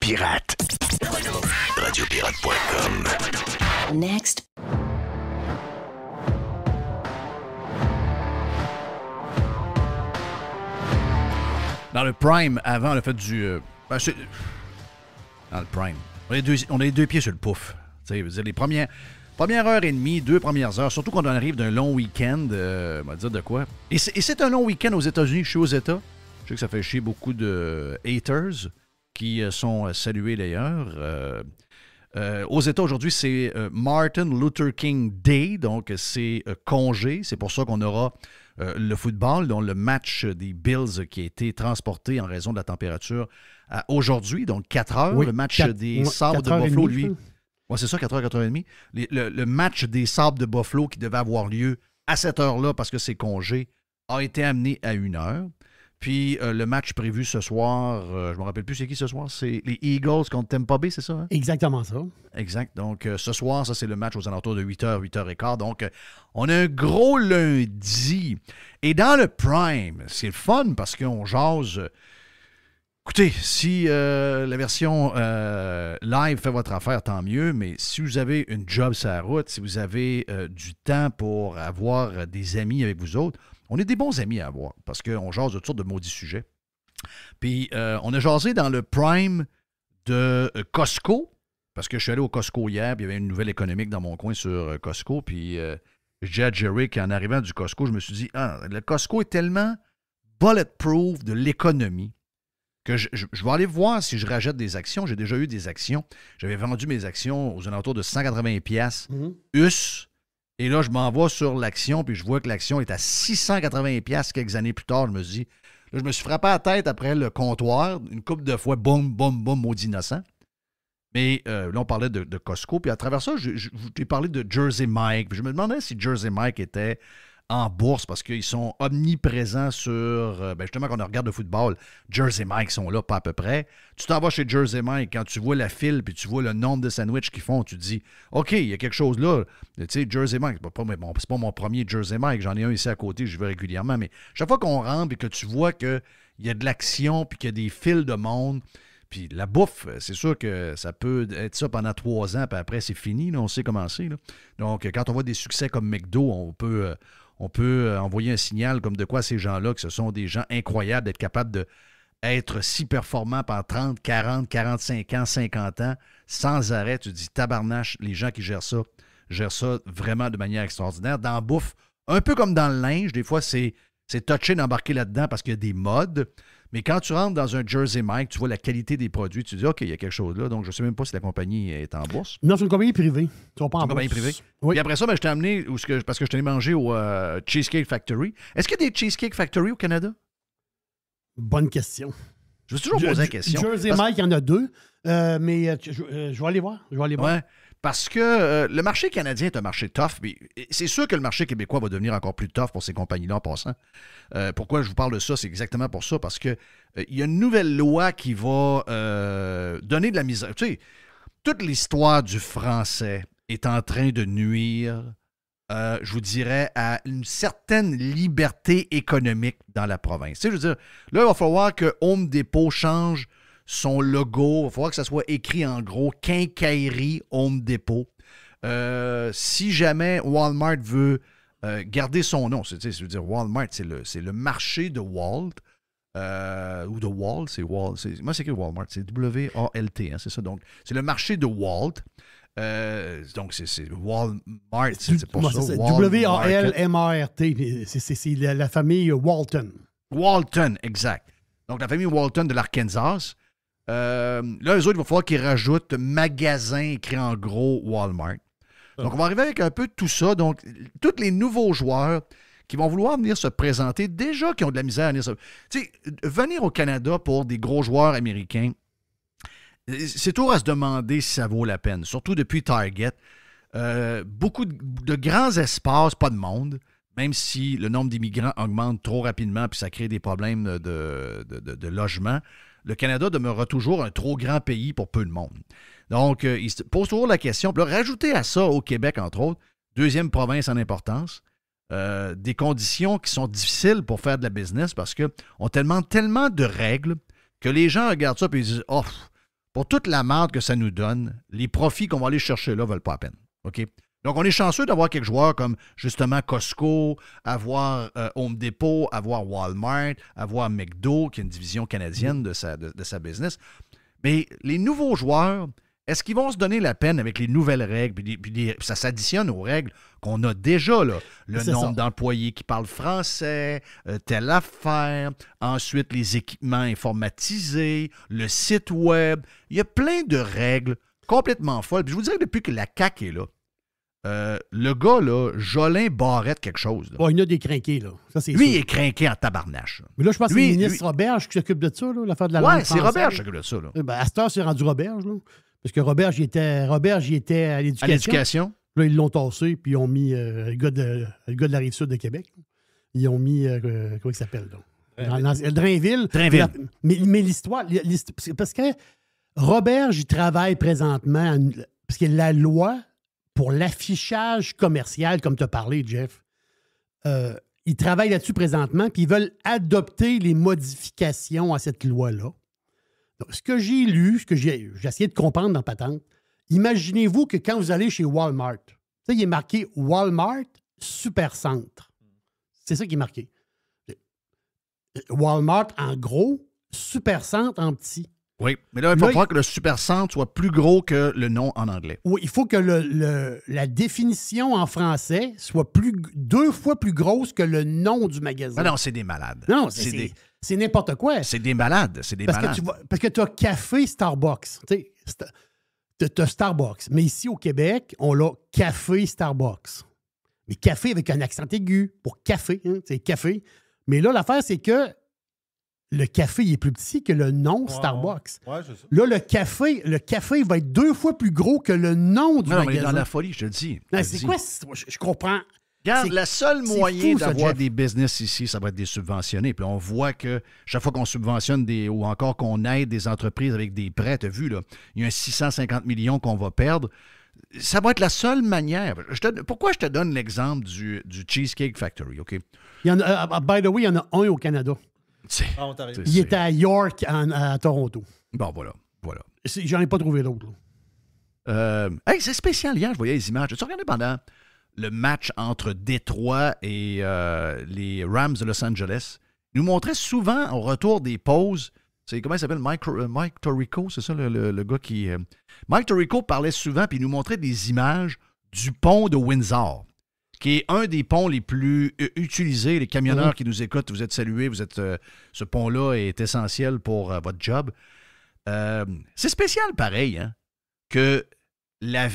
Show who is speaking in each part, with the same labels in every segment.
Speaker 1: pirate. Radiopirate.com.
Speaker 2: Next.
Speaker 3: Dans le Prime, avant, on a fait du... dans le Prime. On a les deux pieds sur le pouf. Tu sais, les premières heure et demie, deux premières heures, surtout quand on arrive d'un long week-end, on va dire de quoi. Et c'est un long week-end aux États-Unis. Je suis aux États. Je sais que ça fait chier beaucoup de haters qui sont salués d'ailleurs. Aux États, aujourd'hui, c'est Martin Luther King Day, donc c'est congé. C'est pour ça qu'on aura le football, dont le match des Bills qui a été transporté en raison de la température aujourd'hui, donc 4 heures. Oui, le match des Sabres de Buffalo, lui. Oui, c'est ça, 4h, 4h30. Le match des Sabres de Buffalo qui devait avoir lieu à cette heure-là parce que c'est congé a été amené à 1h. Puis le match prévu ce soir, je ne me rappelle plus c'est qui ce soir, c'est les Eagles contre Tampa Bay, c'est ça? Hein?
Speaker 4: Exactement ça.
Speaker 3: Exact. Donc ce soir, ça c'est le match aux alentours de 8h, 8h15. Donc on a un gros lundi. Et dans le Prime, c'est le fun parce qu'on jase. Écoutez, si la version live fait votre affaire, tant mieux, mais si vous avez une job sur la route, si vous avez du temps pour avoir des amis avec vous autres, on est des bons amis à avoir parce qu'on jase de toutes sortes de maudits sujets. Puis, on a jasé dans le Prime de Costco parce que je suis allé au Costco hier puis il y avait une nouvelle économique dans mon coin sur Costco. Puis, je dis à Jerry qu'en arrivant du Costco, je me suis dit, le Costco est tellement bulletproof de l'économie que je vais aller voir si je rachète des actions. J'ai déjà eu des actions. J'avais vendu mes actions aux alentours de 180$ US. Et là, je m'en vais sur l'action, puis je vois que l'action est à 680$ quelques années plus tard. Je me dis, là, je me suis frappé à la tête après le comptoir, une couple de fois, boum, boum, boum, maudit innocent. Mais là, on parlait de Costco, puis à travers ça, j'ai parlé de Jersey Mike. Puis je me demandais si Jersey Mike était en bourse parce qu'ils sont omniprésents sur, justement, quand on regarde le football, Jersey Mike sont là, pas à peu près. Tu t'en vas chez Jersey Mike, quand tu vois la file puis tu vois le nombre de sandwichs qu'ils font, tu te dis, OK, il y a quelque chose là. Tu sais, Jersey Mike, c'est pas mon premier Jersey Mike, j'en ai un ici à côté, je vais régulièrement, mais chaque fois qu'on rentre et que tu vois qu'il y a de l'action puis qu'il y a des files de monde, puis la bouffe, c'est sûr que ça peut être ça pendant 3 ans, puis après, c'est fini, là, on sait comment c'est. Là. Donc, quand on voit des succès comme McDo, on peut envoyer un signal comme de quoi ces gens-là, que ce sont des gens incroyables d'être capables d'être si performants pendant 30, 40, 45 ans, 50 ans, sans arrêt. Tu te dis, tabarnache, les gens qui gèrent ça vraiment de manière extraordinaire. Dans la bouffe, un peu comme dans le linge, des fois, c'est touché d'embarquer là-dedans parce qu'il y a des modes. Mais quand tu rentres dans un Jersey Mike, tu vois la qualité des produits, tu dis, OK, il y a quelque chose là. Donc, je ne sais même pas si la compagnie est en bourse.
Speaker 4: Non, c'est une compagnie privée.
Speaker 3: C'est une compagnie privée? Oui. Puis après ça, je t'ai amené, parce que je t'ai mangé au Cheesecake Factory. Est-ce qu'il y a des Cheesecake Factory au Canada?
Speaker 4: Bonne question.
Speaker 3: Je me suis toujours posé la question.
Speaker 4: Jersey Mike, il y en a 2, mais je vais aller voir.
Speaker 3: Ouais. Parce que le marché canadien est un marché tough. Mais c'est sûr que le marché québécois va devenir encore plus tough pour ces compagnies-là en passant. Pourquoi je vous parle de ça? C'est exactement pour ça. Parce qu'il y a une nouvelle loi qui va donner de la misère. Tu sais, toute l'histoire du français est en train de nuire, je vous dirais, à une certaine liberté économique dans la province. Tu sais, je veux dire, là, il va falloir que Home Depot change son logo. Il va falloir que ça soit écrit en gros « Quincaillerie Home Depot ». Si jamais Walmart veut garder son nom, je veux dire, Walmart, c'est le marché de Walt, ou de Walt, c'est Walt. Moi, c'est écrit Walmart, c'est W-A-L-T, hein, c'est ça. Donc, c'est le marché de Walt. Donc, c'est Walmart, c'est pour ça.
Speaker 4: C'est W-A-L-M-A-R-T, c'est la famille Walton.
Speaker 3: Walton, exact. Donc, la famille Walton de l'Arkansas. Là, eux autres, il va falloir qu'ils rajoutent magasin écrit en gros Walmart. Donc, on va arriver avec un peu de tout ça. Donc, tous les nouveaux joueurs qui vont vouloir venir se présenter, déjà qui ont de la misère à venir se... Tu sais, venir au Canada pour des gros joueurs américains, c'est toujours à se demander si ça vaut la peine. Surtout depuis Target. Beaucoup de grands espaces, pas de monde, même si le nombre d'immigrants augmente trop rapidement puis ça crée des problèmes de logement. Le Canada demeurera toujours un trop grand pays pour peu de monde. Donc, il se pose toujours la question. Puis là, rajouter à ça, au Québec, entre autres, deuxième province en importance, des conditions qui sont difficiles pour faire de la business parce qu'on tellement de règles que les gens regardent ça et ils disent « Oh, pour toute la marde que ça nous donne, les profits qu'on va aller chercher là ne valent pas la peine. OK? Donc, on est chanceux d'avoir quelques joueurs comme, justement, Costco, avoir Home Depot, avoir Walmart, avoir McDo, qui est une division canadienne de sa business. Mais les nouveaux joueurs, est-ce qu'ils vont se donner la peine avec les nouvelles règles? Puis ça s'additionne aux règles qu'on a déjà, là. Le nombre d'employés qui parlent français, telle affaire, ensuite les équipements informatisés, le site web. Il y a plein de règles complètement folles. Puis je vous dirais que depuis que la CAQ est là, le gars, là, Jolin Barrette quelque chose. Là.
Speaker 4: Oh, il y en a des crinqués, là. Ça, c'est
Speaker 3: lui,
Speaker 4: sûr.
Speaker 3: il est crinqué en tabarnache. Là.
Speaker 4: Mais là, je pense que c'est le ministre Roberge qui s'occupe de ça, là, l'affaire de la langue française.
Speaker 3: Ouais, c'est Roberge qui s'occupe de ça. Là.
Speaker 4: Ben, à cette heure, c'est rendu Roberge, là. Parce que Roberge, il était à l'éducation.
Speaker 3: À l'éducation?
Speaker 4: Là, ils l'ont tassé, puis ils ont mis le gars de la Rive-Sud de Québec. Ils ont mis, comment il s'appelle, là? Drainville.
Speaker 3: Drainville.
Speaker 4: Mais l'histoire, parce que Roberge, il travaille présentement, parce que la loi pour l'affichage commercial, comme tu as parlé, Jeff, ils travaillent là-dessus présentement, puis ils veulent adopter les modifications à cette loi-là. Donc, ce que j'ai lu, ce que j'ai essayé de comprendre dans Patente, imaginez-vous que quand vous allez chez Walmart, il est marqué Walmart Supercentre. C'est ça qui est marqué. Walmart en gros, Supercentre en petit.
Speaker 3: Oui, mais là, il faut croire que le supercentre soit plus gros que le nom en anglais.
Speaker 4: Oui, il faut que la définition en français soit 2 fois plus grosse que le nom du magasin.
Speaker 3: Non, c'est des malades.
Speaker 4: Non, c'est n'importe quoi.
Speaker 3: C'est des malades,
Speaker 4: Parce que tu as café Starbucks. Tu as Starbucks. Mais ici, au Québec, on a café Starbucks. Mais café avec un accent aigu pour café. Hein, c'est café. Mais là, l'affaire, c'est que le café, il est plus petit que le nom Starbucks.
Speaker 1: Ouais, c'est ça.
Speaker 4: Là, le café va être 2 fois plus gros que le nom du magasin.
Speaker 3: Mais dans la folie, je te le dis.
Speaker 4: C'est quoi? Je comprends.
Speaker 3: Regarde, le seul moyen d'avoir des business ici, ça va être des subventionnés. Puis on voit que chaque fois qu'on subventionne ou encore qu'on aide des entreprises avec des prêts, tu as vu, là, il y a un 650 millions qu'on va perdre. Ça va être la seule manière. Pourquoi je te donne l'exemple du Cheesecake Factory, OK?
Speaker 4: Il y en a, by the way, il y en a un au Canada. Il était à York, à Toronto.
Speaker 3: Bon, voilà.
Speaker 4: J'en ai pas trouvé d'autre.
Speaker 3: C'est spécial. Hier, je voyais les images. Tu regardé pendant le match entre Détroit et les Rams de Los Angeles? Ils nous montraient souvent, au retour des pauses, comment il s'appelle? Mike Tirico, c'est ça le gars qui... Mike Tirico parlait souvent, puis il nous montrait des images du pont de Windsor, qui est un des ponts les plus utilisés. Les camionneurs qui nous écoutent, vous êtes salués, ce pont-là est essentiel pour votre job. C'est spécial pareil, hein, que la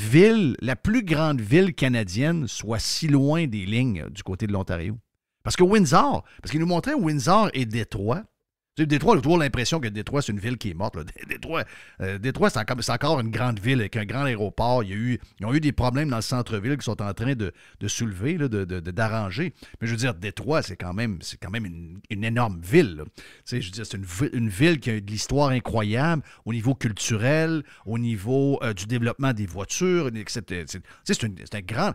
Speaker 3: plus grande ville canadienne soit si loin des lignes du côté de l'Ontario. Parce qu'il nous montrait Windsor et Détroit. Tu sais, Détroit, on a toujours l'impression que Détroit, c'est une ville qui est morte. Là. Détroit, c'est encore une grande ville avec un grand aéroport. Ils ont eu des problèmes dans le centre-ville qui sont en train de soulever, là, d'arranger. Mais je veux dire, Détroit, c'est quand même une énorme ville. Là. Tu sais, je veux dire, c'est une ville qui a de l'histoire incroyable au niveau culturel, au niveau du développement des voitures, etc. C'est un grand...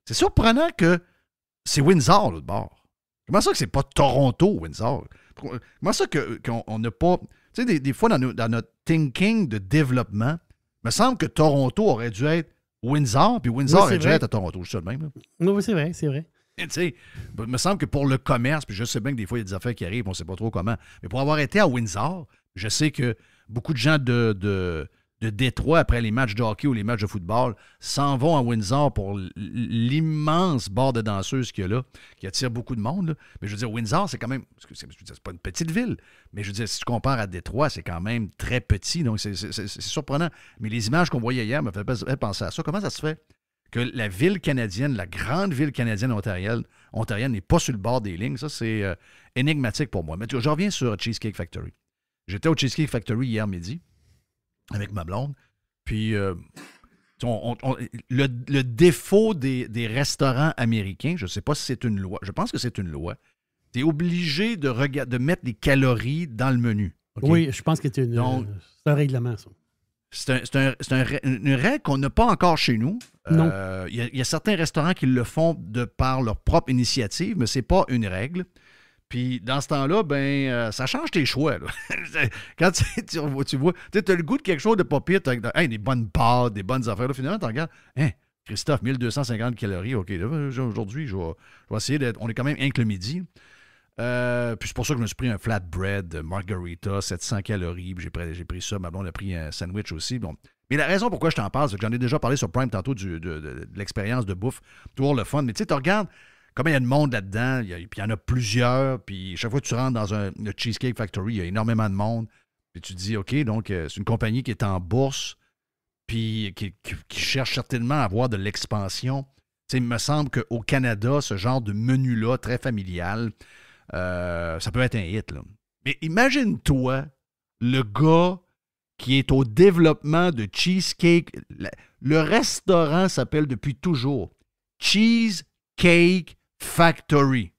Speaker 3: C'est surprenant que c'est Windsor, l'autre bord. Comment ça que c'est pas Toronto, Windsor? Comment ça qu'on n'a pas... Tu sais, des fois, dans notre thinking de développement, il me semble que Toronto aurait dû être Windsor, puis Windsor aurait dû être à Toronto. Je suis le même.
Speaker 4: Oui, c'est vrai, c'est vrai.
Speaker 3: Tu sais, il me semble que pour le commerce, puis je sais bien que des fois, il y a des affaires qui arrivent, on ne sait pas trop comment, mais pour avoir été à Windsor, je sais que beaucoup de gens de Détroit, après les matchs de hockey ou les matchs de football, s'en vont à Windsor pour l'immense bar de danseuses qu'il y a là, qui attire beaucoup de monde. Là. Mais je veux dire, Windsor, c'est quand même... C'est pas une petite ville, mais je veux dire, si tu compares à Détroit, c'est quand même très petit. Donc, c'est surprenant. Mais les images qu'on voyait hier me fait penser à ça. Comment ça se fait que la ville canadienne, la grande ville canadienne ontarienne n'est pas sur le bord des lignes? Ça, c'est énigmatique pour moi. Mais je reviens sur Cheesecake Factory. J'étais au Cheesecake Factory hier midi avec ma blonde. Puis, le défaut des restaurants américains, je ne sais pas si c'est une loi. Je pense que c'est une loi. Tu es obligé de mettre les calories dans le menu. Okay?
Speaker 4: Oui, je pense que c'est un règlement, ça.
Speaker 3: C'est une règle qu'on n'a pas encore chez nous.
Speaker 4: Non.
Speaker 3: Il y a certains restaurants qui le font de par leur propre initiative, mais ce n'est pas une règle. Puis dans ce temps-là, ça change tes choix. Là. Quand tu vois, tu as le goût de quelque chose de pas pire, tu as des bonnes pâtes, des bonnes affaires. Là, finalement, tu regardes, Christophe, 1250 calories, OK, là, aujourd'hui, je vais essayer d'être... On est quand même rien que le midi. Puis c'est pour ça que je me suis pris un flatbread margarita, 700 calories, puis j'ai pris ça. Ma blonde a pris un sandwich aussi. Bon. Mais la raison pourquoi je t'en parle, c'est que j'en ai déjà parlé sur Prime tantôt de l'expérience de bouffe, toujours le fun. Mais tu sais, tu regardes comment il y a de monde là-dedans, puis il y en a plusieurs, puis chaque fois que tu rentres dans le Cheesecake Factory, il y a énormément de monde. Puis tu te dis, OK, donc c'est une compagnie qui est en bourse, puis qui cherche certainement à avoir de l'expansion. Tu sais, il me semble qu'au Canada, ce genre de menu-là, très familial, ça peut être un hit, là. Mais imagine-toi le gars qui est au développement de Cheesecake. Le restaurant s'appelle depuis toujours Cheesecake Factory.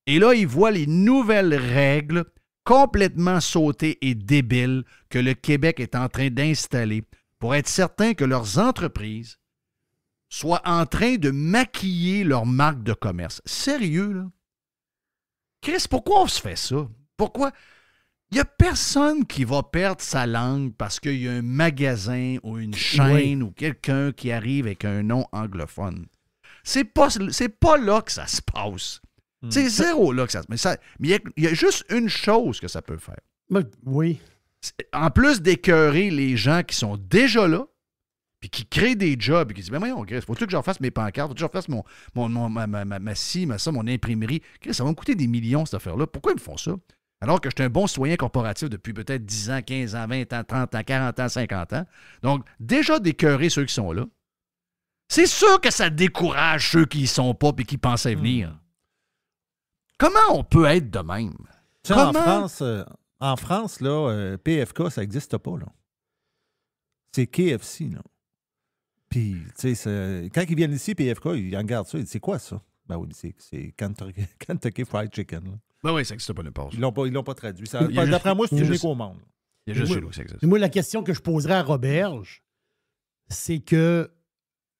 Speaker 3: Et là, il voit les nouvelles règles complètement sautées et débiles que le Québec est en train d'installer pour être certain que leurs entreprises soient en train de maquiller leur marque de commerce. Sérieux, là? Chris, pourquoi on se fait ça? Pourquoi? Il n'y a personne qui va perdre sa langue parce qu'il y a un magasin ou une chaîne ou quelqu'un qui arrive avec un nom anglophone. C'est pas là que ça se passe. C'est zéro là que ça se passe. Mais il y a juste une chose que ça peut faire.
Speaker 4: Oui.
Speaker 3: En plus d'écœurer les gens qui sont déjà là, puis qui créent des jobs, et qui disent, mais voyons, Chris, faut-tu que j'en fasse mes pancartes, faut-tu que j'en fasse mon imprimerie. Chris, ça va me coûter des millions, cette affaire-là. Pourquoi ils me font ça? Alors que je suis un bon citoyen corporatif depuis peut-être 10 ans, 15 ans, 20 ans, 30 ans, 40 ans, 50 ans. Donc, déjà d'écœurer ceux qui sont là. C'est sûr que ça décourage ceux qui y sont pas et qui pensaient venir. Comment on peut être de même?
Speaker 1: En France, là, PFK, ça n'existe pas, là. C'est KFC, là. Puis, tu sais, quand ils viennent ici, PFK, ils regardent ça, ils disent, c'est quoi ça? Ben oui, c'est Kentucky Fried Chicken, là.
Speaker 3: Ben oui, ça n'existe pas nulle part.
Speaker 1: Ils l'ont pas traduit. D'après moi, c'est unique au monde.
Speaker 3: Il y a juste chez nous que ça existe.
Speaker 4: Moi, la question que je poserais à Roberge, c'est que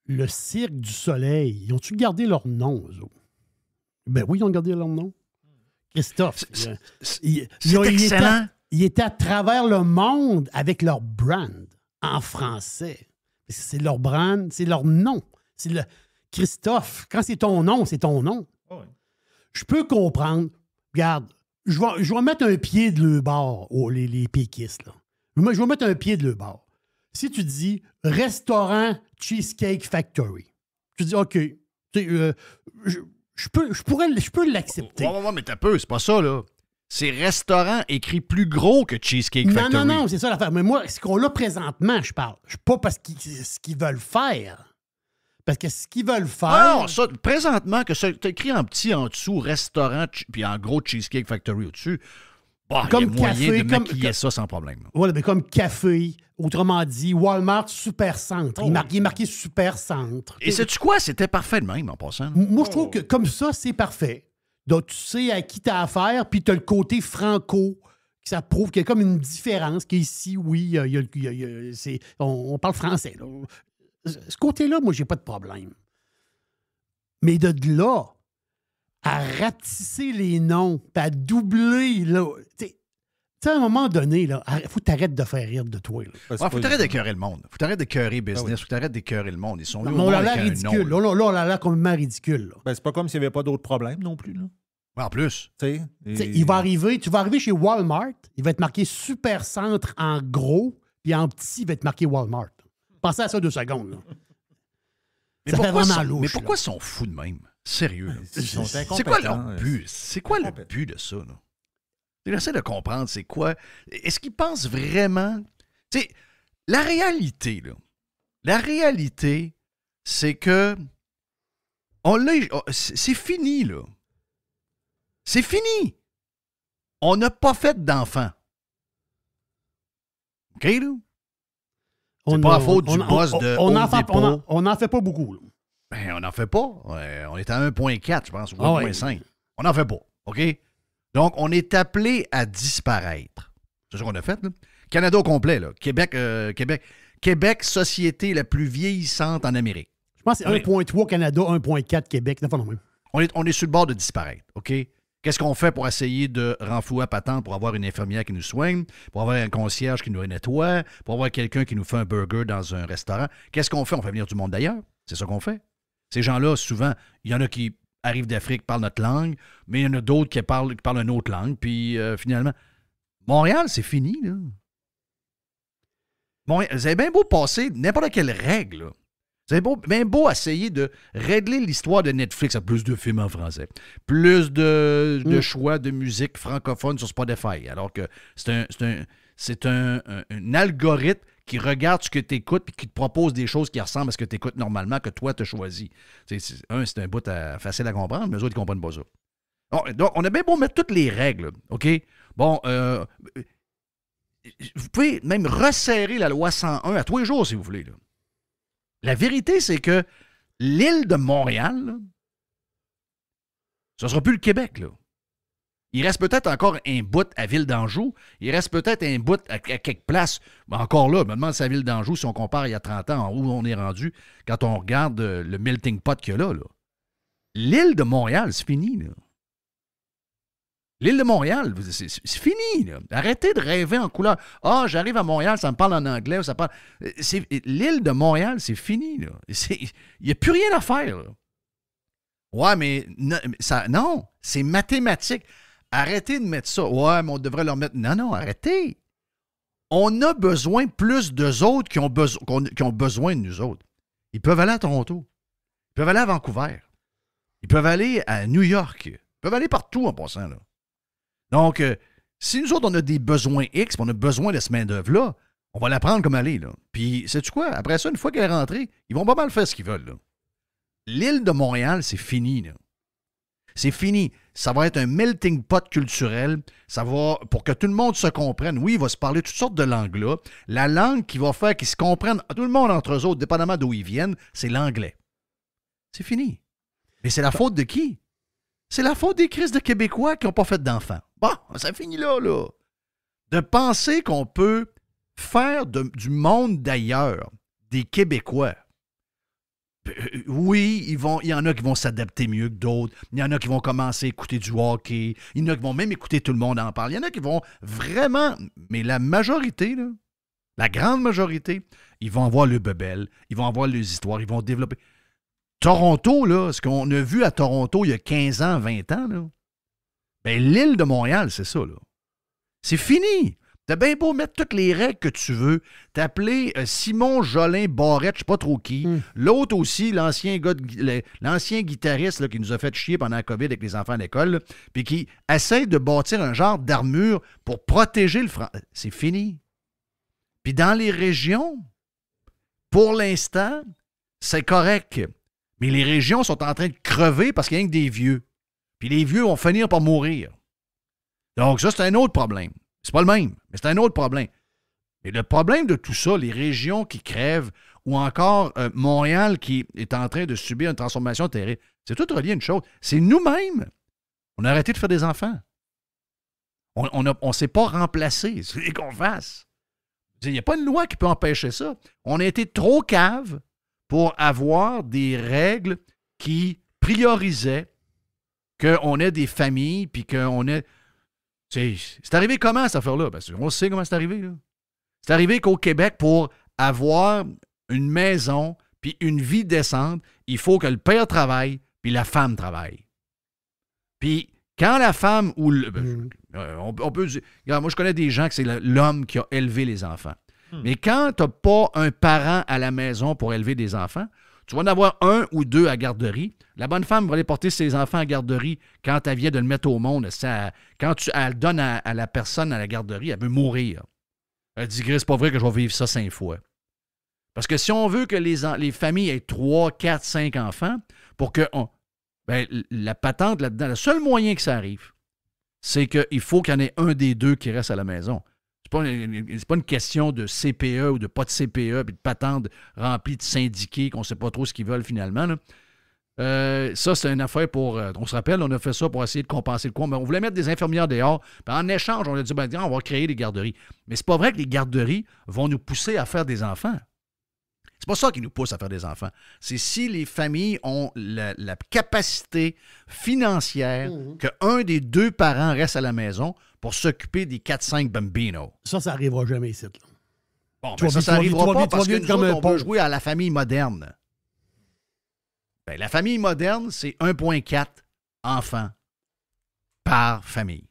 Speaker 4: le Cirque du Soleil, ils ont-tu gardé leur nom, eux autres? Ben oui, ils ont gardé leur nom. Christophe.
Speaker 3: C'est excellent.
Speaker 4: Ils étaient à travers le monde avec leur brand en français. C'est leur brand, c'est leur nom. C'est le Christophe. Quand c'est ton nom, c'est ton nom.
Speaker 1: Oh oui.
Speaker 4: Je peux comprendre. Regarde, je vais mettre un pied de le bord, les péquistes. Là. Je vais mettre un pied de le bord. Si tu dis restaurant Cheesecake Factory, tu dis OK, je peux l'accepter.
Speaker 3: Ouais, mais t'as peu, c'est pas ça, là. C'est restaurant écrit plus gros que Cheesecake Factory.
Speaker 4: Non, c'est ça l'affaire. Mais moi, ce qu'on a présentement, je parle. Je pas parce ce qu'ils veulent faire. Parce que ce qu'ils veulent faire...
Speaker 3: Non, ça, présentement, que ça t'as écrit en petit en dessous, restaurant, puis en gros Cheesecake Factory au-dessus, bah, il y a moyen de maquiller ça sans problème.
Speaker 4: Voilà, mais comme café, autrement dit, Walmart Supercentre. Il est marqué Supercentre.
Speaker 3: Et sais-tu quoi? C'était parfait de même, en passant.
Speaker 4: Moi, je trouve que comme ça, c'est parfait. Donc, tu sais à qui t'as affaire, puis tu as le côté franco, ça prouve qu'il y a comme une différence, qu'ici, oui, on parle français. Là. Ce côté-là, moi, j'ai pas de problème. Mais de là à rapetisser les noms, puis à doubler, là, tu sais, à un moment donné, il faut que tu arrêtes de faire rire de toi.
Speaker 3: Il faut que tu arrêtes d'écœurer le monde. Faut que tu arrêtes d'écœurer business. Faut que tu arrêtes d'écœurer le monde. Ils sont là.
Speaker 4: On a l'air ridicule. Là, on a l'air complètement ridicule.
Speaker 1: Ben, c'est pas comme s'il n'y avait pas d'autres problèmes non plus. Là.
Speaker 3: En plus.
Speaker 4: Tu vas arriver chez Walmart, il va être marqué Supercentre en gros, puis en petit, il va être marqué Walmart. Pensez à ça 2 secondes. Là.
Speaker 3: Mais pourquoi ils sont fous de même? Sérieux. C'est quoi leur but? C'est quoi le but de ça? Là? J'essaie de comprendre, c'est quoi? Est-ce qu'ils pensent vraiment... Tu sais, la réalité, c'est que c'est fini, là. C'est fini. On n'a pas fait d'enfants. OK, là? C'est pas à faute du boss de Home Depot.
Speaker 4: On n'en fait pas beaucoup. Là.
Speaker 3: Ben, on n'en fait pas. On est à 1,4, je pense, ou 1,5. On n'en fait pas. OK? Donc, on est appelé à disparaître. C'est ça qu'on a fait, là. Canada au complet, là. Québec, société la plus vieillissante en Amérique.
Speaker 4: Je pense que c'est 1,3 Canada, 1,4 Québec. On
Speaker 3: est sur le bord de disparaître, OK? Qu'est-ce qu'on fait pour essayer de renflouer à patente pour avoir une infirmière qui nous soigne, pour avoir un concierge qui nous nettoie, pour avoir quelqu'un qui nous fait un burger dans un restaurant? Qu'est-ce qu'on fait? On fait venir du monde d'ailleurs. C'est ça qu'on fait. Ces gens-là, souvent, il y en a qui arrivent d'Afrique, parlent notre langue, mais il y en a d'autres qui parlent une autre langue. Puis finalement, Montréal, c'est fini, là. Montréal, vous avez bien beau passer n'importe quelle règle, là. Vous avez bien beau essayer de régler l'histoire de Netflix à plus de films en français, plus de choix de musique francophone sur Spotify, alors que c'est un algorithme qui regarde ce que tu écoutes et qui te propose des choses qui ressemblent à ce que tu écoutes normalement, que toi, tu as choisi. C'est un bout facile à comprendre, mais eux autres, ils ne comprennent pas ça. Donc, on a bien beau mettre toutes les règles, OK? Bon, vous pouvez même resserrer la loi 101 à tous les jours, si vous voulez, là. La vérité, c'est que l'île de Montréal, là, ce ne sera plus le Québec, là. Il reste peut-être encore un bout à Ville d'Anjou. Il reste peut-être un bout à quelque place. Mais encore là, je me demande si à Ville d'Anjou, si on compare il y a 30 ans, où on est rendu, quand on regarde le melting pot qu'il y a là. L'île de Montréal, c'est fini, là. L'île de Montréal, c'est fini, là. Arrêtez de rêver en couleur. Ah, j'arrive à Montréal, ça me parle en anglais, ça parle. L'île de Montréal, c'est fini, là. Il n'y a plus rien à faire, là. Ouais, mais non, c'est mathématique. Arrêtez de mettre ça. Ouais, mais on devrait leur mettre. Non, arrêtez. On a besoin plus d'eux autres qui ont besoin de nous autres. Ils peuvent aller à Toronto. Ils peuvent aller à Vancouver. Ils peuvent aller à New York. Ils peuvent aller partout en passant, là. Donc, si nous autres, on a des besoins X, on a besoin de cette main-d'œuvre-là, on va la prendre comme elle est, là. Puis, sais-tu quoi? Après ça, une fois qu'elle est rentrée, ils vont pas mal faire ce qu'ils veulent, là. L'île de Montréal, c'est fini, là. C'est fini. Ça va être un melting pot culturel. Ça va, pour que tout le monde se comprenne. Oui, il va se parler toutes sortes de langues-là. La langue qui va faire qu'ils se comprennent, tout le monde entre eux autres, dépendamment d'où ils viennent, c'est l'anglais. C'est fini. Mais c'est la faute de qui? C'est la faute des crises de Québécois qui n'ont pas fait d'enfants. Bon, ça finit là, là. De penser qu'on peut faire du monde d'ailleurs des Québécois. Oui, il y en a qui vont s'adapter mieux que d'autres. Il y en a qui vont commencer à écouter du hockey. Il y en a qui vont même écouter tout le monde en parler. Il y en a qui vont vraiment... Mais la majorité, là, la grande majorité, ils vont avoir le bebel, ils vont avoir les histoires, ils vont développer... Toronto, là, ce qu'on a vu à Toronto il y a 15 ans, 20 ans, là, ben l'île de Montréal, c'est ça, là. C'est fini. T'as bien beau mettre toutes les règles que tu veux, t'appeler Simon Jolin Barrette, je sais pas trop qui, l'autre aussi, l'ancien guitariste là, qui nous a fait chier pendant la COVID avec les enfants à l'école, puis qui essaie de bâtir un genre d'armure pour protéger le français. C'est fini. Puis dans les régions, pour l'instant, c'est correct. Mais les régions sont en train de crever parce qu'il y a que des vieux. Puis les vieux vont finir par mourir. Donc ça, c'est un autre problème. C'est pas le même, mais c'est un autre problème. Et le problème de tout ça, les régions qui crèvent, ou encore Montréal qui est en train de subir une transformation terrible, c'est tout relié à une chose. C'est nous-mêmes. On a arrêté de faire des enfants. On ne s'est pas remplacé. C'est qu'on fasse. Il n'y a pas une loi qui peut empêcher ça. On a été trop cave pour avoir des règles qui priorisaient qu'on ait des familles, puis qu'on ait... C'est arrivé comment, cette affaire-là? Parce qu'on sait comment c'est arrivé, là. C'est arrivé qu'au Québec, pour avoir une maison puis une vie décente, il faut que le père travaille puis la femme travaille. Puis quand la femme ou on peut dire... Regarde, moi, je connais des gens que c'est l'homme qui a élevé les enfants. Mais quand tu n'as pas un parent à la maison pour élever des enfants, tu vas en avoir un ou deux à garderie. La bonne femme va aller porter ses enfants à garderie quand elle vient de le mettre au monde. Quand elle donne à la personne à la garderie, elle veut mourir. Elle dit, c'est pas vrai que je vais vivre ça 5 fois. Parce que si on veut que les familles aient 3, 4, 5 enfants, pour que la patente là-dedans, le seul moyen que ça arrive, c'est qu'il faut qu'il y en ait un des deux qui reste à la maison. C'est pas une question de CPE ou de pas de CPE puis de patente remplie de syndiqués qu'on ne sait pas trop ce qu'ils veulent finalement. Là. Ça, c'est une affaire pour... on se rappelle, on a fait ça pour essayer de compenser le coût. On voulait mettre des infirmières dehors. Puis en échange, on a dit, on va créer des garderies. Mais c'est pas vrai que les garderies vont nous pousser à faire des enfants. C'est pas ça qui nous pousse à faire des enfants. C'est si les familles ont la capacité financière qu'un des deux parents reste à la maison pour s'occuper des 4-5 bambinos.
Speaker 4: Ça n'arrivera jamais ici. Là.
Speaker 3: Bon, ben ça n'arrivera pas parce que nous autres, on veut jouer à la famille moderne. Ben, la famille moderne, c'est 1,4 enfants par famille.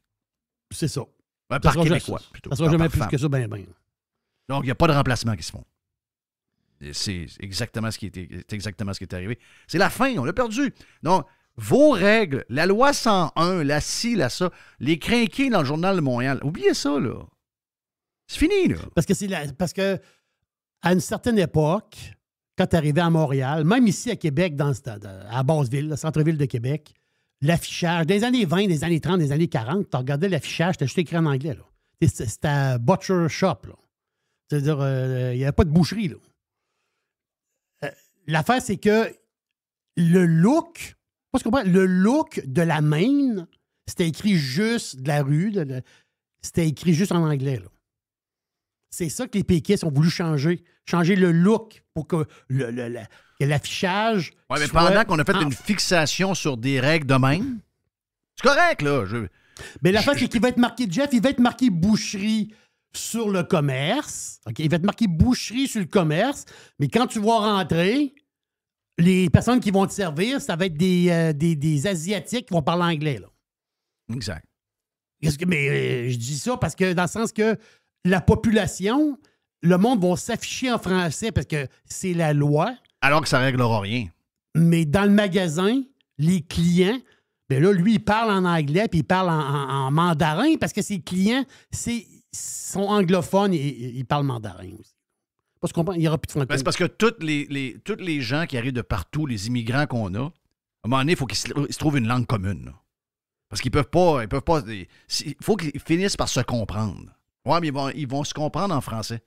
Speaker 4: C'est ça.
Speaker 3: Ben, par Québécois, plutôt.
Speaker 4: Ça sera jamais plus que ça, ben.
Speaker 3: Donc, il n'y a pas de remplacement qui se font. C'est exactement ce qui est arrivé. C'est la fin, on l'a perdu. Donc, vos règles, la loi 101, la ci, la ça, les crinqués dans le Journal de Montréal, oubliez ça, là. C'est fini, là.
Speaker 4: Parce que à une certaine époque, quand tu arrivais à Montréal, même ici à Québec, à Basseville, le centre-ville de Québec, l'affichage, des années 20, des années 30, des années 40, tu regardais l'affichage, c'était juste écrit en anglais, là. C'était butcher shop, là. C'est-à-dire, il n'y avait pas de boucherie, là. L'affaire, c'est que le look de la Maine, c'était écrit juste de la rue, c'était écrit juste en anglais, là. C'est ça que les péquistes ont voulu changer. Changer le look pour que l'affichage.
Speaker 3: Oui, mais pendant qu'on a fait une fixation sur des règles de même, c'est correct, là.
Speaker 4: Mais l'affaire, c'est qu'il va être marqué, Jeff, il va être marqué boucherie sur le commerce. OK? Il va être marqué boucherie sur le commerce. Mais quand tu vas rentrer, les personnes qui vont te servir, ça va être des Asiatiques qui vont parler anglais, là.
Speaker 3: Exact.
Speaker 4: Mais je dis ça parce que dans le sens que la population, le monde va s'afficher en français parce que c'est la loi.
Speaker 3: Alors que ça ne réglera rien.
Speaker 4: Mais dans le magasin, les clients, bien là, lui, il parle en anglais puis il parle en mandarin parce que ses clients sont anglophones et ils parlent mandarin aussi. Parce qu'on il n'y aura plus de franco.
Speaker 3: C'est parce que tous les gens qui arrivent de partout, les immigrants qu'on a, à un moment donné, il faut qu'ils se trouvent une langue commune. Là. Parce qu'ils peuvent pas. Il faut qu'ils finissent par se comprendre. Ouais, mais ils vont se comprendre en français.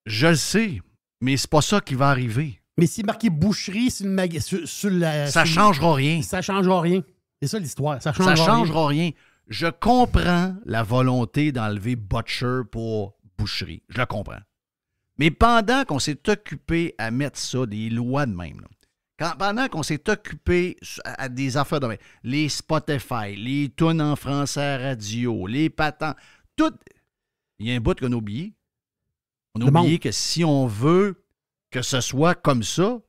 Speaker 3: Je le sais, mais c'est pas ça qui va arriver.
Speaker 4: Mais si marqué boucherie sur le
Speaker 3: ça changera rien.
Speaker 4: Ça changera rien. C'est ça l'histoire. Ça
Speaker 3: changera rien. Je comprends la volonté d'enlever butcher pour boucherie. Je la comprends. Mais pendant qu'on s'est occupé à mettre ça, des lois de même, là, pendant qu'on s'est occupé à des affaires de même, les Spotify, les tunes en français à radio, les patents, tout. Il y a un bout qu'on a oublié. On a oublié que si on veut que ce soit comme ça,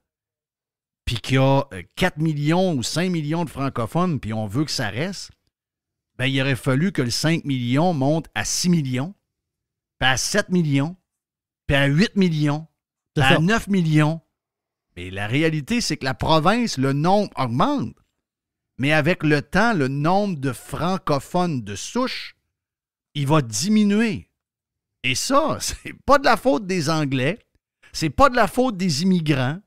Speaker 3: puis qu'il y a 4 millions ou 5 millions de francophones, puis on veut que ça reste, ben il aurait fallu que le 5 millions monte à 6 millions, puis à 7 millions, puis à 8 millions, puis à 9 millions. Mais la réalité, c'est que la province, le nombre augmente. Mais avec le temps, le nombre de francophones de souche, il va diminuer. Et ça, c'est pas de la faute des Anglais, c'est pas de la faute des immigrants,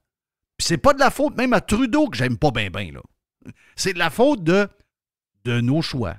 Speaker 3: puis c'est pas de la faute même à Trudeau, que j'aime pas bien, là. C'est de la faute de nos choix.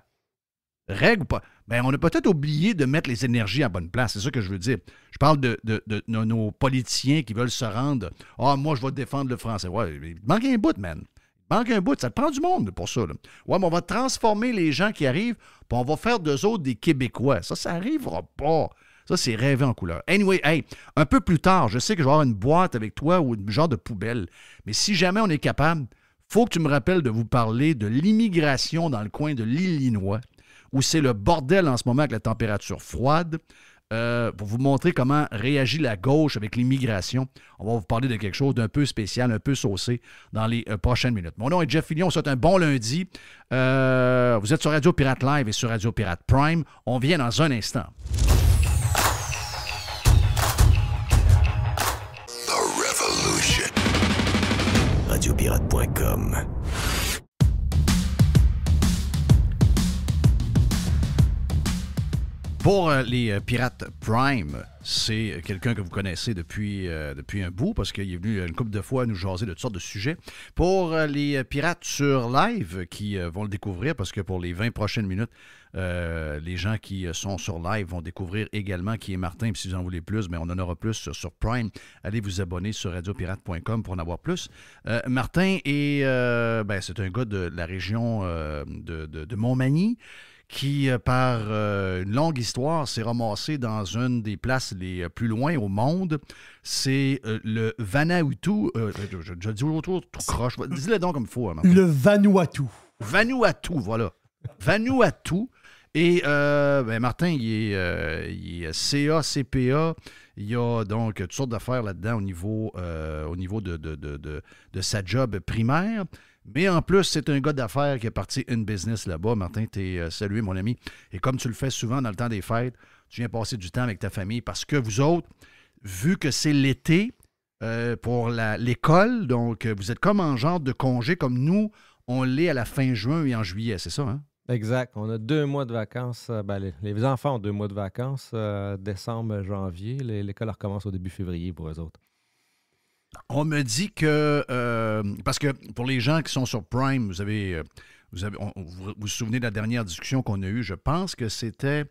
Speaker 3: Règle ou pas. Ben, on a peut-être oublié de mettre les énergies à bonne place. C'est ça que je veux dire. Je parle de nos politiciens qui veulent se rendre. Ah, moi, je vais défendre le français. Ouais, il manque un bout, man. Il manque un bout. Ça te prend du monde pour ça. Là. Ouais, mais on va transformer les gens qui arrivent, puis on va faire d'eux autres des Québécois. Ça n'arrivera pas. Ça, c'est rêver en couleur. Anyway, hey, un peu plus tard, je sais que je vais avoir une boîte avec toi ou un genre de poubelle. Mais si jamais on est capable, faut que tu me rappelles de vous parler de l'immigration dans le coin de l'Illinois, où c'est le bordel en ce moment avec la température froide, pour vous montrer comment réagit la gauche avec l'immigration. On va vous parler de quelque chose d'un peu spécial, un peu saucé dans les prochaines minutes. Mon nom est Jeff Fillion, on souhaite un bon lundi. Vous êtes sur Radio Pirate Live et sur Radio Pirate Prime. On vient dans un instant.
Speaker 2: The Revolution. Radiopirate.com.
Speaker 3: Pour les Pirates Prime, c'est quelqu'un que vous connaissez depuis un bout parce qu'il est venu une couple de fois nous jaser de toutes sortes de sujets. Pour les Pirates sur Live qui vont le découvrir parce que pour les 20 prochaines minutes, les gens qui sont sur Live vont découvrir également qui est Martin. Puis si vous en voulez plus, mais on en aura plus sur Prime. Allez vous abonner sur radiopirate.com pour en avoir plus. Martin est c'est un gars de la région de Montmagny qui, par une longue histoire, s'est ramassé dans une des places les plus loin au monde. C'est le Vanuatu. Je dis autour, tout croche. Dis-le donc comme il faut.
Speaker 4: Le Vanuatu.
Speaker 3: Vanuatu, voilà. Vanuatu. Et Martin, il est CA, CPA. Il y a donc toutes sortes d'affaires là-dedans au niveau de sa job primaire. Mais en plus, c'est un gars d'affaires qui a parti une business là-bas. Martin, t'es salué, mon ami. Et comme tu le fais souvent dans le temps des fêtes, tu viens passer du temps avec ta famille parce que vous autres, vu que c'est l'été pour l'école, donc vous êtes comme en genre de congé, comme nous, on l'est à la fin juin et en juillet, c'est ça, hein?
Speaker 5: Exact. On a 2 mois de vacances. Les enfants ont 2 mois de vacances, décembre, janvier. L'école recommence au début février pour eux autres.
Speaker 3: On me dit que, parce que pour les gens qui sont sur Prime, vous vous souvenez de la dernière discussion qu'on a eue, je pense que c'était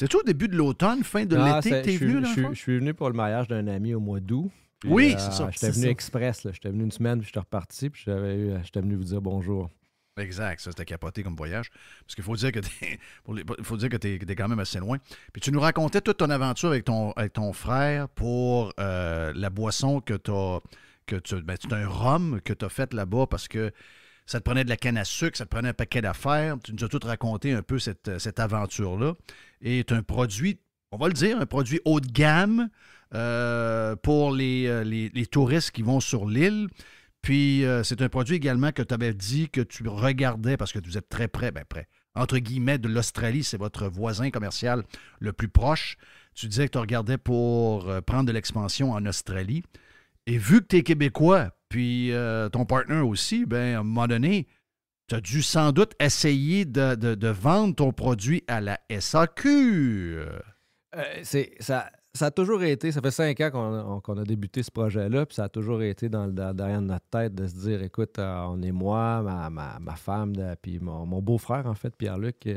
Speaker 3: au début de l'automne, fin de l'été que tu es venu, là?
Speaker 5: Je suis venu pour le mariage d'un ami au mois d'août. Puis,
Speaker 3: oui, c'est ça.
Speaker 5: J'étais venu express. J'étais venu une semaine, puis j'étais reparti, puis j'étais venu vous dire bonjour.
Speaker 3: Exact, ça c'était capoté comme voyage. Parce qu'il faut dire que t'es quand même assez loin. Puis tu nous racontais toute ton aventure avec ton frère pour la boisson c'est un rhum que tu as fait là-bas parce que ça te prenait de la canne à sucre, ça te prenait un paquet d'affaires. Tu nous as tout raconté un peu cette aventure-là. Et c'est un produit, on va le dire, un produit haut de gamme pour les touristes qui vont sur l'île. Puis, c'est un produit également que tu avais dit que tu regardais parce que vous êtes très près, entre guillemets, de l'Australie. C'est votre voisin commercial le plus proche. Tu disais que tu regardais pour prendre de l'expansion en Australie. Et vu que tu es Québécois, puis ton partner aussi, à un moment donné, tu as dû sans doute essayer de vendre ton produit à la SAQ.
Speaker 5: Ça a toujours été, ça fait 5 ans qu'on a débuté ce projet-là, puis ça a toujours été derrière notre tête de se dire, écoute, on est moi, ma femme, puis mon beau-frère, en fait, Pierre-Luc.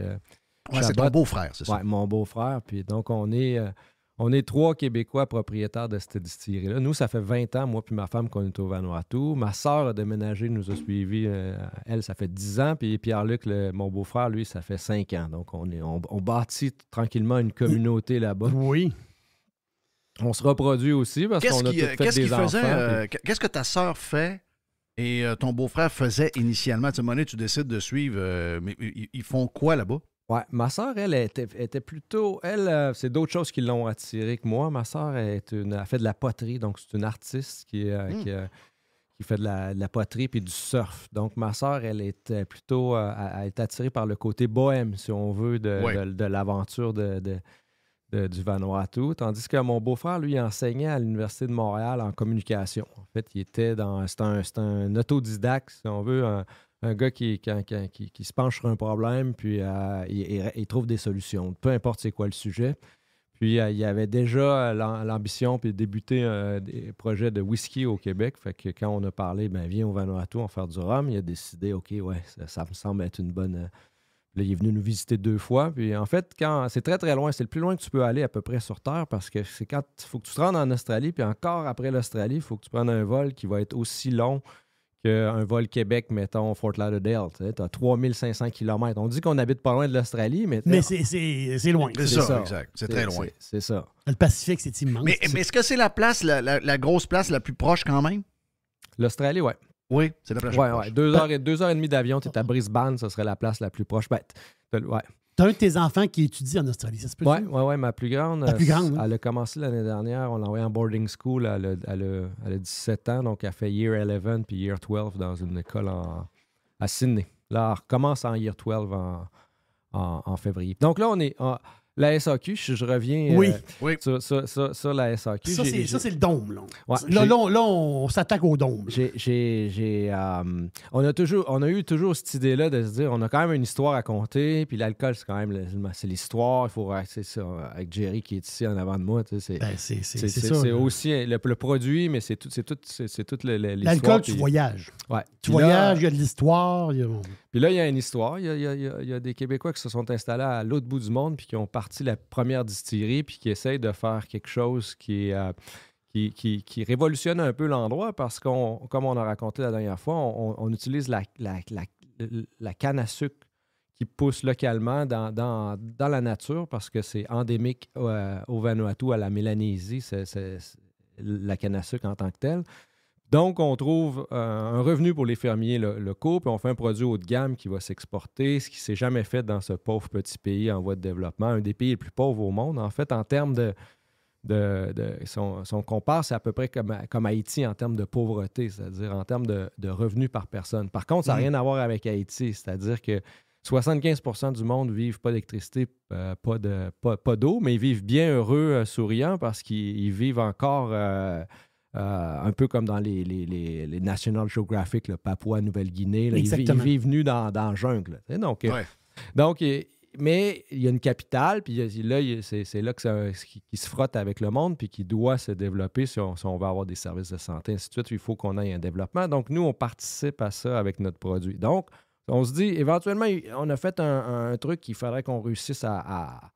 Speaker 3: C'est ton beau-frère, c'est ça?
Speaker 5: Oui, mon beau-frère. Puis donc, on est 3 Québécois propriétaires de cette distillerie-là. Nous, ça fait 20 ans, moi puis ma femme, qu'on est au Vanuatu. Ma sœur a déménagé, nous a suivis. Elle, ça fait 10 ans. Puis Pierre-Luc, mon beau-frère, lui, ça fait 5 ans. Donc, on bâtit tranquillement une communauté là-bas.
Speaker 4: Oui.
Speaker 5: On se reproduit aussi parce qu'on a tout fait des enfants.
Speaker 3: Qu'est-ce que ta sœur fait et ton beau-frère faisait initialement? Tu sais, tu décides de suivre, mais ils font quoi là-bas?
Speaker 5: Ouais, ma sœur, elle était plutôt... Elle, c'est d'autres choses qui l'ont attirée que moi. Ma sœur, elle fait de la poterie, donc c'est une artiste qui fait de la poterie puis du surf. Donc, ma sœur, elle était plutôt... elle est attirée par le côté bohème, si on veut, de l'aventure du Vanuatu, tandis que mon beau-frère, lui, enseignait à l'Université de Montréal en communication. En fait, il était c'est un autodidacte, si on veut, un gars qui se penche sur un problème, puis il trouve des solutions, peu importe c'est quoi le sujet. Puis, il avait déjà l'ambition puis débuter des projets de whisky au Québec. Fait que quand on a parlé, viens au Vanuatu, on va faire du rhum, il a décidé, OK, ouais, ça me semble être une bonne... Là, il est venu nous visiter 2 fois. Puis en fait, c'est très, très loin. C'est le plus loin que tu peux aller à peu près sur Terre parce que c'est quand il faut que tu te rendes en Australie. Puis encore après l'Australie, il faut que tu prennes un vol qui va être aussi long qu'un vol Québec, mettons, Fort Lauderdale. Tu as 3500 km. On dit qu'on habite pas loin de l'Australie, mais
Speaker 4: c'est loin.
Speaker 3: C'est ça, exact. C'est très loin.
Speaker 5: C'est ça.
Speaker 4: Le Pacifique, c'est immense.
Speaker 3: Mais est-ce que c'est la place, la grosse place la plus proche quand même?
Speaker 5: L'Australie, oui.
Speaker 3: Oui, c'est la place la plus proche.
Speaker 5: 2 heures et demie d'avion, tu es à Brisbane, ça serait la place la plus proche. Ouais.
Speaker 4: T'as un de tes enfants qui étudie en Australie, ça se peut?
Speaker 5: Oui, ma plus grande. Elle a commencé l'année dernière, on l'a envoyée en boarding school, elle a 17 ans, donc elle fait Year 11 puis Year 12 dans une école à Sydney. Là, elle recommence en Year 12 en février. Donc là, on est... La SAQ, je reviens sur la SAQ.
Speaker 4: Ça, c'est le dôme. Là,
Speaker 5: là
Speaker 4: on s'attaque au dôme.
Speaker 5: On a eu toujours cette idée-là de se dire, on a quand même une histoire à compter, puis l'alcool, c'est quand même c'est l'histoire. Il faut c'est ça, avec Jerry qui est ici en avant de moi.
Speaker 4: C'est ça.
Speaker 5: C'est aussi le produit, mais c'est tout l'histoire.
Speaker 4: L'alcool, tu voyages.
Speaker 5: Ouais.
Speaker 4: Tu voyages, il y a de l'histoire.
Speaker 5: Puis là, il y a une histoire. Il y a des Québécois qui se sont installés à l'autre bout du monde puis qui ont parti la première distillerie puis qui essayent de faire quelque chose qui révolutionne un peu l'endroit parce comme on a raconté la dernière fois, on utilise la canne à sucre qui pousse localement dans la nature parce que c'est endémique au Vanuatu, à la Mélanésie, c'est la canne à sucre en tant que telle. Donc, on trouve un revenu pour les fermiers locaux, puis on fait un produit haut de gamme qui va s'exporter, ce qui ne s'est jamais fait dans ce pauvre petit pays en voie de développement, un des pays les plus pauvres au monde. En fait, en termes si on compare, c'est à peu près comme Haïti en termes de pauvreté, c'est-à-dire en termes de revenus par personne. Par contre, ça n'a rien à voir avec Haïti, c'est-à-dire que 75% du monde ne vivent pas d'électricité, pas d'eau, mais ils vivent bien heureux, souriants, parce qu'ils vivent encore un peu comme dans les National Geographic, Papouas-Nouvelle-Guinée. Ils vivent nus dans la jungle. Donc, mais il y a une capitale, puis là, c'est là qui se frotte avec le monde, puis qui doit se développer si on veut avoir des services de santé, ainsi de suite. Il faut qu'on ait un développement. Donc, nous, on participe à ça avec notre produit. Donc, on se dit, éventuellement, on a fait un truc qu'il faudrait qu'on réussisse à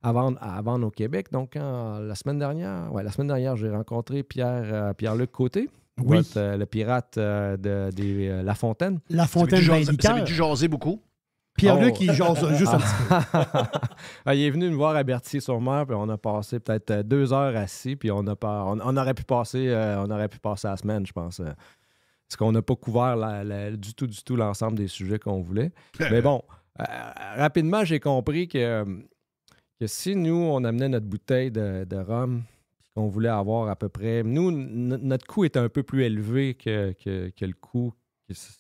Speaker 5: vendre au Québec. Donc, la semaine dernière, j'ai rencontré Pierre-Luc Côté, le pirate de La Fontaine.
Speaker 3: La Fontaine Vous avez dû jaser beaucoup?
Speaker 4: Pierre-Luc, il jase juste un petit peu.
Speaker 5: Il est venu me voir à Berthier-sur-Mer, puis on a passé peut-être 2 heures assis, puis on aurait pu passer la semaine, je pense. Parce qu'on n'a pas couvert du tout l'ensemble des sujets qu'on voulait. Mais bon, rapidement, j'ai compris que si nous, on amenait notre bouteille de rhum, qu'on voulait avoir à peu près... Nous, notre coût est un peu plus élevé que le coût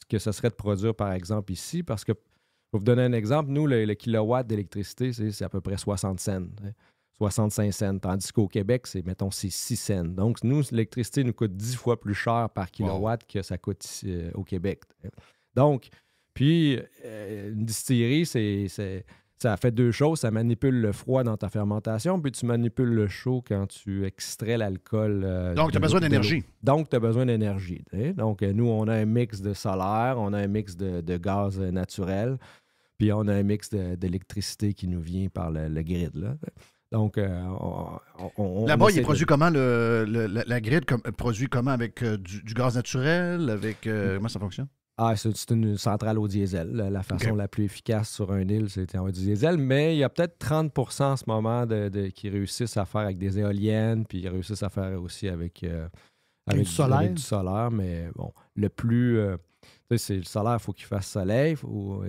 Speaker 5: que ce serait de produire, par exemple, ici, parce que, pour vous donner un exemple, nous, le kilowatt d'électricité, c'est à peu près 60 cents. 65 cents, tandis qu'au Québec, c'est 6 cents. Donc, nous, l'électricité nous coûte 10 fois plus cher par kilowatt que ça coûte ici, au Québec. Donc, puis, une distillerie, ça fait 2 choses. Ça manipule le froid dans ta fermentation, puis tu manipules le chaud quand tu extrais l'alcool.
Speaker 3: Donc, tu as besoin d'énergie.
Speaker 5: Donc, tu as besoin d'énergie. Donc, nous, on a un mix de solaire, on a un mix de gaz naturel, puis on a un mix d'électricité qui nous vient par le grid, là. Donc,
Speaker 3: là-bas, il est produit comment? La grid produit comment? Avec du gaz naturel? Comment ça fonctionne?
Speaker 5: C'est une centrale au diesel. La façon la plus efficace sur un île, c'est du diesel. Mais il y a peut-être 30% en ce moment qui réussissent à faire avec des éoliennes, puis ils réussissent à faire aussi avec du solaire. Mais bon, le plus... c'est le solaire, il faut qu'il fasse soleil, il faut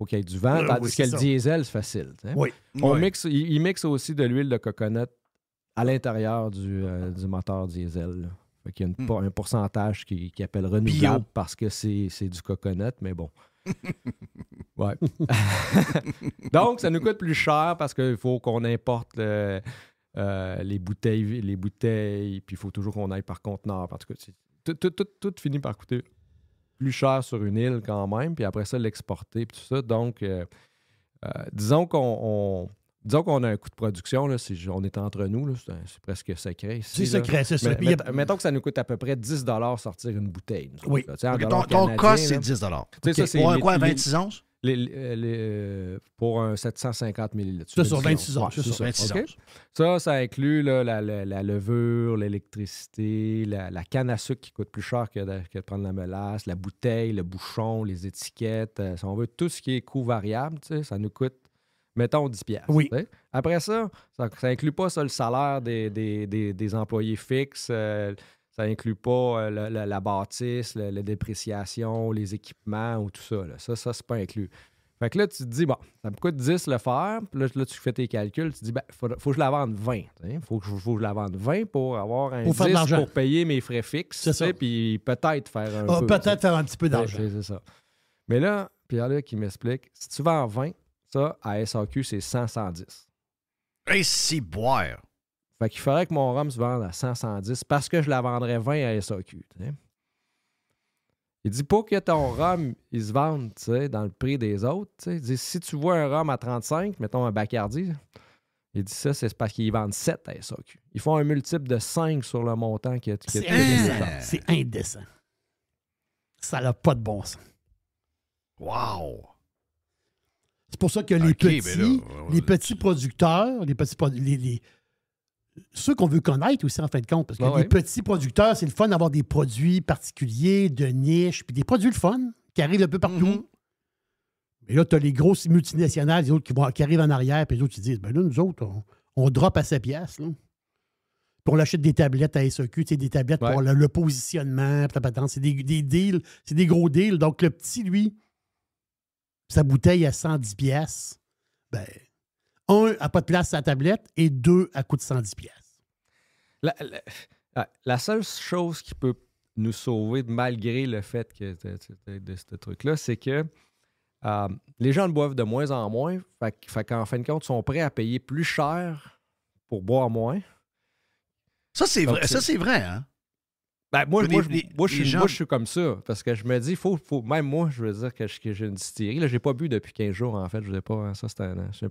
Speaker 5: qu'il y ait du vent, tandis que le diesel, c'est facile.
Speaker 4: Oui.
Speaker 5: Il mixe aussi de l'huile de coconut à l'intérieur du moteur diesel, là. Fait qu'il y a un pourcentage qui appelle renouvelable parce que c'est du coconut, mais bon. Ouais. Donc, ça nous coûte plus cher parce qu'il faut qu'on importe les bouteilles, puis il faut toujours qu'on aille par conteneur. En tout cas, tout finit par coûter plus cher sur une île quand même, puis après ça, l'exporter, puis tout ça. Donc, disons qu'on a un coût de production, là, si on est entre nous, là, c'est presque secret. Ici,
Speaker 4: c'est secret, c'est ça.
Speaker 5: Mettons que ça nous coûte à peu près 10 $ sortir une bouteille.
Speaker 4: Oui.
Speaker 3: Ton cost, c'est 10 Pour quoi, 26 onces?
Speaker 5: Pour un 750 ml.
Speaker 4: Ça, sur 26 onces.
Speaker 5: C'est ça. 26 onces. Ça inclut là, la levure, l'électricité, la canne à sucre qui coûte plus cher que de prendre la mélasse, la bouteille, le bouchon, les étiquettes. Si on veut tout ce qui est coût variable, ça nous coûte, mettons, 10 $.
Speaker 4: Oui.
Speaker 5: Après ça inclut pas le salaire des employés fixes. Ça inclut pas la bâtisse, la dépréciation, les équipements ou tout ça. Là. Ça, c'est pas inclus. Fait que là, tu te dis, bon, ça me coûte 10 le faire. Puis là, tu fais tes calculs. Tu te dis, faut que je la vende 20. Faut que je la vende 20 pour avoir un 10 pour payer mes frais fixes.
Speaker 4: C'est ça.
Speaker 5: Puis peut-être faire un peu.
Speaker 4: Peut-être faire un petit peu d'argent.
Speaker 5: C'est ça. Mais là, Pierre-Luc qui m'explique, si tu vends 20, ça, à SAQ, c'est 100-110.
Speaker 3: Et si boire!
Speaker 5: Fait qu'il faudrait que mon rhum se vende à 100-110 parce que je la vendrais 20 à SAQ. T'sais. Il dit pas que ton rhum, il se vende dans le prix des autres. T'sais. Il dit si tu vois un rhum à 35, mettons un Bacardi, il dit ça, c'est parce qu'ils vendent 7 à SAQ. Ils font un multiple de 5 sur le montant que tu
Speaker 4: C'est indécent. Ça n'a pas de bon sens.
Speaker 3: Wow!
Speaker 4: C'est pour ça que les petits producteurs, ceux qu'on veut connaître aussi, en fin de compte, parce que les petits producteurs, c'est le fun d'avoir des produits particuliers, de niche, puis des produits le fun qui arrivent un peu partout. Mais là, tu as les grosses multinationales, les autres qui arrivent en arrière, puis les autres qui disent, ben là, nous autres, on drop à 7 piastres, là. Puis on l'achète des tablettes à SAQ, tu sais, des tablettes pour le positionnement, c'est des deals, c'est des gros deals. Donc, le petit, lui, sa bouteille à 110 piastres, ben, un, n'a pas de place à la tablette, et deux, elle coûte 110 piastres.
Speaker 5: La seule chose qui peut nous sauver, malgré le fait que de ce truc-là, c'est que les gens le boivent de moins en moins. Fait qu'en fin de compte, ils sont prêts à payer plus cher pour boire moins.
Speaker 3: Ça, c'est vrai. Ça, c'est vrai, hein?
Speaker 5: Ben, moi, je suis comme ça. Parce que je me dis, même moi, je veux dire que j'ai une distillerie. Là, j'ai pas bu depuis 15 jours, en fait. Je n'ai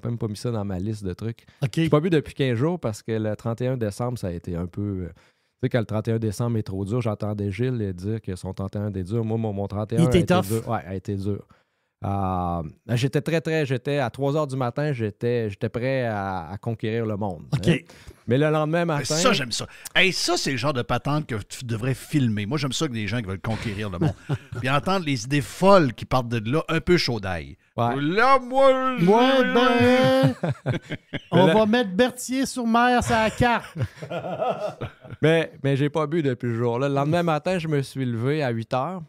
Speaker 5: même pas mis ça dans ma liste de trucs.
Speaker 4: Okay.
Speaker 5: J'ai pas bu depuis 15 jours parce que le 31 décembre, ça a été un peu... tu sais, quand le 31 décembre est trop dur, j'entendais Gilles dire que son 31 était dur. Moi, mon 31
Speaker 4: a été dur.
Speaker 5: Ouais, a été dur. J'étais à 3 h du matin, j'étais prêt à conquérir le monde.
Speaker 4: OK.
Speaker 5: Hein? Mais le lendemain matin...
Speaker 3: Ça, j'aime ça. Hey, ça, c'est le genre de patente que tu devrais filmer. Moi, j'aime ça que des gens qui veulent conquérir le monde. Puis entendre les idées folles qui partent de là, un peu chaud d'ail.
Speaker 5: Ouais.
Speaker 3: Là, moi,
Speaker 4: on va mettre Berthier-sur-Mer sur la carte.
Speaker 5: mais j'ai pas bu depuis ce jour-là. Le lendemain matin, je me suis levé à 8 h.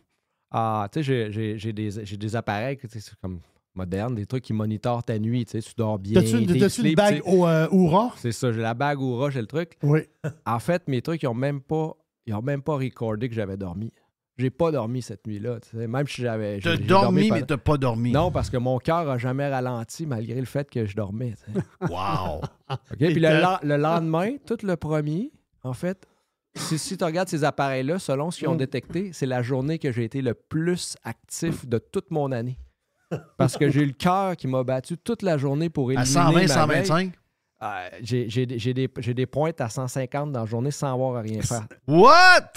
Speaker 5: Tu sais, j'ai des appareils c'est comme modernes, des trucs qui monitorent ta nuit. Tu dors bien.
Speaker 4: T'as-tu une bague Oura?
Speaker 5: C'est ça, j'ai la bague Oura, j'ai le truc.
Speaker 4: Oui.
Speaker 5: En fait, mes trucs, ils n'ont même pas recordé que j'avais dormi. J'ai pas dormi cette nuit-là. Même si j'avais.
Speaker 3: T'as dormi, mais t'as pas dormi.
Speaker 5: Non, parce que mon cœur a jamais ralenti malgré le fait que je dormais.
Speaker 3: Wow!
Speaker 5: Okay? Puis le lendemain, tout le premier, en fait, si tu regardes ces appareils-là, selon ce qu'ils ont détecté, c'est la journée que j'ai été le plus actif de toute mon année. Parce que j'ai eu le cœur qui m'a battu toute la journée pour éliminer
Speaker 3: à 120, 125?
Speaker 5: J'ai des pointes à 150 dans la journée sans avoir à rien faire.
Speaker 3: What?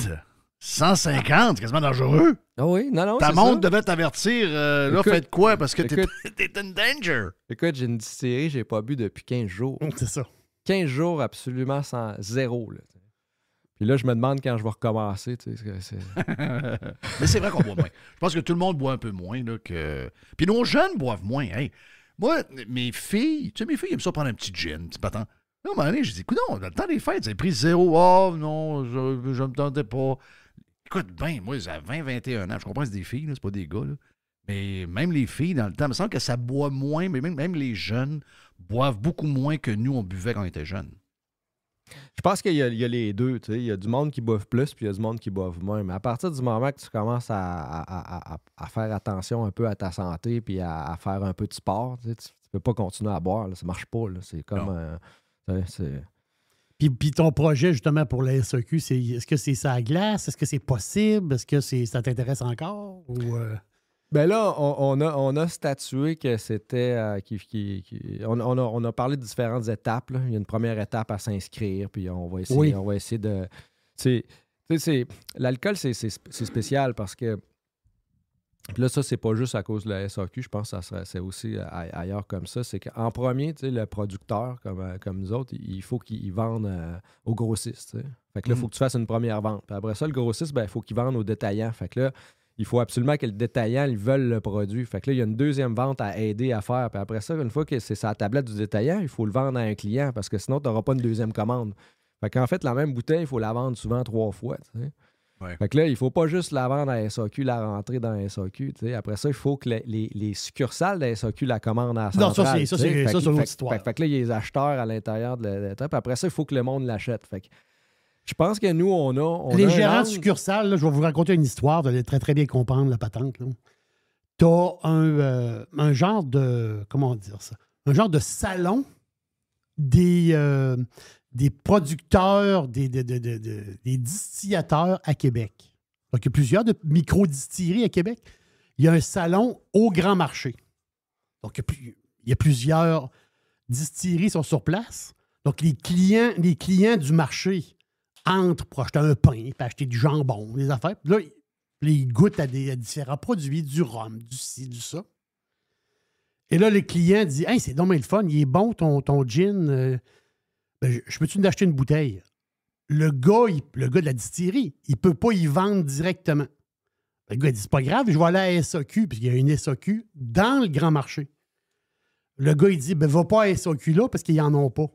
Speaker 3: 150? C'est quasiment dangereux.
Speaker 5: Ah oui, non,
Speaker 3: ta montre devait t'avertir. Là, faites quoi? Parce que t'es in danger.
Speaker 5: Écoute, j'ai une distillerie, j'ai pas bu depuis 15 jours.
Speaker 4: C'est ça.
Speaker 5: 15 jours absolument sans zéro. Là. Puis là, je me demande quand je vais recommencer.
Speaker 3: Mais c'est vrai qu'on boit moins. Je pense que tout le monde boit un peu moins. Là, Puis nos jeunes boivent moins. Hey, moi, mes filles aiment ça prendre un petit gin, petit patin. Là, à un moment donné, je dis, écoute, dans le temps des fêtes, j'ai pris 0. Oh non, je me tentais pas. Écoute, moi, j'ai 20, 21 ans. Je comprends que c'est des filles, là, c'est pas des gars. Là. Mais même les filles, dans le temps, il me semble que ça boit moins, mais même les jeunes boivent beaucoup moins que nous, on buvait quand on était jeunes.
Speaker 5: Je pense qu'il y a les deux. Il y a du monde qui boive plus, puis il y a du monde qui boive moins. Mais à partir du moment que tu commences à faire attention un peu à ta santé, puis à faire un peu de sport, tu peux pas continuer à boire. Là, ça marche pas. Là. C'est comme...
Speaker 4: Puis ton projet, justement, pour la SAQ, est-ce que c'est ça à glace? Est-ce que c'est possible? Est-ce que ça t'intéresse encore? Ou
Speaker 5: Ben là, on a statué que c'était... on a parlé de différentes étapes. Là. Il y a une première étape à s'inscrire, puis on va essayer de... L'alcool, c'est spécial parce que... Puis là, ça, c'est pas juste à cause de la SAQ. Je pense que c'est aussi ailleurs comme ça. C'est qu'en premier, le producteur, comme nous autres, il faut qu'il vende aux grossistes. T'sais. Fait que là, il faut que tu fasses une première vente. Puis après ça, le grossiste, il faut qu'il vende aux détaillants. Fait que là, il faut absolument que le détaillant, ils veulent le produit. Fait que là, il y a une deuxième vente à aider à faire. Puis après ça, une fois que c'est sur la tablette du détaillant, il faut le vendre à un client parce que sinon, tu n'auras pas une deuxième commande. Fait qu'en fait, la même bouteille, il faut la vendre souvent 3 fois. T'sais.
Speaker 3: Ouais.
Speaker 5: Fait que là, il ne faut pas juste la vendre à SAQ, la rentrer dans la SAQ. T'sais. Après ça, il faut que les succursales de la SAQ la commandent à la centrale.
Speaker 4: Non, ça, c'est une autre histoire.
Speaker 5: Fait que là, il y a les acheteurs à l'intérieur de l'étape. Après ça, il faut que le monde l'achète. Fait que je pense que nous, on
Speaker 4: les
Speaker 5: a
Speaker 4: gérants de succursales, là, je vais vous raconter une histoire, vous allez très, très bien comprendre la patente. Tu as un genre de... Comment dire ça? Un genre de salon des producteurs, des distillateurs à Québec. Donc, il y a plusieurs micro-distilleries à Québec. Il y a un salon au Grand Marché. Donc, il y a plusieurs distilleries qui sont sur place. Donc, les clients du marché entrent pour acheter un pain, puis acheter du jambon, des affaires. Puis là, ils goûtent à différents produits, du rhum, du ci, du ça. Et là, le client dit « Hey, c'est dommage le fun, il est bon ton gin. Je peux-tu acheter une bouteille? » Le gars de la distillerie, il ne peut pas y vendre directement. Le gars dit, c'est pas grave, je vais aller à la SAQ, puisqu'il y a une SAQ dans le grand marché. Le gars, il dit, ben, va pas à la SAQ là, parce qu'ils n'en ont pas.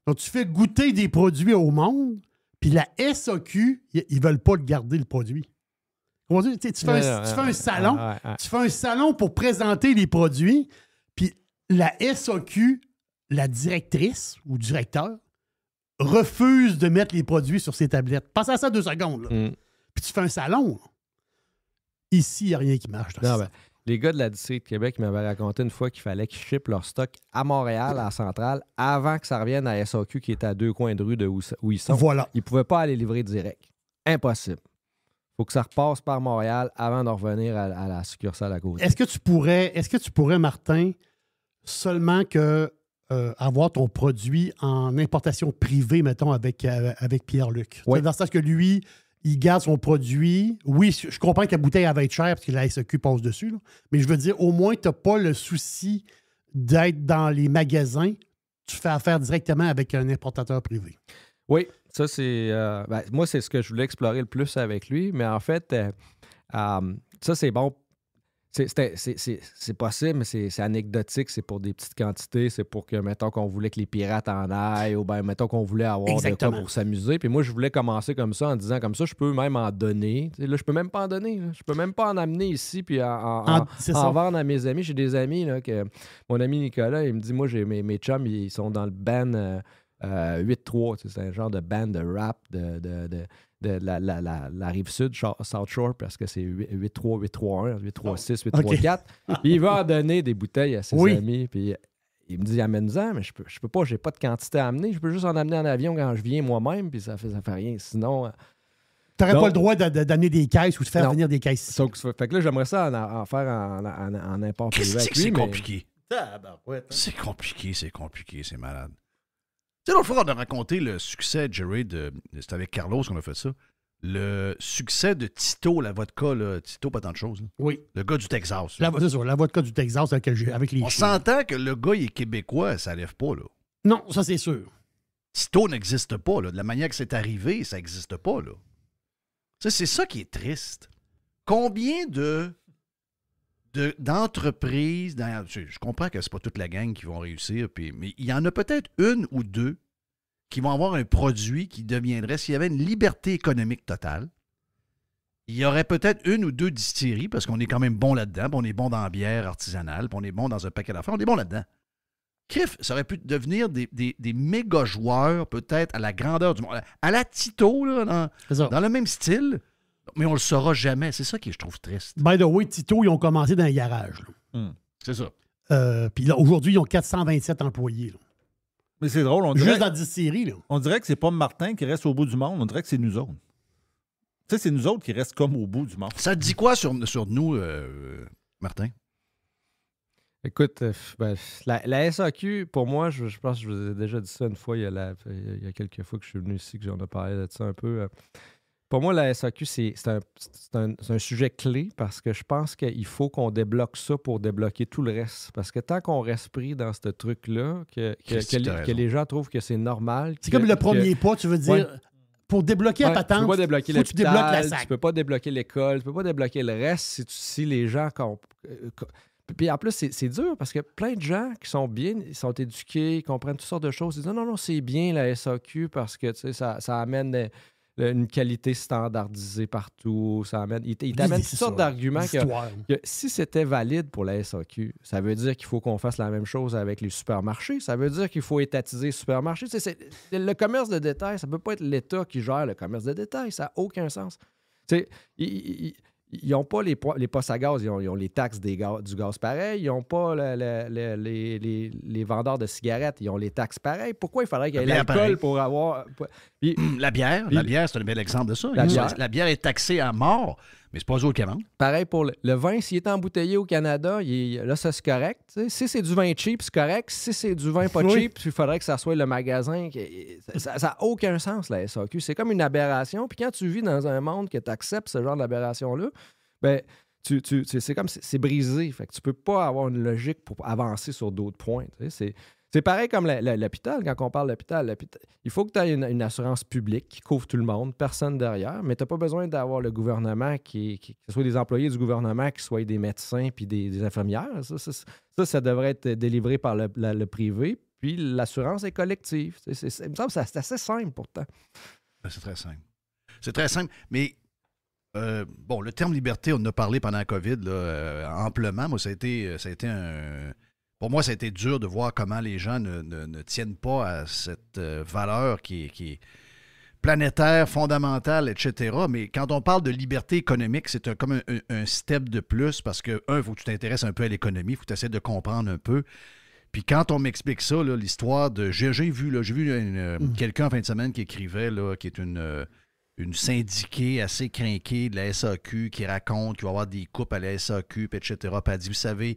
Speaker 4: Donc, tu fais goûter des produits au monde, puis la SAQ, ils veulent pas le garder, le produit. Comment dire? Tu fais un salon, tu fais un salon pour présenter les produits, puis la SAQ, la directrice ou directeur, refuse de mettre les produits sur ses tablettes. Pense à ça 2 secondes. Là. Puis tu fais un salon. Là. Ici, il n'y a rien qui marche.
Speaker 5: Non, les gars de la distillerie de Québec m'avaient raconté une fois qu'il fallait qu'ils shippent leur stock à Montréal, à la centrale, avant que ça revienne à SAQ qui est à 2 coins de rue de où ils sont.
Speaker 4: Voilà.
Speaker 5: Ils ne pouvaient pas aller livrer direct. Impossible. Il faut que ça repasse par Montréal avant de revenir à la succursale à côté.
Speaker 4: Est-ce que tu pourrais, Martin, seulement que avoir ton produit en importation privée, mettons, avec Pierre-Luc?
Speaker 5: Oui.
Speaker 4: Dans le sens que lui, il garde son produit. Oui, je comprends que la bouteille va être chère parce que la SAQ passe dessus. Là. Mais je veux dire, au moins, tu n'as pas le souci d'être dans les magasins. Tu fais affaire directement avec un importateur privé.
Speaker 5: Oui, ça, c'est... moi, c'est ce que je voulais explorer le plus avec lui. Mais en fait, ça, c'est bon. C'est possible, mais c'est anecdotique. C'est pour des petites quantités. C'est pour que, mettons, qu'on voulait que les pirates en aillent ou bien, mettons, qu'on voulait avoir
Speaker 4: Exactement.
Speaker 5: de quoi pour s'amuser. Puis moi, je voulais commencer comme ça en disant, comme ça, je peux même en donner. Là, je peux même pas en donner. Là. Je peux même pas en amener ici puis en vendre à mes amis. J'ai des amis, là, que mon ami Nicolas, il me dit, moi, j'ai mes chums, ils sont dans le band 8-3. C'est un genre de band de rap de la Rive-Sud, South Shore, parce que c'est 8-3, 8-3-1, 8-3-6, 8-3-4. Puis il va en donner des bouteilles à ses amis. Puis il me dit, amène-en, mais je peux pas, j'ai pas de quantité à amener. Je peux juste en amener en avion quand je viens moi-même, puis ça fait rien. Sinon...
Speaker 4: Tu n'aurais pas le droit d'amener des caisses ou de faire venir des caisses ici.
Speaker 5: Fait que là, j'aimerais ça en faire en import privé avec lui.
Speaker 3: C'est compliqué. C'est compliqué, c'est malade. Tu sais, l'autre fois, on a raconté le succès, Jerry, c'était avec Carlos qu'on a fait ça. Le succès de Tito, la vodka, là, Tito, pas tant de choses. Là.
Speaker 4: Oui.
Speaker 3: Le gars du Texas.
Speaker 4: C'est ça, la vodka du Texas avec les
Speaker 3: On
Speaker 4: chiens.
Speaker 3: s'entend que le gars, il est québécois, ça lève pas, là.
Speaker 4: Non, ça, c'est sûr.
Speaker 3: Tito n'existe pas, là. De la manière que c'est arrivé, ça n'existe pas, là. Tu sais, c'est ça qui est triste. Combien d'entreprises, je comprends que c'est pas toute la gang qui vont réussir, mais il y en a peut-être une ou deux qui vont avoir un produit qui deviendrait, s'il y avait une liberté économique totale, il y aurait peut-être une ou deux distilleries, parce qu'on est quand même bon là-dedans, puis on est bon dans la bière artisanale, puis on est bon dans un paquet d'affaires, on est bon là-dedans. Criff, ça aurait pu devenir des méga joueurs, peut-être à la grandeur du monde, à la Tito, là, dans le même style. Mais on le saura jamais. C'est ça qui je trouve triste.
Speaker 4: By the way, Tito, ils ont commencé dans un garage.
Speaker 3: C'est ça.
Speaker 4: Puis là, aujourd'hui, ils ont 427 employés. Là.
Speaker 1: Mais c'est drôle. On dirait,
Speaker 4: juste dans la distillerie. Là.
Speaker 1: On dirait que c'est pas Martin qui reste au bout du monde. On dirait que c'est nous autres. Tu sais, c'est nous autres qui restent comme au bout du monde.
Speaker 3: Ça te dit quoi sur nous, Martin?
Speaker 5: Écoute, la SAQ, pour moi, je pense que je vous ai déjà dit ça une fois, il y a quelques fois que je suis venu ici, que j'en ai parlé de ça un peu. Pour moi, la SAQ, c'est un sujet clé parce que je pense qu'il faut qu'on débloque ça pour débloquer tout le reste. Parce que tant qu'on reste pris dans ce truc-là, que les gens trouvent que c'est normal...
Speaker 4: C'est comme le premier pas, tu veux dire... Ouais. Pour débloquer la patente,
Speaker 5: tu peux pas débloquer
Speaker 4: faut que tu débloques la
Speaker 5: tu peux pas débloquer l'école, tu peux pas débloquer le reste si les gens... Puis en plus, c'est dur parce que plein de gens qui sont bien, ils sont éduqués, ils comprennent toutes sortes de choses. Ils disent non, c'est bien la SAQ parce que ça amène une qualité standardisée partout. Ils t'amènent toutes sortes d'arguments que si c'était valide pour la SAQ, ça veut dire qu'il faut qu'on fasse la même chose avec les supermarchés. Ça veut dire qu'il faut étatiser les supermarchés. Le commerce de détail, ça ne peut pas être l'État qui gère le commerce de détail. Ça n'a aucun sens. Ils n'ont pas les postes à gaz, ils ont les taxes du gaz pareil. Ils n'ont pas les vendeurs de cigarettes, ils ont les taxes pareilles. Pourquoi il faudrait qu'il y ait l'alcool pour avoir... Puis,
Speaker 3: la bière, c'est un bel exemple de ça. La bière est taxée à mort, mais c'est pas eux autres qui vendent.
Speaker 5: Pareil pour le vin, s'il est embouteillé au Canada, là, ça c'est correct. T'sais. Si c'est du vin cheap, c'est correct. Si c'est du vin pas cheap, il faudrait que ça soit le magasin. Ça n'a aucun sens, la SAQ. C'est comme une aberration. Puis quand tu vis dans un monde que tu acceptes ce genre d'aberration-là, ben c'est comme c'est brisé. Fait que tu peux pas avoir une logique pour avancer sur d'autres points. C'est pareil comme l'hôpital, quand on parle d'hôpital. Il faut que tu aies une assurance publique qui couvre tout le monde, personne derrière, mais tu n'as pas besoin d'avoir le gouvernement, que ce soit des employés du gouvernement, que ce soit des médecins puis des infirmières. Ça devrait être délivré par le privé, puis l'assurance est collective. Il me semble que c'est assez simple pourtant.
Speaker 3: C'est très simple. C'est très simple, mais bon, le terme liberté, on en a parlé pendant la COVID là, amplement. Moi, ça a été un... Pour moi, ça a été dur de voir comment les gens ne tiennent pas à cette valeur qui est planétaire, fondamentale, etc. Mais quand on parle de liberté économique, c'est comme un step de plus parce que, il faut que tu t'intéresses un peu à l'économie, il faut que tu essaies de comprendre un peu. Puis quand on m'explique ça, là, l'histoire de... J'ai vu quelqu'un en fin de semaine qui écrivait, là, qui est une syndiquée assez crinquée de la SAQ qui raconte qu'il va y avoir des coupes à la SAQ, puis etc. Puis elle dit, vous savez,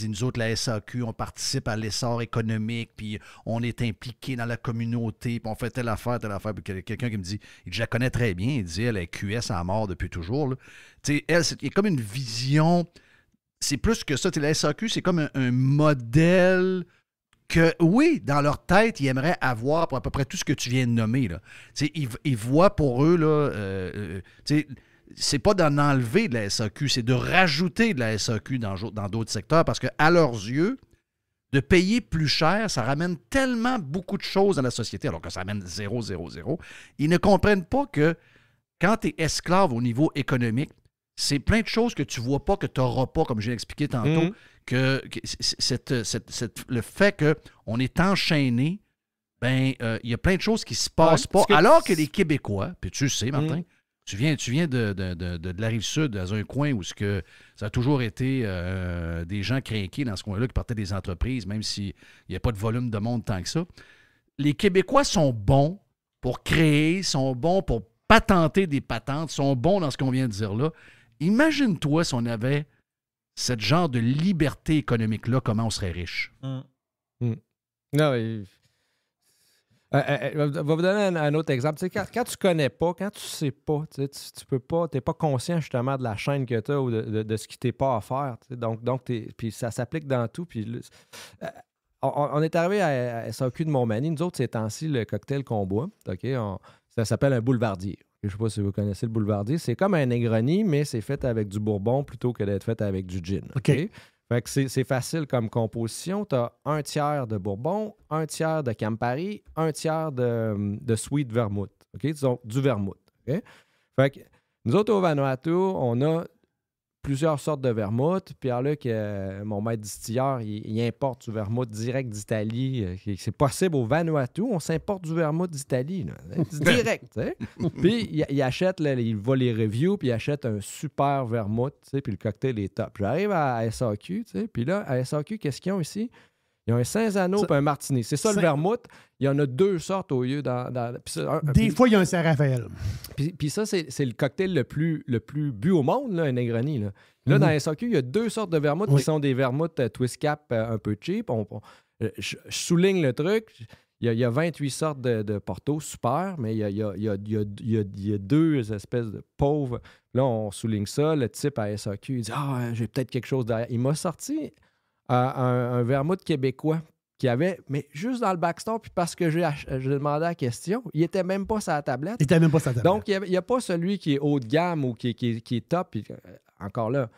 Speaker 3: nous autres, la SAQ, on participe à l'essor économique, puis on est impliqué dans la communauté, puis on fait telle affaire. Puis quelqu'un qui me dit, je la connais très bien, il dit, elle est QS à mort depuis toujours. Tu sais, elle, il y a comme une vision, c'est plus que ça. La SAQ, c'est comme un modèle que, oui, dans leur tête, ils aimeraient avoir pour à peu près tout ce que tu viens de nommer. Là. Ils voient pour eux, là, c'est pas d'en enlever de la SAQ, c'est de rajouter de la SAQ dans d'autres secteurs parce qu'à leurs yeux, de payer plus cher, ça ramène tellement beaucoup de choses dans la société, alors que ça ramène 0, 0, 0. Ils ne comprennent pas que quand tu es esclave au niveau économique, c'est plein de choses que tu vois pas, que tu n'auras pas, comme je l'ai expliqué tantôt, que le fait qu'on est enchaîné, il y a plein de choses qui ne se passent pas. Alors que les Québécois, puis tu sais, Martin, tu viens de la Rive-Sud, dans un coin où ça a toujours été des gens crinqués dans ce coin-là qui partaient des entreprises, même s'il n'y a pas de volume de monde tant que ça. Les Québécois sont bons pour créer, sont bons pour patenter des patentes, sont bons dans ce qu'on vient de dire là. Imagine-toi si on avait ce genre de liberté économique-là, comment on serait riche.
Speaker 5: Non, je vais vous donner un autre exemple. Quand tu connais pas, quand tu sais pas, tu peux pas, tu n'es pas conscient justement de la chaîne que tu as ou de ce qui t'est pas à faire. Donc puis ça s'applique dans tout. Puis on est arrivé à SAQ de Montmagny. Nous autres, ces temps-ci, le cocktail qu'on boit, ça s'appelle un boulevardier. Je ne sais pas si vous connaissez le boulevardier. C'est comme un Negroni, mais c'est fait avec du bourbon plutôt que d'être fait avec du gin.
Speaker 4: OK.
Speaker 5: Fait que c'est facile comme composition. Tu as un tiers de bourbon, un tiers de Campari, un tiers de sweet vermouth. OK? Donc, du vermouth. OK? Fait que nous autres, au Vanuatu, on a plusieurs sortes de vermouth. Pierre-Luc, mon maître distilleur, il importe du vermouth direct d'Italie. C'est possible au Vanuatu, on s'importe du vermouth d'Italie. Direct. Puis il achète, il va les reviews, puis il achète un super vermouth, puis le cocktail est top. J'arrive à SAQ, puis là, à SAQ, qu'est-ce qu'ils ont ici? Ils ont un Saint-Zano et un Martini. C'est ça le vermouth. Il y en a deux sortes au lieu
Speaker 4: Des fois, il y a un Saint-Raphaël.
Speaker 5: Puis ça, c'est le cocktail le plus bu au monde, là, un Negroni. Là, dans SAQ, il y a deux sortes de vermouth qui sont des vermouths twist cap un peu cheap. Je souligne le truc. Il y a 28 sortes de Porto, super, mais il y a deux espèces de pauvres. Là, on souligne ça. Le type à SAQ, il dit « Ah, j'ai peut-être quelque chose derrière. » Il m'a sorti un vermouth québécois qui avait, mais juste dans le backstore, puis parce que j'ai demandé la question, il n'était même pas sur la tablette.
Speaker 4: Il n'était même pas sur la tablette.
Speaker 5: Donc, il n'y a pas celui qui est haut de gamme ou qui est top. Puis, encore là,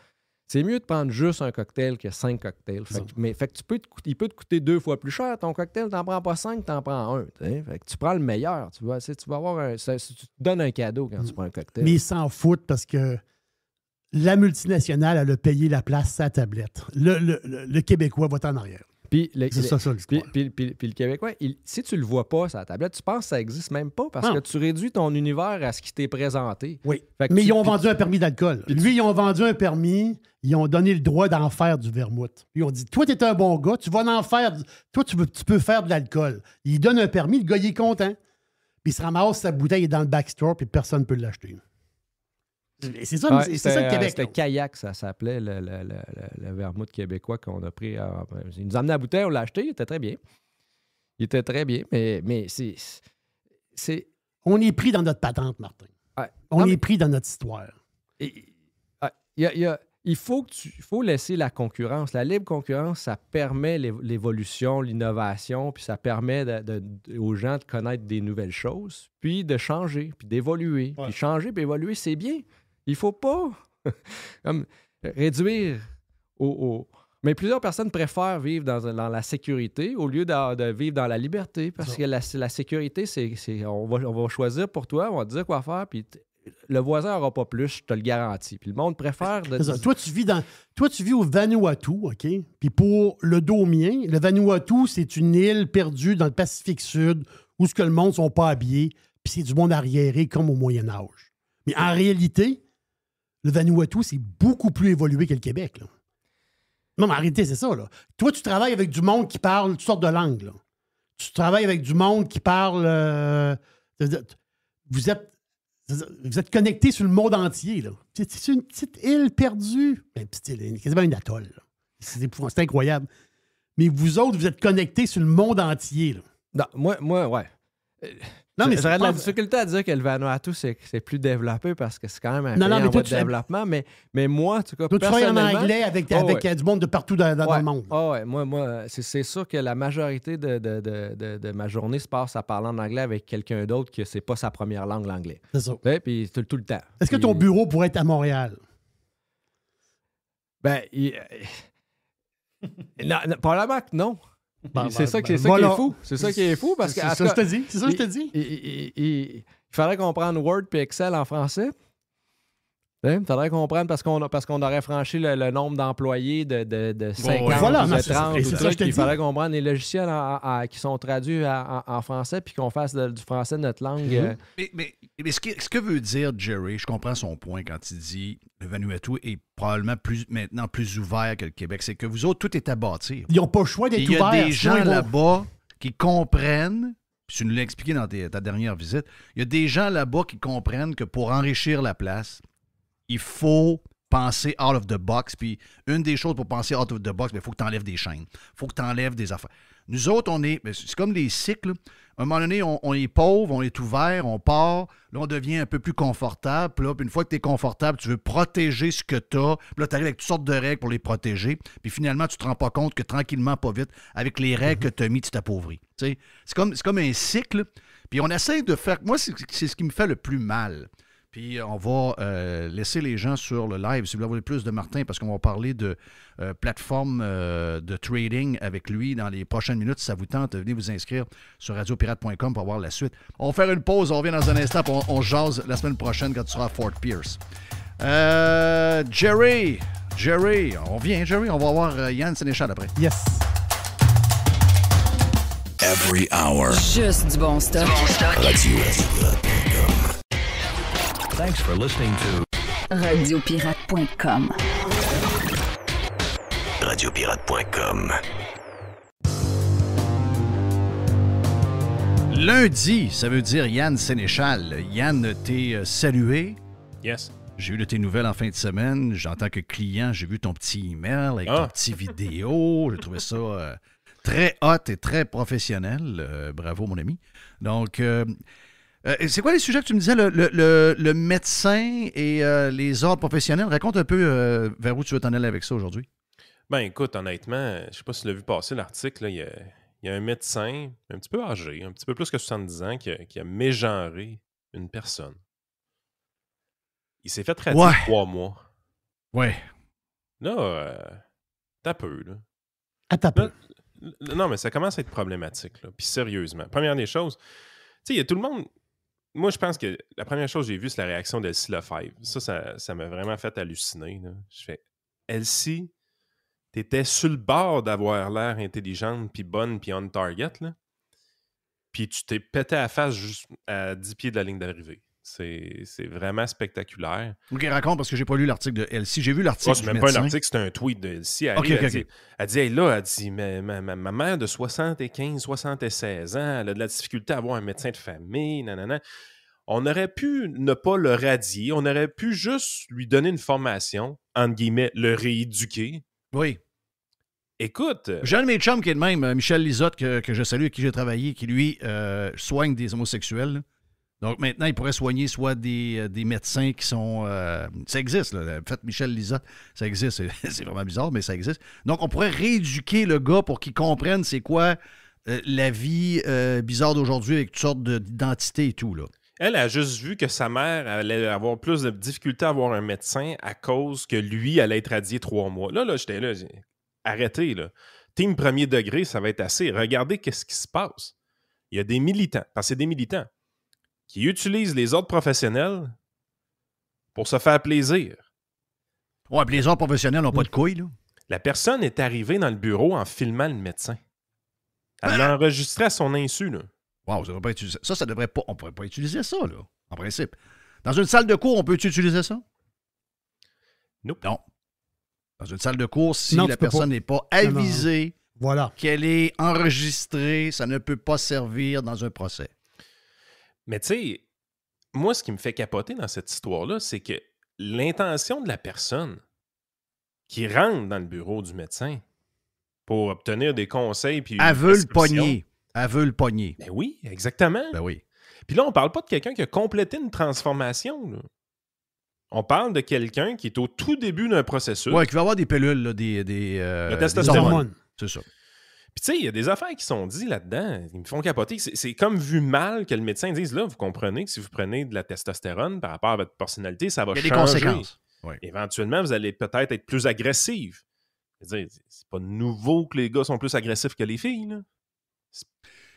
Speaker 5: c'est mieux de prendre juste un cocktail que 5 cocktails. Il peut te coûter 2 fois plus cher. Ton cocktail, tu n'en prends pas 5, tu en prends un. Fait que tu prends le meilleur. Tu vas avoir tu te donnes un cadeau quand tu prends un cocktail.
Speaker 4: Mais ils s'en foutent parce que la multinationale, elle a payé la place sa tablette. Le Québécois va en arrière.
Speaker 5: Puis
Speaker 4: c'est ça l'histoire.
Speaker 5: Puis le Québécois, si tu le vois pas sur la tablette, tu penses que ça n'existe même pas parce que tu réduis ton univers à ce qui t'est présenté.
Speaker 4: Oui, mais ils ont vendu un permis d'alcool. Lui, ils ont vendu un permis, ils ont donné le droit d'en faire du vermouth. Ils ont dit, toi, tu es un bon gars, tu vas en faire, toi, tu peux faire de l'alcool. Ils donnent un permis, le gars, il est content. Puis il se ramasse sa bouteille dans le backstore, puis personne ne peut l'acheter. C'est ça le Québec.
Speaker 5: C'était Kayak, ça s'appelait, le vermouth québécois qu'on a pris. Il nous a amené la bouteille, on l'a acheté, il était très bien. Mais c'est...
Speaker 4: On est pris dans notre patente, Martin.
Speaker 5: Ouais.
Speaker 4: On est pris dans notre histoire.
Speaker 5: Il y a il faut laisser la concurrence. La libre concurrence, ça permet l'évolution, l'innovation, puis ça permet aux gens de connaître des nouvelles choses, puis de changer, puis d'évoluer.
Speaker 4: Ouais.
Speaker 5: Puis changer, puis évoluer, c'est bien. Il ne faut pas comme, réduire Mais plusieurs personnes préfèrent vivre dans la sécurité au lieu de vivre dans la liberté, parce que la sécurité, on va choisir pour toi, on va te dire quoi faire, puis le voisin n'aura pas plus, je te le garantis. Puis le monde préfère...
Speaker 4: Toi, tu vis au Vanuatu, OK? Puis pour le Domien, le Vanuatu, c'est une île perdue dans le Pacifique Sud où ce que le monde ne sont pas habillés, puis c'est du monde arriéré comme au Moyen Âge. Mais en réalité, le Vanuatu, c'est beaucoup plus évolué que le Québec, là. Non, mais en réalité, c'est ça, là. Toi, tu travailles avec du monde qui parle toutes sortes de langues, là. Tu travailles avec du monde qui parle... Vous êtes connectés sur le monde entier, là. C'est une petite île perdue. C'est quasiment une atoll, là. C'est incroyable. Mais vous autres, vous êtes connectés sur le monde entier, là.
Speaker 5: Non, moi, ouais.
Speaker 4: Non, mais
Speaker 5: j'aurais de la difficulté à dire que le Vanuatu, c'est plus développé parce que c'est quand même un pays
Speaker 4: mais
Speaker 5: en voie de développement. Mais moi, en tout cas,
Speaker 4: toi, tu travailles en
Speaker 5: personnellement...
Speaker 4: anglais avec du monde de partout dans le monde.
Speaker 5: Ouais. Moi c'est sûr que la majorité de ma journée se passe à parler en anglais avec quelqu'un d'autre que c'est pas sa première langue, l'anglais.
Speaker 4: C'est ça.
Speaker 5: Puis tout le temps.
Speaker 4: Est-ce que ton bureau pourrait être à Montréal?
Speaker 5: Ben, non, probablement que non. C'est ça qui est fou. C'est ça qui est fou parce que...
Speaker 4: C'est ça que je te dis.
Speaker 5: Il faudrait comprendre Word et Excel en français. Il faudrait comprendre parce qu'on aurait franchi le nombre d'employés de 50
Speaker 4: voilà,
Speaker 5: ou de 30 ou
Speaker 4: ça,
Speaker 5: trucs. Il faudrait comprendre les logiciels qui sont traduits en français puis qu'on fasse du français notre langue.
Speaker 3: Mais ce que veut dire Jerry, je comprends son point quand il dit le Vanuatu est probablement maintenant plus ouvert que le Québec. C'est que vous autres, tout est à bâtir.
Speaker 4: Ils n'ont pas le choix d'être ouverts.
Speaker 3: Il y a des gens là-bas qui comprennent, puis tu nous l'as expliqué dans ta dernière visite, il y a des gens là-bas qui comprennent que pour enrichir la place, il faut penser out of the box. Puis une des choses pour penser out of the box, il faut que tu enlèves des chaînes. Il faut que tu enlèves des affaires. Nous autres, c'est comme les cycles. À un moment donné, on est pauvre, on est ouvert, on part. Là, on devient un peu plus confortable. Puis là, une fois que tu es confortable, tu veux protéger ce que tu as. Puis là, tu arrives avec toutes sortes de règles pour les protéger. Puis finalement, tu te rends pas compte que tranquillement, pas vite, avec les règles que tu as mis, tu t'appauvris. C'est comme un cycle. Puis on essaie de faire... Moi, c'est ce qui me fait le plus mal. Puis on va laisser les gens sur le live, si vous voulez plus de Martin, parce qu'on va parler de plateforme de trading avec lui dans les prochaines minutes. Si ça vous tente, venez vous inscrire sur radiopirate.com pour voir la suite. On va faire une pause, on revient dans un instant, puis on jase la semaine prochaine quand tu seras à Fort Pierce. Jerry, on vient, Jerry, on va voir Yann Sénéchal après.
Speaker 4: Yes.
Speaker 2: Every hour.
Speaker 6: Juste du bon stock.
Speaker 2: Thanks for listening to
Speaker 6: Radiopirate.com.
Speaker 2: Radiopirate.com.
Speaker 3: Lundi, ça veut dire Yann Sénéchal. Yann, t'es salué.
Speaker 7: Yes.
Speaker 3: J'ai eu de tes nouvelles en fin de semaine. En tant que client, j'ai vu ton petit email avec ton petit vidéo. J'ai trouvé ça très hot et très professionnel. Bravo, mon ami. Donc... c'est quoi les sujets que tu me disais? Le médecin et les ordres professionnels. Raconte un peu vers où tu veux t'en aller avec ça aujourd'hui.
Speaker 7: Ben écoute, honnêtement, je sais pas si tu l'as vu passer l'article, là, il y a un médecin un petit peu âgé, un petit peu plus que 70 ans, qui a mégenré une personne. Il s'est fait traiter 3 mois.
Speaker 3: Ouais.
Speaker 7: Là, t'as peu, là.
Speaker 4: T'as peu.
Speaker 7: Non, mais ça commence à être problématique, là. Puis sérieusement. Première des choses, tu sais, il y a tout le monde... Moi, je pense que la première chose que j'ai vue, c'est la réaction d'Elsie Lefebvre. Ça m'a vraiment fait halluciner, là. Je fais, Elsie, t'étais sur le bord d'avoir l'air intelligente, puis bonne, puis on target, là. Puis tu t'es pété à la face juste à 10 pieds de la ligne d'arrivée. C'est vraiment spectaculaire.
Speaker 3: OK, raconte, parce que j'ai pas lu l'article de Elsie. J'ai vu l'article
Speaker 7: c'est
Speaker 3: du
Speaker 7: même
Speaker 3: médecin.
Speaker 7: pas un article, c'est un tweet de Elsie. Elle dit, hey, là, ma mère de 75, 76 ans, elle a de la difficulté à avoir un médecin de famille, nanana. On aurait pu ne pas le radier, on aurait pu juste lui donner une formation, entre guillemets, le rééduquer.
Speaker 3: Oui.
Speaker 7: Écoute...
Speaker 3: J'ai un de mes chums qui est le même, Michel Lisotte, que je salue, avec qui j'ai travaillé, qui lui soigne des homosexuels. Donc maintenant, il pourrait soigner soit des médecins qui sont... ça existe, là. Faites Michel Lizotte, ça existe. C'est vraiment bizarre, mais ça existe. Donc on pourrait rééduquer le gars pour qu'il comprenne c'est quoi la vie bizarre d'aujourd'hui avec toutes sortes d'identités et tout, là.
Speaker 7: Elle a juste vu que sa mère allait avoir plus de difficultés à avoir un médecin à cause que lui allait être radié 3 mois. Là, j'étais là, arrêtez, là. Team premier degré, ça va être assez. Regardez qu'est-ce qui se passe. Il y a des militants, parce que c'est des militants, qui utilisent les ordres professionnels pour se faire plaisir.
Speaker 3: Ouais, puis les ordres professionnels n'ont pas de couilles, là.
Speaker 7: La personne est arrivée dans le bureau en filmant le médecin. Elle l'a enregistré à son insu, là.
Speaker 3: Wow, ça devrait pas utiliser. Ça devrait pas. On pourrait pas utiliser ça, là, en principe. Dans une salle de cours, on peut-tu utiliser ça?
Speaker 7: Nope.
Speaker 3: Non. Dans une salle de cours, si
Speaker 4: Non,
Speaker 3: la
Speaker 4: tu peux
Speaker 3: personne
Speaker 4: pas.
Speaker 3: n'est pas avisée
Speaker 4: Voilà.
Speaker 3: qu'elle est enregistrée, ça ne peut pas servir dans un procès.
Speaker 7: Mais tu sais, moi, ce qui me fait capoter dans cette histoire-là, c'est que l'intention de la personne qui rentre dans le bureau du médecin pour obtenir des conseils puis
Speaker 3: Elle
Speaker 7: une
Speaker 3: veut le
Speaker 7: prescription.
Speaker 3: pogner. Elle veut le pogner.
Speaker 7: Ben oui, exactement.
Speaker 3: Ben oui.
Speaker 7: Puis là, on parle pas de quelqu'un qui a complété une transformation, là. On parle de quelqu'un qui est au tout début d'un processus.
Speaker 3: Ouais, qui va avoir des pilules, là, des
Speaker 7: testostérone.
Speaker 3: hormones. C'est ça.
Speaker 7: Puis tu sais, il y a des affaires qui sont dites là-dedans. Ils me font capoter. C'est comme vu mal que le médecin dise, là, vous comprenez que si vous prenez de la testostérone par rapport à votre personnalité, ça va changer.
Speaker 3: Il y a des conséquences. Ouais.
Speaker 7: Éventuellement, vous allez peut-être être plus agressif. C'est pas nouveau que les gars sont plus agressifs que les filles, là. C'est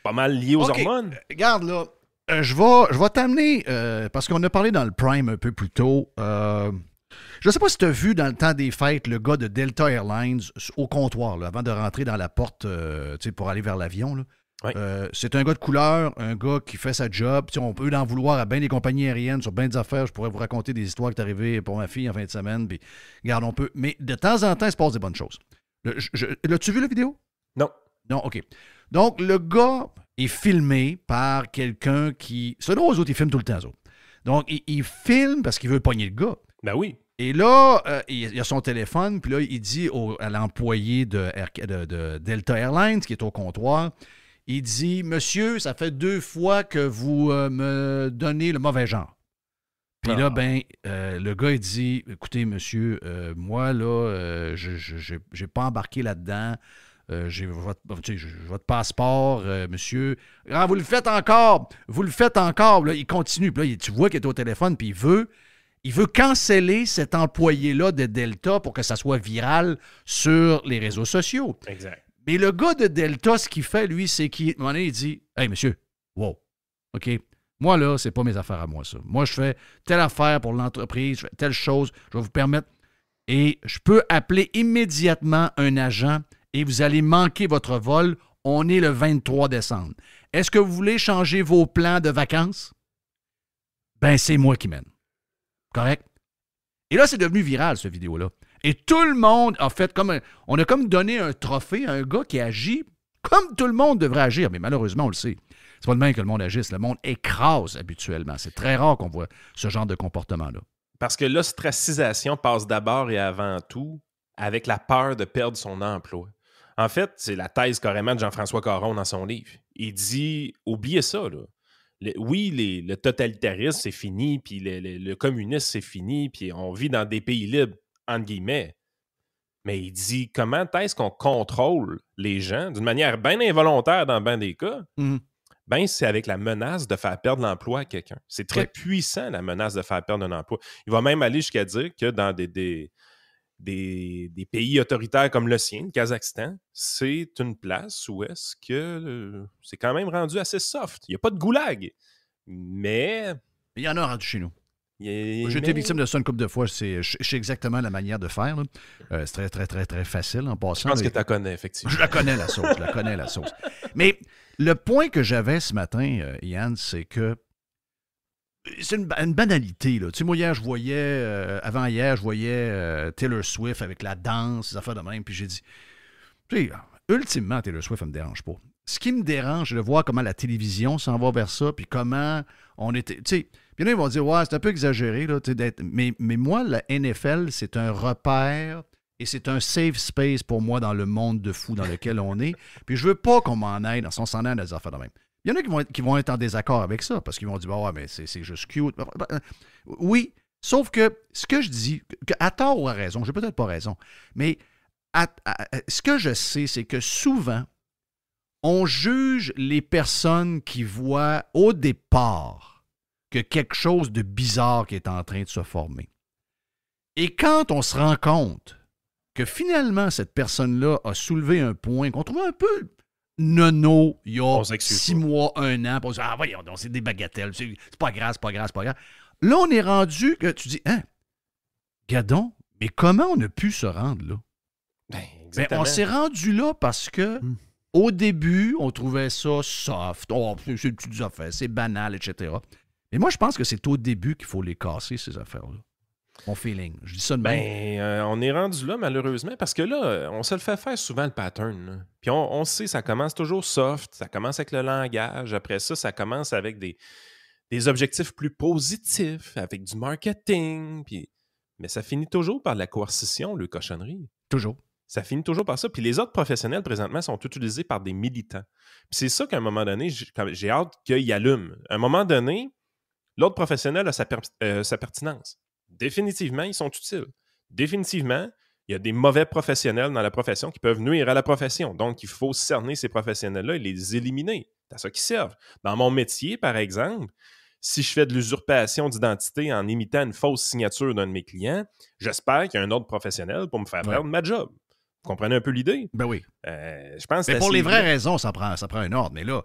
Speaker 7: pas mal lié aux hormones.
Speaker 3: Regarde, là, je vais t'amener, parce qu'on a parlé dans le Prime un peu plus tôt. Je ne sais pas si tu as vu dans le temps des fêtes le gars de Delta Airlines au comptoir, là, avant de rentrer dans la porte pour aller vers l'avion. Là.
Speaker 7: Oui.
Speaker 3: C'est un gars de couleur, un gars qui fait sa job. On peut en vouloir à bien des compagnies aériennes sur bien des affaires. Je pourrais vous raconter des histoires qui sont arrivées pour ma fille en fin de semaine. Puis, regarde, on peut. Mais de temps en temps, il se passe des bonnes choses. L'as-tu vu la vidéo?
Speaker 7: Non.
Speaker 3: Non, OK. Donc, le gars est filmé par quelqu'un qui... Selon eux autres, ils filment tout le temps, eux autres. Donc, il filme parce qu'il veut pogner le gars.
Speaker 7: Ben oui.
Speaker 3: Et là, il a son téléphone, puis là, il dit à l'employé de Delta Airlines, qui est au comptoir, il dit « Monsieur, ça fait 2 fois que vous me donnez le mauvais genre. » Puis là, le gars, il dit « Écoutez, monsieur, moi, là, j'ai pas embarqué là-dedans. J'ai votre passeport, monsieur. Ah, vous le faites encore. Vous le faites encore. » Là, il continue. Puis là, tu vois qu'il est au téléphone, puis il veut canceller cet employé-là de Delta pour que ça soit viral sur les réseaux sociaux.
Speaker 7: Exact.
Speaker 3: Mais le gà de Delta, ce qu'il fait, lui, c'est qu'à un moment donné, il dit « Hey, monsieur, wow, OK, moi, là, c'est pas mes affaires à moi, ça. Moi, je fais telle affaire pour l'entreprise, je fais telle chose, je vais vous permettre. Et je peux appeler immédiatement un agent et vous allez manquer votre vol. On est le 23 décembre. Est-ce que vous voulez changer vos plans de vacances? Ben, c'est moi qui mène. Correct? Et là, c'est devenu viral, cette vidéo-là. Et tout le monde a fait comme... On a comme donné un trophée à un gars qui agit comme tout le monde devrait agir. Mais malheureusement, on le sait. C'est pas le même que le monde agisse. Le monde écrase habituellement. C'est très rare qu'on voit ce genre de comportement-là.
Speaker 7: Parce que l'ostracisation passe d'abord et avant tout avec la peur de perdre son emploi. En fait, c'est la thèse carrément de Jean-François Caron dans son livre. Il dit, oubliez ça, là. Le totalitarisme, c'est fini, puis le communisme, c'est fini, puis on vit dans des pays libres, entre guillemets. Mais il dit, comment est-ce qu'on contrôle les gens, d'une manière bien involontaire dans bien des cas? Ben, c'est avec la menace de faire perdre l'emploi à quelqu'un. C'est très puissant, la menace de faire perdre un emploi. Il va même aller jusqu'à dire que dans des pays autoritaires comme le sien, le Kazakhstan, c'est une place où est-ce que c'est quand même rendu assez soft. Il n'y a pas de goulag, mais...
Speaker 3: Il y en a rendu chez nous. J'ai été victime de ça une couple de fois. Je sais exactement la manière de faire. C'est très, très, très, très facile en passant.
Speaker 7: Je pense que tu la connais, effectivement.
Speaker 3: Je la connais, la sauce. Mais le point que j'avais ce matin, Yann, c'est que c'est une banalité. Là. Tu sais, moi, hier, avant-hier, je voyais Taylor Swift avec la danse, ces affaires de même, puis j'ai dit, tu sais, ultimement, Taylor Swift, ça me dérange pas. Ce qui me dérange, c'est de voir comment la télévision s'en va vers ça, puis comment on était... Tu sais, puis là, ils vont dire, ouais, c'est un peu exagéré, là, mais moi, la NFL, c'est un repère et c'est un safe space pour moi dans le monde de fou dans lequel on est. Puis je veux pas qu'on m'en aille, on s'en aille dans des affaires de même. Il y en a qui vont être en désaccord avec ça, parce qu'ils vont dire, bah ouais, mais c'est juste cute. Oui, sauf que ce que je dis, à tort ou à raison, j'ai peut-être pas raison, mais ce que je sais, c'est que souvent, on juge les personnes qui voient au départ que quelque chose de bizarre qui est en train de se former. Et quand on se rend compte que finalement, cette personne-là a soulevé un point qu'on trouvait un peu nono il y a 6 mois, 1 an, puis on se dit, ah voyons, c'est des bagatelles, c'est pas grave, c'est pas grave, c'est pas grave. Là, on est rendu que tu dis, hein, gadon, mais comment on a pu se rendre là? Ben, on s'est rendu là parce que au début, on trouvait ça soft, c'est une petite affaire, c'est banal, etc. Mais moi, je pense que c'est au début qu'il faut les casser, ces affaires-là. Mon feeling. Je dis ça de même.
Speaker 7: On est rendu là, malheureusement, parce que là, on se le fait faire souvent, le pattern. Là. Puis on sait, ça commence toujours soft, ça commence avec le langage. Après ça, ça commence avec des objectifs plus positifs, avec du marketing. Mais ça finit toujours par la coercition, le cochonnerie.
Speaker 3: Toujours.
Speaker 7: Ça finit toujours par ça. Puis les autres professionnels, présentement, sont utilisés par des militants. Puis c'est ça qu'à un moment donné, j'ai hâte qu'ils allument. À un moment donné, l'autre professionnel a sa pertinence. Définitivement, ils sont utiles. Définitivement, il y a des mauvais professionnels dans la profession qui peuvent nuire à la profession. Donc, il faut cerner ces professionnels-là et les éliminer. C'est à ça qu'ils servent. Dans mon métier, par exemple, si je fais de l'usurpation d'identité en imitant une fausse signature d'un de mes clients, j'espère qu'il y a un autre professionnel pour me faire perdre ma job. Vous comprenez un peu l'idée?
Speaker 3: Ben oui.
Speaker 7: Je pense
Speaker 3: mais pour les vraies raisons, ça prend un ordre. Mais là,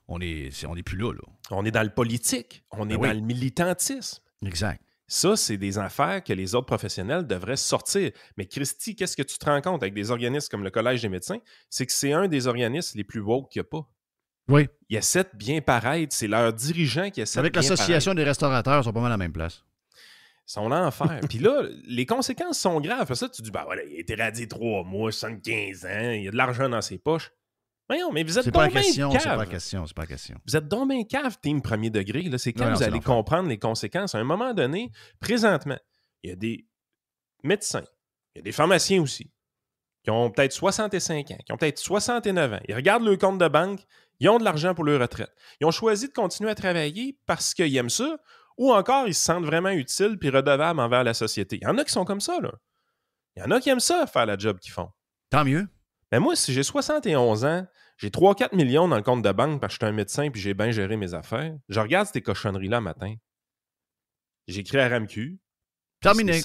Speaker 3: on n'est plus là.
Speaker 7: On est dans le politique. On est dans le militantisme.
Speaker 3: Exact.
Speaker 7: Ça, c'est des affaires que les autres professionnels devraient sortir. Mais Christy, qu'est-ce que tu te rends compte avec des organismes comme le Collège des médecins? C'est que c'est un des organismes les plus woke qu'il n'y a pas.
Speaker 3: Oui.
Speaker 7: Ils essaient de bien paraître. C'est leurs dirigeants qui essaient de bien paraître.
Speaker 3: Avec l'Association des restaurateurs, ils sont pas mal à la même place.
Speaker 7: Ils sont l'enfer. Puis là, les conséquences sont graves. Pour ça, tu dis, ben voilà, il a été radié 3 mois, 75 ans, il y a de l'argent dans ses poches. Voyons, mais vous êtes donc bien cave.
Speaker 3: C'est pas question.
Speaker 7: Vous êtes donc bien cave, team premier degré. Là. C'est quand vous allez comprendre les conséquences. À un moment donné, présentement, il y a des médecins, il y a des pharmaciens aussi, qui ont peut-être 65 ans, qui ont peut-être 69 ans. Ils regardent leur compte de banque, ils ont de l'argent pour leur retraite. Ils ont choisi de continuer à travailler parce qu'ils aiment ça, ou encore ils se sentent vraiment utiles puis redevables envers la société. Il y en a qui sont comme ça, là. Il y en a qui aiment ça, faire la job qu'ils font.
Speaker 3: Tant mieux.
Speaker 7: Mais moi, si j'ai 71 ans, j'ai 3-4 millions dans le compte de banque parce que je suis un médecin puis j'ai bien géré mes affaires, je regarde ces cochonneries-là matin. J'écris à RAMQ.
Speaker 3: Terminé.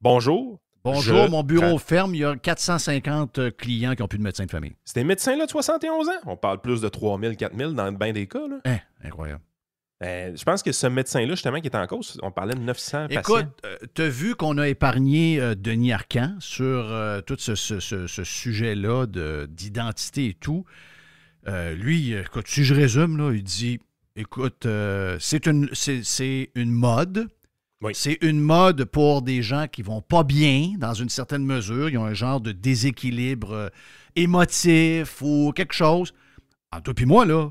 Speaker 7: Bonjour.
Speaker 3: Bonjour, mon bureau ferme. Il y a 450 clients qui n'ont plus de médecin de famille.
Speaker 7: C'est des médecins-là de 71 ans. On parle plus de 3 000, 4 000 dans bien des cas. Là.
Speaker 3: Incroyable.
Speaker 7: Je pense que ce médecin-là, justement, qui est en cause, on parlait de 900 patients.
Speaker 3: Écoute, tu as vu qu'on a épargné Denis Arcand sur tout ce sujet-là d'identité et tout. Lui, écoute, si je résume, là, il dit, écoute, c'est une mode.
Speaker 7: Oui.
Speaker 3: C'est une mode pour des gens qui vont pas bien, dans une certaine mesure. Ils ont un genre de déséquilibre émotif ou quelque chose. En toi puis moi, là,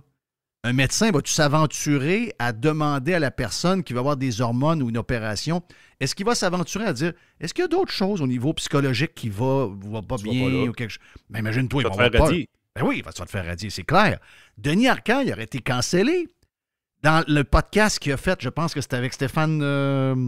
Speaker 3: un médecin, vas-tu s'aventurer à demander à la personne qui va avoir des hormones ou une opération, est-ce qu'il va s'aventurer à dire, est-ce qu'il y a d'autres choses au niveau psychologique qui va pas bien ou quelque chose? Ben, imagine-toi, il va
Speaker 7: te faire radier.
Speaker 3: Ben oui, il va te faire radier, c'est clair. Denis Arcand, il aurait été cancellé. Dans le podcast qu'il a fait, je pense que c'était avec Stéphane Bureau.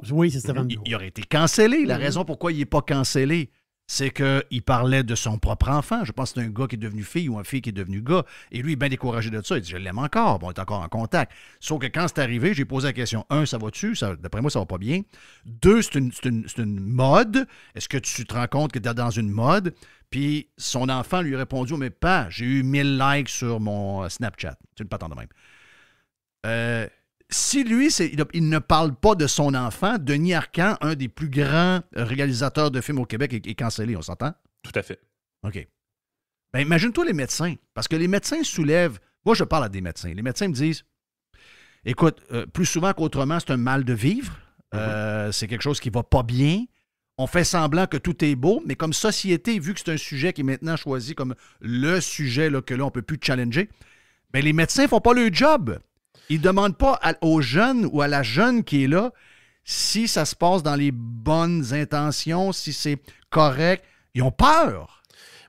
Speaker 4: Oui, c'est Stéphane Bureau.
Speaker 3: Il aurait été cancellé. La raison pourquoi il n'est pas cancellé, c'est qu'il parlait de son propre enfant. Je pense que c'est un gars qui est devenu fille ou un fille qui est devenu gars. Et lui, il est bien découragé de ça. Il dit, je l'aime encore. Bon, on est encore en contact. Sauf que quand c'est arrivé, j'ai posé la question. 1, ça va-tu? D'après moi, ça va pas bien. 2, c'est une mode. Est-ce que tu te rends compte que tu es dans une mode? Puis son enfant lui a répondu, mais pas, j'ai eu 1000 likes sur mon Snapchat. C'est une patente de même. Si lui, il ne parle pas de son enfant, Denis Arcand, un des plus grands réalisateurs de films au Québec, est cancellé, on s'entend?
Speaker 7: Tout à fait.
Speaker 3: OK. Bien, imagine-toi les médecins, parce que les médecins soulèvent... Moi, je parle à des médecins. Les médecins me disent, écoute, plus souvent qu'autrement, c'est un mal de vivre. C'est quelque chose qui va pas bien. On fait semblant que tout est beau, mais comme société, vu que c'est un sujet qui est maintenant choisi comme le sujet là, que là, on ne peut plus challenger, bien, les médecins ne font pas leur job. Ils ne demandent pas aux jeunes ou à la jeune qui est là si ça se passe dans les bonnes intentions, si c'est correct. Ils ont peur.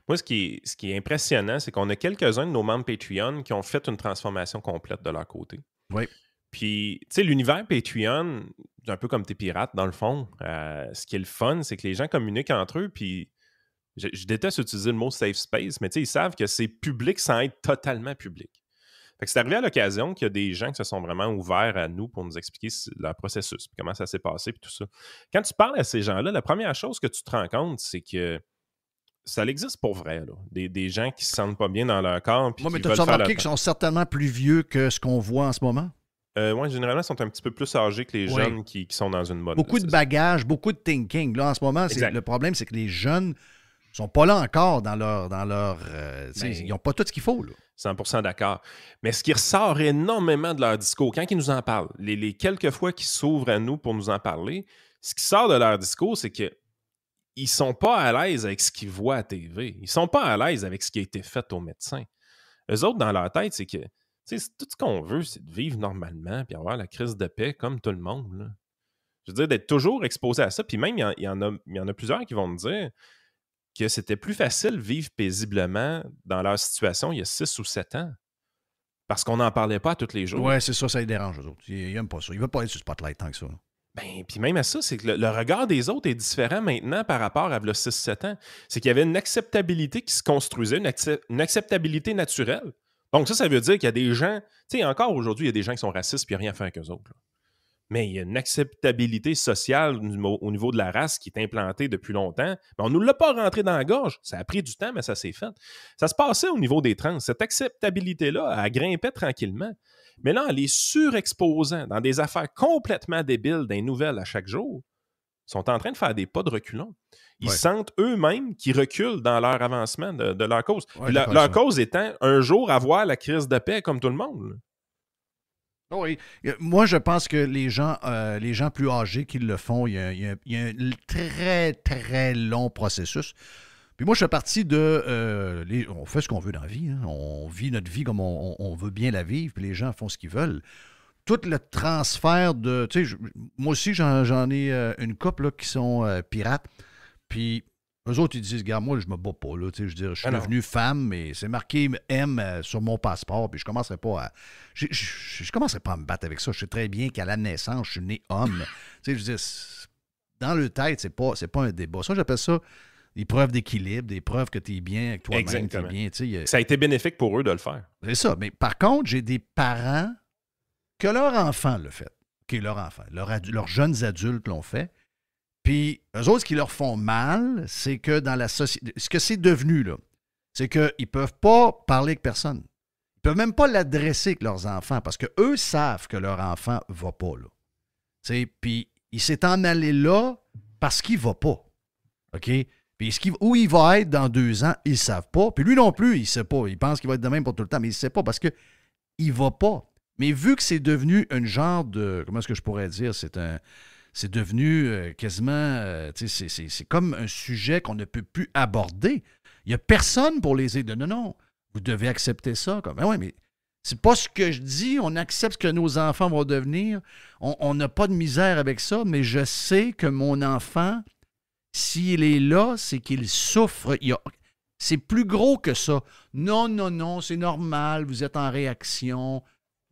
Speaker 7: Moi, ce qui est impressionnant, c'est qu'on a quelques-uns de nos membres Patreon qui ont fait une transformation complète de leur côté.
Speaker 3: Oui.
Speaker 7: Puis, tu sais, l'univers Patreon, un peu comme tes pirates, dans le fond, ce qui est le fun, c'est que les gens communiquent entre eux, puis je déteste utiliser le mot safe space, mais tu sais, ils savent que c'est public sans être totalement public. Fait que c'est arrivé à l'occasion qu'il y a des gens qui se sont vraiment ouverts à nous pour nous expliquer leur processus, puis comment ça s'est passé, puis tout ça. Quand tu parles à ces gens-là, la première chose que tu te rends compte, c'est que ça existe pour vrai, là. Des gens qui se sentent pas bien dans leur corps.
Speaker 3: Moi, mais tu as remarqué qu'ils sont certainement plus vieux que ce qu'on voit en ce moment?
Speaker 7: Oui, généralement, ils sont un petit peu plus âgés que les jeunes qui sont dans une mode.
Speaker 3: Beaucoup de bagages, beaucoup de thinking. Là, en ce moment, le problème, c'est que les jeunes sont pas là encore dans leur ils n'ont pas tout ce qu'il faut. Là.
Speaker 7: 100% d'accord. Mais ce qui ressort énormément de leur discours, quand ils nous en parlent, les quelques fois qu'ils s'ouvrent à nous pour nous en parler, ce qui sort de leur discours, c'est qu'ils ne sont pas à l'aise avec ce qu'ils voient à TV. Ils ne sont pas à l'aise avec ce qui a été fait aux médecins. Eux autres, dans leur tête, c'est que tout ce qu'on veut, c'est de vivre normalement puis avoir la crise de paix comme tout le monde. Là. Je veux dire, d'être toujours exposé à ça. Puis même, il y en a plusieurs qui vont me dire que c'était plus facile de vivre paisiblement dans leur situation il y a 6 ou 7 ans. Parce qu'on n'en parlait pas tous les jours.
Speaker 3: Ouais, c'est ça, ça les dérange, eux autres. Ils n'aiment pas ça. Ils ne veulent pas être sur le spotlight tant que ça.
Speaker 7: Ben, puis même à ça, c'est que le regard des autres est différent maintenant par rapport à 6-7 ans. C'est qu'il y avait une acceptabilité qui se construisait, une acceptabilité naturelle. Donc ça veut dire qu'il y a des gens, tu sais, encore aujourd'hui, il y a des gens qui sont racistes et il n'y a rien à faire qu'eux autres. Là. Mais il y a une acceptabilité sociale au niveau de la race qui est implantée depuis longtemps. Mais on ne nous l'a pas rentré dans la gorge. Ça a pris du temps, mais ça s'est fait. Ça se passait au niveau des trans. Cette acceptabilité-là, elle grimpait tranquillement. Mais là, en les surexposant dans des affaires complètement débiles, des nouvelles à chaque jour, ils sont en train de faire des pas de reculons. Ils sentent eux-mêmes qu'ils reculent dans leur avancement de leur cause.
Speaker 3: Ouais,
Speaker 7: leur cause étant un jour avoir la crise de paix comme tout le monde. Là.
Speaker 3: Oui. Moi, je pense que les gens plus âgés qui le font, il y a un très, très long processus. Puis moi, je fais partie de... on fait ce qu'on veut dans la vie. Hein. On vit notre vie comme on veut bien la vivre, puis les gens font ce qu'ils veulent. Tout le transfert de... Tu sais, moi aussi, j'en ai une couple là, qui sont pirates. Puis eux autres, ils disent, regarde, moi, je me bats pas. Là, tu sais, je suis devenu femme, mais c'est marqué M sur mon passeport, puis je commencerai pas à... Je commencerai pas à me battre avec ça. Je sais très bien qu'à la naissance, je suis né homme. Tu sais, je veux dire, dans le tête, c'est pas un débat. Ça, j'appelle ça des preuves d'équilibre, des preuves que tu es bien avec toi-même. T'es bien, tu sais,
Speaker 7: ça a été bénéfique pour eux de le faire.
Speaker 3: C'est ça. Mais par contre, j'ai des parents que leur enfant l'a fait. OK, leur enfant. Leurs jeunes adultes l'ont fait. Puis, eux autres, ce qui leur font mal, c'est que dans la société... Ce que c'est devenu, là, c'est qu'ils ne peuvent pas parler avec personne. Ils ne peuvent même pas l'adresser avec leurs enfants parce qu'eux savent que leur enfant ne va pas, là. Tu sais, puis il s'est en allé là parce qu'il ne va pas. OK? Puis où il va être dans 2 ans, ils ne savent pas. Puis lui non plus, il ne sait pas. Il pense qu'il va être de même pour tout le temps, mais il ne sait pas parce qu'il ne va pas. Mais vu que c'est devenu un genre de... Comment est-ce que je pourrais dire? C'est devenu quasiment... c'est comme un sujet qu'on ne peut plus aborder. Il n'y a personne pour les aider. Non, vous devez accepter ça. Ben oui, mais c'est pas ce que je dis. On accepte ce que nos enfants vont devenir. On n'a pas de misère avec ça, mais je sais que mon enfant, s'il est là, c'est qu'il souffre. C'est plus gros que ça. Non, c'est normal. Vous êtes en réaction.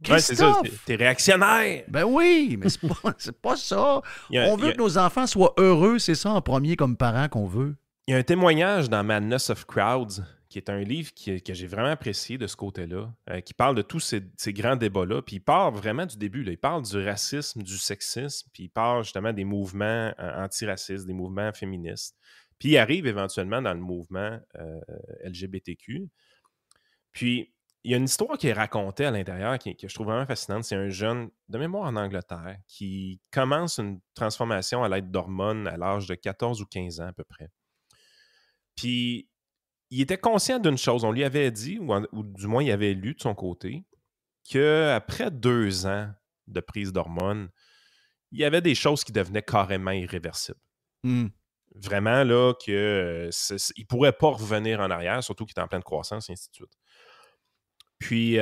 Speaker 7: Ouais, c'est ça, t'es réactionnaire.
Speaker 3: Ben oui, mais c'est pas ça. On veut que nos enfants soient heureux, c'est ça en premier comme parents qu'on veut.
Speaker 7: Il y a un témoignage dans Madness of Crowds, qui est un livre que j'ai vraiment apprécié de ce côté-là, qui parle de tous ces grands débats-là, puis il part vraiment du début. Là. Il parle du racisme, du sexisme, puis il parle justement des mouvements antiracistes, des mouvements féministes. Puis il arrive éventuellement dans le mouvement LGBTQ. Puis il y a une histoire qui est racontée à l'intérieur que je trouve vraiment fascinante. C'est un jeune de mémoire en Angleterre qui commence une transformation à l'aide d'hormones à l'âge de 14 ou 15 ans à peu près. Puis, il était conscient d'une chose. On lui avait dit, ou du moins il avait lu de son côté, qu'après 2 ans de prise d'hormones, il y avait des choses qui devenaient carrément irréversibles. Vraiment, là, qu'il ne pourrait pas revenir en arrière, surtout qu'il est en pleine croissance, et ainsi de suite. Puis,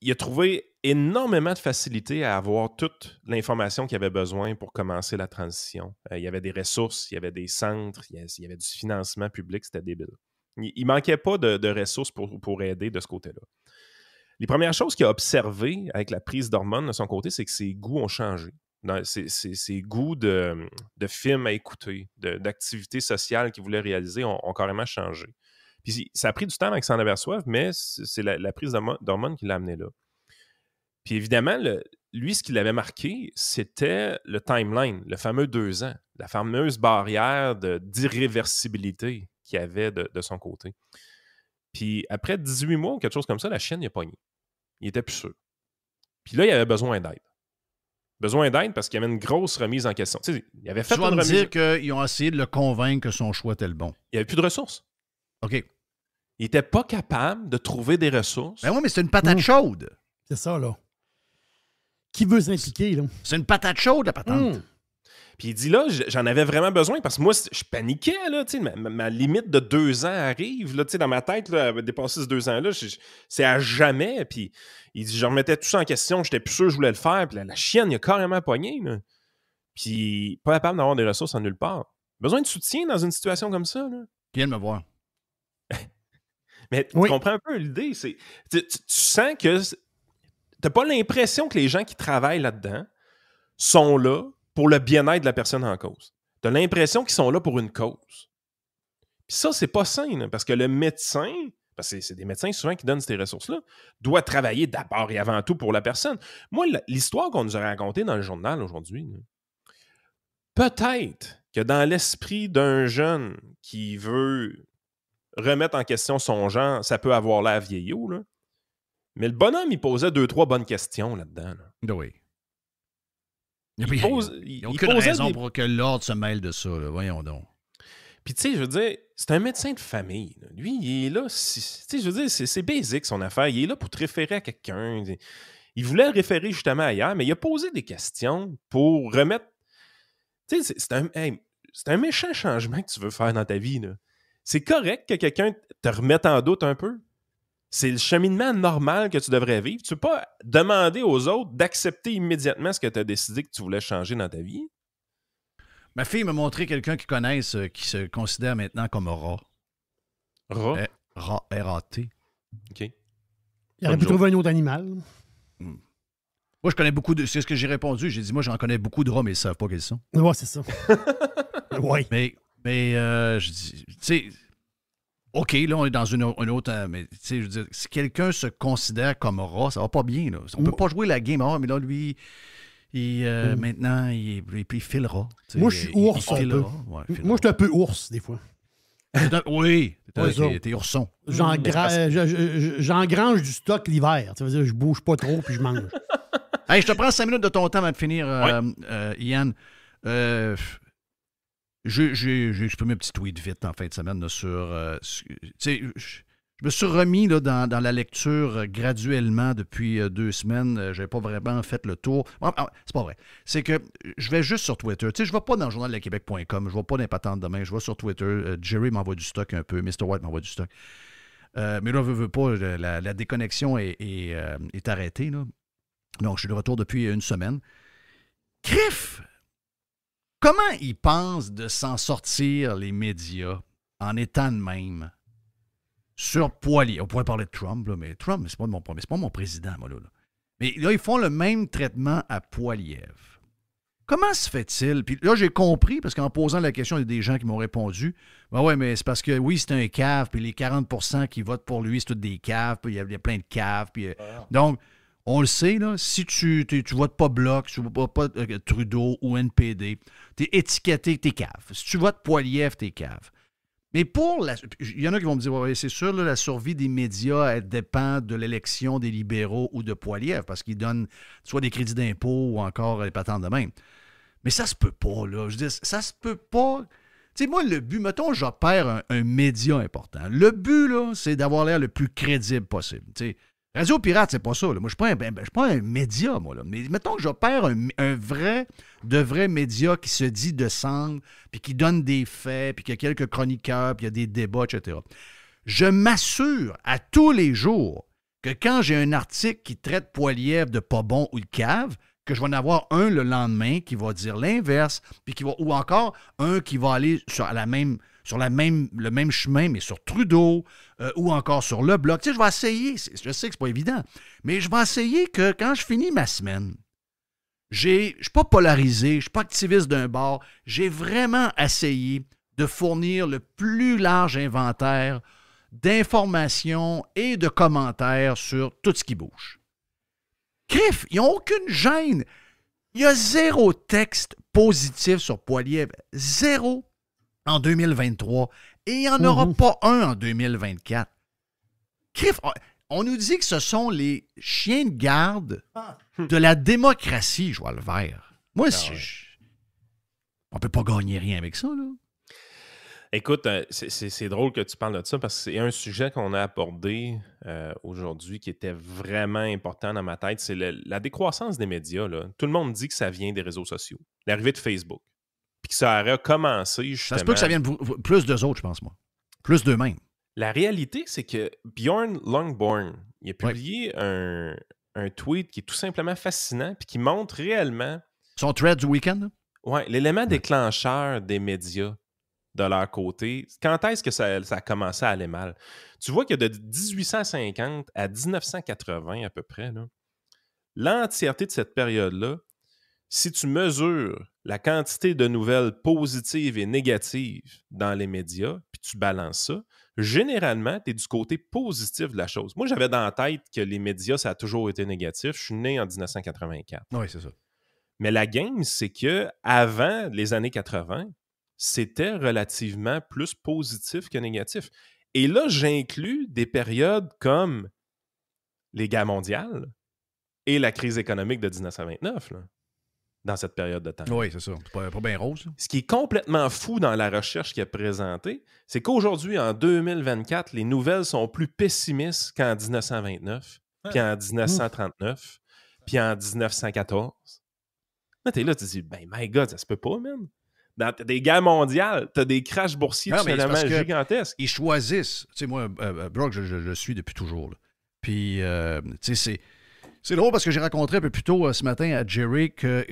Speaker 7: il a trouvé énormément de facilité à avoir toute l'information qu'il avait besoin pour commencer la transition. Il y avait des ressources, il y avait des centres, il y avait du financement public, c'était débile. Il manquait pas de ressources pour aider de ce côté-là. Les premières choses qu'il a observées avec la prise d'hormones de son côté, c'est que ses goûts ont changé. Ses goûts de films à écouter, d'activités sociales qu'il voulait réaliser ont carrément changé. Puis ça a pris du temps avant qu'il s'en aperçoive, mais c'est la prise d'hormones qui l'a amené là. Puis évidemment, lui, ce qui l'avait marqué, c'était le timeline, le fameux 2 ans, la fameuse barrière d'irréversibilité qu'il y avait de son côté. Puis après 18 mois ou quelque chose comme ça, la chienne, il a pogné. Il était plus sûr. Puis là, il avait besoin d'aide. Besoin d'aide parce qu'il y avait une grosse remise en question. Tu sais, il avait fait
Speaker 3: tu vas me dire qu'ils ont essayé de le convaincre que son choix était le bon.
Speaker 7: Il n'y avait plus de ressources.
Speaker 3: OK.
Speaker 7: Il n'était pas capable de trouver des ressources.
Speaker 3: Ben oui, mais c'est une patate chaude.
Speaker 4: C'est ça, là. Qui veut s'impliquer, là?
Speaker 3: C'est une patate chaude, la patente.
Speaker 7: Puis il dit là, j'en avais vraiment besoin parce que moi, je paniquais, là, tu sais, ma limite de 2 ans arrive, là, tu sais, dans ma tête, là, dépasser ce 2 ans-là, c'est à jamais. Puis il dit, je remettais tout ça en question, j'étais plus sûr que je voulais le faire, puis la chienne, il a carrément pogné, là. Puis pas capable d'avoir des ressources en nulle part. Besoin de soutien dans une situation comme ça, là.
Speaker 3: Viens me voir.
Speaker 7: Mais tu comprends un peu l'idée, c'est... Tu sens que... T'as pas l'impression que les gens qui travaillent là-dedans sont là pour le bien-être de la personne en cause. Tu as l'impression qu'ils sont là pour une cause. Puis ça, c'est pas sain, là, parce que le médecin, parce que c'est des médecins souvent qui donnent ces ressources-là, doit travailler d'abord et avant tout pour la personne. Moi, l'histoire qu'on nous a racontée dans le journal aujourd'hui, là, peut-être que dans l'esprit d'un jeune qui veut remettre en question son genre, ça peut avoir l'air vieillot, là. Mais le bonhomme, il posait 2-3 bonnes questions là-dedans. Là.
Speaker 3: Oui.
Speaker 7: Il
Speaker 3: n'y a aucune raison pour que l'ordre se mêle de ça. Là. Voyons donc.
Speaker 7: Puis, tu sais, je veux dire, c'est un médecin de famille. Là. Lui, il est là... Tu sais, je veux dire, c'est basique, son affaire. Il est là pour te référer à quelqu'un. Il voulait le référer justement ailleurs, mais il a posé des questions pour remettre... Tu sais, c'est un méchant changement que tu veux faire dans ta vie. Là. C'est correct que quelqu'un te remette en doute un peu. C'est le cheminement normal que tu devrais vivre. Tu ne peux pas demander aux autres d'accepter immédiatement ce que tu as décidé que tu voulais changer dans ta vie.
Speaker 3: Ma fille m'a montré quelqu'un qui connaisse, qui se considère maintenant comme rat.
Speaker 7: Rat?
Speaker 3: Rat, R-A-T.
Speaker 7: OK.
Speaker 4: Il aurait pu trouver un autre animal.
Speaker 3: Moi, je connais beaucoup de... C'est ce que j'ai répondu. J'ai dit, moi, j'en connais beaucoup de rats, mais ils ne savent pas quels sont.
Speaker 4: Ouais, c'est ça. Oui.
Speaker 3: Mais je dis, tu sais... OK, là, on est dans une autre... Mais, tu sais, je veux dire, si quelqu'un se considère comme rat, ça va pas bien, là. On peut pas jouer la game. Mais là, lui, maintenant, il filera.
Speaker 4: Moi, je suis ours un peu.
Speaker 3: Ouais,
Speaker 4: moi, je suis un peu ours, des fois.
Speaker 3: Oui, t'es ourson.
Speaker 4: J'engrange du stock l'hiver. Ça veut dire je bouge pas trop puis je mange.
Speaker 3: Hey, je te prends 5 minutes de ton temps avant de finir, Yann. J'ai exprimé un petit tweet vite en fin de semaine là, sur... je me suis remis là, dans la lecture graduellement depuis 2 semaines. Je n'avais pas vraiment fait le tour. C'est pas vrai. C'est que je vais juste sur Twitter. Tu sais, je ne vais pas dans le journal de Québec.com. Je ne vais pas dans les patentes demain. Je vais sur Twitter. Jerry m'envoie du stock un peu. Mr. White m'envoie du stock. Mais là, veut pas, la déconnexion est arrêtée. Là. Donc, je suis de retour depuis 1 semaine. Criff! Comment ils pensent de s'en sortir, les médias, en étant de même sur Poilievre? On pourrait parler de Trump, là, mais Trump, c'est pas mon président, moi, là. Mais là, ils font le même traitement à Poilievre. Comment se fait-il? Puis là, j'ai compris, parce qu'en posant la question, il y a des gens qui m'ont répondu, ben ouais, mais c'est parce que, oui, c'est un cave, puis les 40% qui votent pour lui, c'est tous des caves, puis il y a plein de caves, puis... Donc... On le sait, là, si tu votes pas Bloc, si tu votes pas Trudeau ou NPD, t'es étiqueté, t'es cave. Si tu votes Poilievre, t'es cave. Mais il y en a qui vont me dire, ouais, c'est sûr, là, la survie des médias, elle dépend de l'élection des libéraux ou de Poilievre, parce qu'ils donnent soit des crédits d'impôt ou encore les patentes de même. Mais ça se peut pas, là. Je dis, ça se peut pas. Tu sais, moi, le but, mettons, j'opère un média important. Le but, là, c'est d'avoir l'air le plus crédible possible. Tu sais, Radio Pirate, c'est pas ça. Là. Moi, je suis pas un média, moi. Là. Mais mettons que j'opère un vrai média qui se dit de centre, puis qui donne des faits, puis qu'il y a quelques chroniqueurs, puis il y a des débats, etc. Je m'assure à tous les jours que quand j'ai un article qui traite Poilievre de pas bon ou de cave, que je vais en avoir un le lendemain qui va dire l'inverse, puis ou encore un qui va aller sur le même chemin, mais sur Trudeau ou encore sur le Bloc. Tu sais, je vais essayer, je sais que c'est pas évident, mais je vais essayer que quand je finis ma semaine, je suis pas polarisé, je suis pas activiste d'un bord, j'ai vraiment essayé de fournir le plus large inventaire d'informations et de commentaires sur tout ce qui bouge. Crif, ils n'ont aucune gêne. Il y a 0 texte positif sur Poilievre. 0 en 2023. Et il n'y en aura pas un en 2024. Crif, on nous dit que ce sont les chiens de garde de la démocratie, Joël Levert. Moi, on ne peut pas gagner rien avec ça, là.
Speaker 7: Écoute, c'est drôle que tu parles de ça parce que c'est un sujet qu'on a abordé aujourd'hui qui était vraiment important dans ma tête. C'est la décroissance des médias. Là. Tout le monde dit que ça vient des réseaux sociaux. L'arrivée de Facebook. Puis que ça aurait commencé justement...
Speaker 3: Ça se peut que ça vienne plus d'eux autres, je pense, moi. Plus d'eux-mêmes.
Speaker 7: La réalité, c'est que Bjorn Longborn, il a publié un tweet qui est tout simplement fascinant puis qui montre réellement...
Speaker 3: Son thread du week-end?
Speaker 7: Oui, l'élément déclencheur des médias de leur côté. Quand est-ce que ça a commencé à aller mal? Tu vois que de 1850 à 1980 à peu près, là, l'entièreté de cette période-là, si tu mesures la quantité de nouvelles positives et négatives dans les médias, puis tu balances ça, généralement, tu es du côté positif de la chose. Moi, j'avais dans la tête que les médias, ça a toujours été négatif. Je suis né en 1984.
Speaker 3: Oui, c'est ça.
Speaker 7: Mais la game, c'est que avant les années 80, c'était relativement plus positif que négatif. Et là, j'inclus des périodes comme les guerres mondiales et la crise économique de 1929, là, dans cette période de temps.
Speaker 3: Oui, c'est ça. C'est pas bien rose.
Speaker 7: Ce qui est complètement fou dans la recherche qu'il a présentée, c'est qu'aujourd'hui, en 2024, les nouvelles sont plus pessimistes qu'en 1929, puis en 1939, puis en 1914. Là, t'es là, tu te dis, ben, my God, ça se peut pas, man. Dans des guerres mondiales, t'as des crashs boursiers absolument gigantesques.
Speaker 3: Ils choisissent. Tu sais, moi, Brock, je le suis depuis toujours. Là. Puis, tu sais, c'est drôle parce que j'ai rencontré un peu plus tôt ce matin à Jerry que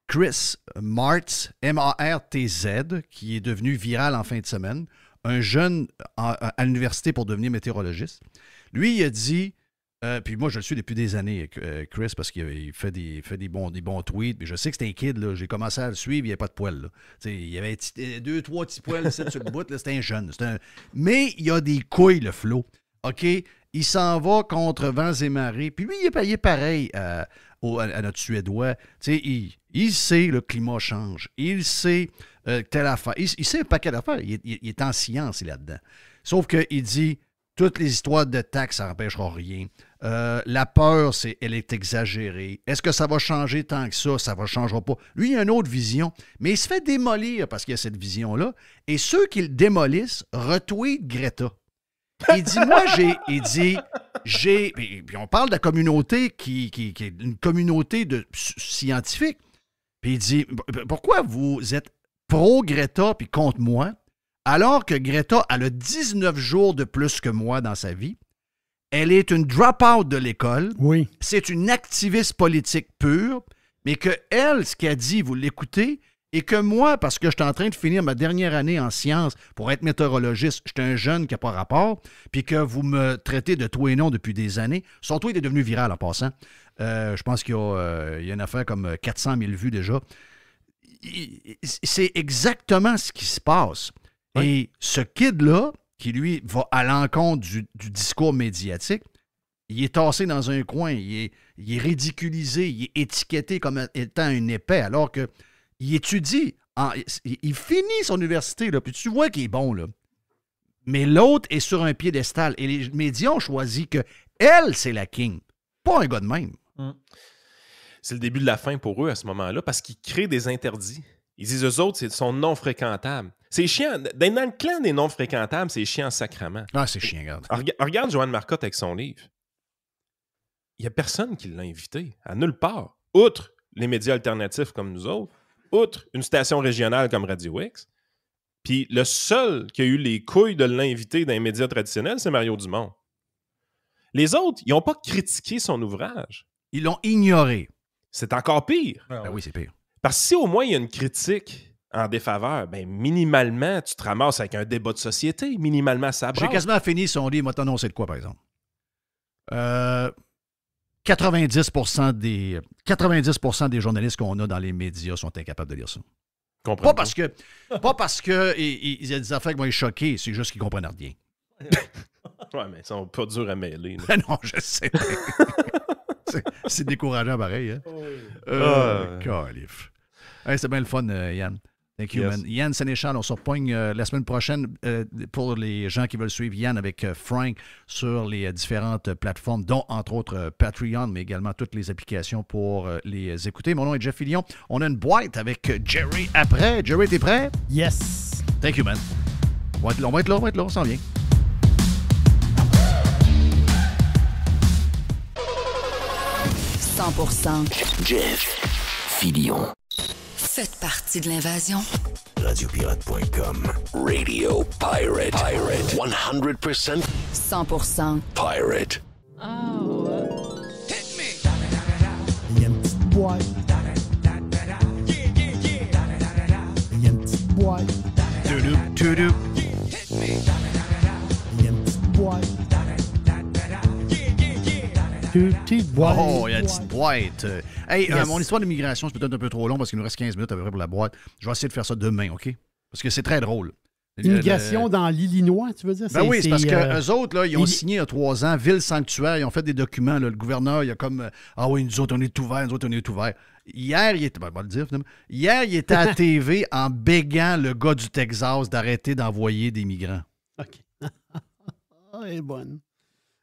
Speaker 3: Chris Martz, M-A-R-T-Z, qui est devenu viral en fin de semaine, un jeune à l'université pour devenir météorologiste. Lui, il a dit... puis moi, je le suis depuis des années, Chris, parce qu'il fait des bons tweets. Puis je sais que c'est un kid, là. J'ai commencé à le suivre, il n'y avait pas de poils. Là. Il y avait 2-3 petits poils sur le bout. C'était un jeune. Mais il a des couilles, le Flo. OK? Il s'en va contre vents et marées. Puis lui, il est payé pareil à notre Suédois. Il sait le climat change. Il sait telle affaire. Il sait un paquet d'affaires. Il est en science, il est là-dedans. Sauf qu'il dit... Toutes les histoires de taxes, ça n'empêchera rien. La peur, elle est exagérée. Est-ce que ça va changer tant que ça? Ça ne changera pas. Lui, il a une autre vision, mais il se fait démolir parce qu'il y a cette vision-là. Et ceux qui le démolissent retweetent Greta. Il dit, moi, j'ai... Puis on parle de la communauté qui est une communauté de scientifiques. Puis il dit, pourquoi vous êtes pro-Greta puis contre moi? Alors que Greta, elle a 19 jours de plus que moi dans sa vie. Elle est une drop-out de l'école.
Speaker 4: Oui.
Speaker 3: C'est une activiste politique pure. Mais que elle, ce qu'elle dit, vous l'écoutez. Et que moi, parce que je suis en train de finir ma dernière année en sciences pour être météorologiste, je suis un jeune qui n'a pas rapport, puis que vous me traitez de tout et non depuis des années. Son tweet est devenu viral en passant. Je pense qu'il y a une affaire comme 400 000 vues déjà. C'est exactement ce qui se passe. Oui. Et ce kid-là, qui lui va à l'encontre du discours médiatique, il est tassé dans un coin, il est ridiculisé, il est étiqueté comme étant un épais, alors qu'il étudie, il finit son université, là, puis tu vois qu'il est bon, là. Mais l'autre est sur un piédestal, et les médias ont choisi que elle, c'est la king, pas un gars de même.
Speaker 7: C'est le début de la fin pour eux à ce moment-là, parce qu'ils créent des interdits. Ils disent, eux autres, ils sont non fréquentables. C'est chiant. Dans le clan des non fréquentables, c'est chiant sacrément.
Speaker 3: Ah, c'est chiant, regarde.
Speaker 7: Regarde Joanne Marcotte avec son livre. Il n'y a personne qui l'a invité, à nulle part. Outre les médias alternatifs comme nous autres, outre une station régionale comme Radio X. Puis le seul qui a eu les couilles de l'inviter dans les médias traditionnels, c'est Mario Dumont. Les autres, ils n'ont pas critiqué son ouvrage.
Speaker 3: Ils l'ont ignoré.
Speaker 7: C'est encore pire.
Speaker 3: Ben oui, c'est pire.
Speaker 7: Parce que si au moins il y a une critique en défaveur, ben minimalement, tu te ramasses avec un débat de société. Minimalement, ça brasse.
Speaker 3: J'ai quasiment fini son livre. Moi, t'annoncer de quoi, par exemple? 90% des journalistes qu'on a dans les médias sont incapables de lire ça. Pas parce que il y a des affaires qui vont les choquer, c'est juste qu'ils comprennent rien.
Speaker 7: Ouais, mais ils sont pas durs à mêler.
Speaker 3: Non, je sais. c'est décourageant pareil. Hein? Calif. Hey, c'est bien le fun, Yann. Thank you, man. Yann Sénéchal, on se repogne la semaine prochaine pour les gens qui veulent suivre Yann avec Frank sur les différentes plateformes, dont entre autres Patreon, mais également toutes les applications pour les écouter. Mon nom est Jeff Fillion. On a une boîte avec Jerry après. Jerry, t'es prêt?
Speaker 4: Yes.
Speaker 3: Thank you, man. On va être là, on s'en vient.
Speaker 2: Jeff Fillion.
Speaker 6: Faites partie de l'invasion.
Speaker 2: Radiopirate.com. Radio Pirate. 100%
Speaker 6: 100%
Speaker 2: pirate.
Speaker 4: Il y a une petite boîte. Il y a une petite boîte.
Speaker 3: Tudou.
Speaker 4: Il y a une petite boîte. Petite boîte.
Speaker 3: Oh, il y a une petite boîte. Hey, mon histoire d'immigration, c'est peut-être un peu trop long parce qu'il nous reste 15 minutes à peu près pour la boîte. Je vais essayer de faire ça demain, OK? Parce que c'est très drôle.
Speaker 4: Immigration dans l'Illinois, tu veux dire?
Speaker 3: Ben oui, c'est parce qu'eux autres, là, ils ont signé il y a 3 ans, Ville Sanctuaire, ils ont fait des documents. Là, le gouverneur, il a comme ah oui, nous autres, on est ouvert, Hier, il était. Ben, on va le dire, finalement. Hier, il était à la TV en bégant le gars du Texas d'arrêter d'envoyer des migrants.
Speaker 4: OK. Elle est bonne.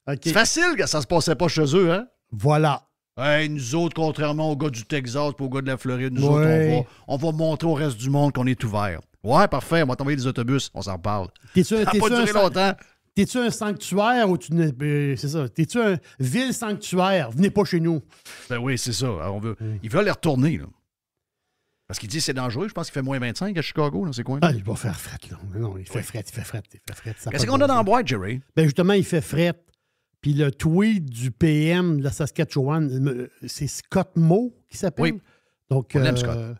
Speaker 4: OK.
Speaker 3: C'est facile que ça se passait pas chez eux, hein?
Speaker 4: Voilà.
Speaker 3: Hey, nous autres, contrairement aux gars du Texas et aux gars de la Floride, nous autres, on va montrer au reste du monde qu'on est ouvert. Ouais, parfait, on va t'envoyer des autobus, on s'en parle. Ça n'a pas duré longtemps.
Speaker 4: T'es-tu un sanctuaire ou tu n'es. C'est ça. T'es-tu un ville sanctuaire? Venez pas chez nous.
Speaker 3: Ben oui, c'est ça. Alors, ils veulent les retourner, là. Parce qu'ils disent que c'est dangereux. Je pense qu'il fait moins 25 à Chicago, dans ces coins-là.
Speaker 4: Ah, il va faire fret, là. Non, il fait fret.
Speaker 3: Qu'est-ce qu'on a dans la boîte, Jerry?
Speaker 4: Ben justement, il fait fret. Puis le tweet du PM de la Saskatchewan, c'est Scott Moe qui s'appelle.
Speaker 3: Oui.
Speaker 4: Donc,
Speaker 3: on aime Scott.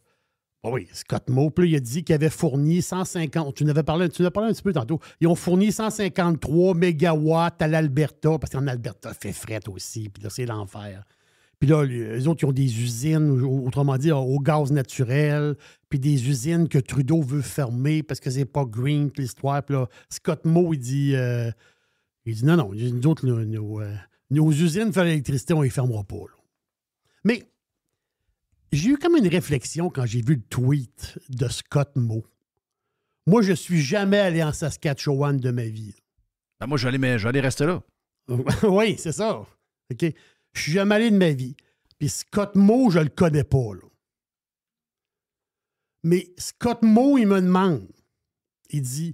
Speaker 4: Oui, Scott Moe. Puis là, il a dit qu'il avait fourni 150. Tu en as parlé un petit peu tantôt. Ils ont fourni 153 mégawatts à l'Alberta, parce qu'en Alberta, il fait fret aussi. Puis là, c'est l'enfer. Puis là, les autres, ils ont des usines, autrement dit, au gaz naturel, puis des usines que Trudeau veut fermer parce que c'est pas green, puis l'histoire. Puis là, Scott Moe, il dit non, nous autres, nos usines pour l'électricité, on ne les fermera pas. Là. Mais j'ai eu comme une réflexion quand j'ai vu le tweet de Scott Moe. Moi, je ne suis jamais allé en Saskatchewan de ma vie.
Speaker 3: Ben moi, j'allais rester là.
Speaker 4: Oui, c'est ça. OK. Je suis jamais allé de ma vie. Puis Scott Moe, je le connais pas. Là. Mais Scott Moe, il me demande. Il dit,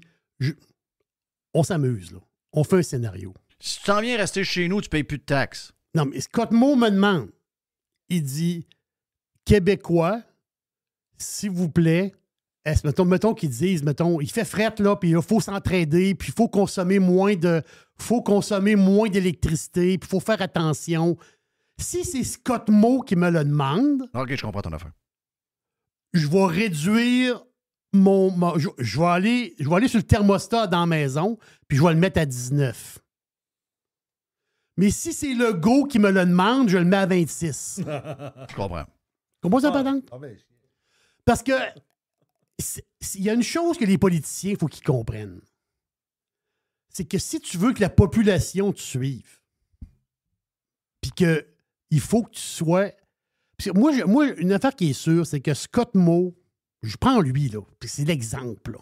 Speaker 4: on s'amuse, là. On fait un scénario.
Speaker 3: Si tu t'en viens rester chez nous, tu ne payes plus de taxes.
Speaker 4: Non, mais Scott Moe me demande. Il dit, Québécois, s'il vous plaît, mettons qu'ils disent, il fait fret, là, puis il faut s'entraider, puis il faut consommer moins d'électricité, puis il faut faire attention. Si c'est Scott Moe qui me le demande...
Speaker 3: OK, je comprends ton affaire.
Speaker 4: Je vais réduire je vais aller sur le thermostat dans la maison, puis je vais le mettre à 19. Mais si c'est le go qui me le demande, je le mets à 26.
Speaker 3: Je comprends.
Speaker 4: Comment ça, patente? Parce que il y a une chose que les politiciens, il faut qu'ils comprennent. C'est que si tu veux que la population te suive, puis que il faut que tu sois... Moi, une affaire qui est sûre, c'est que Scott Moe, je prends lui, là, puis c'est l'exemple, là.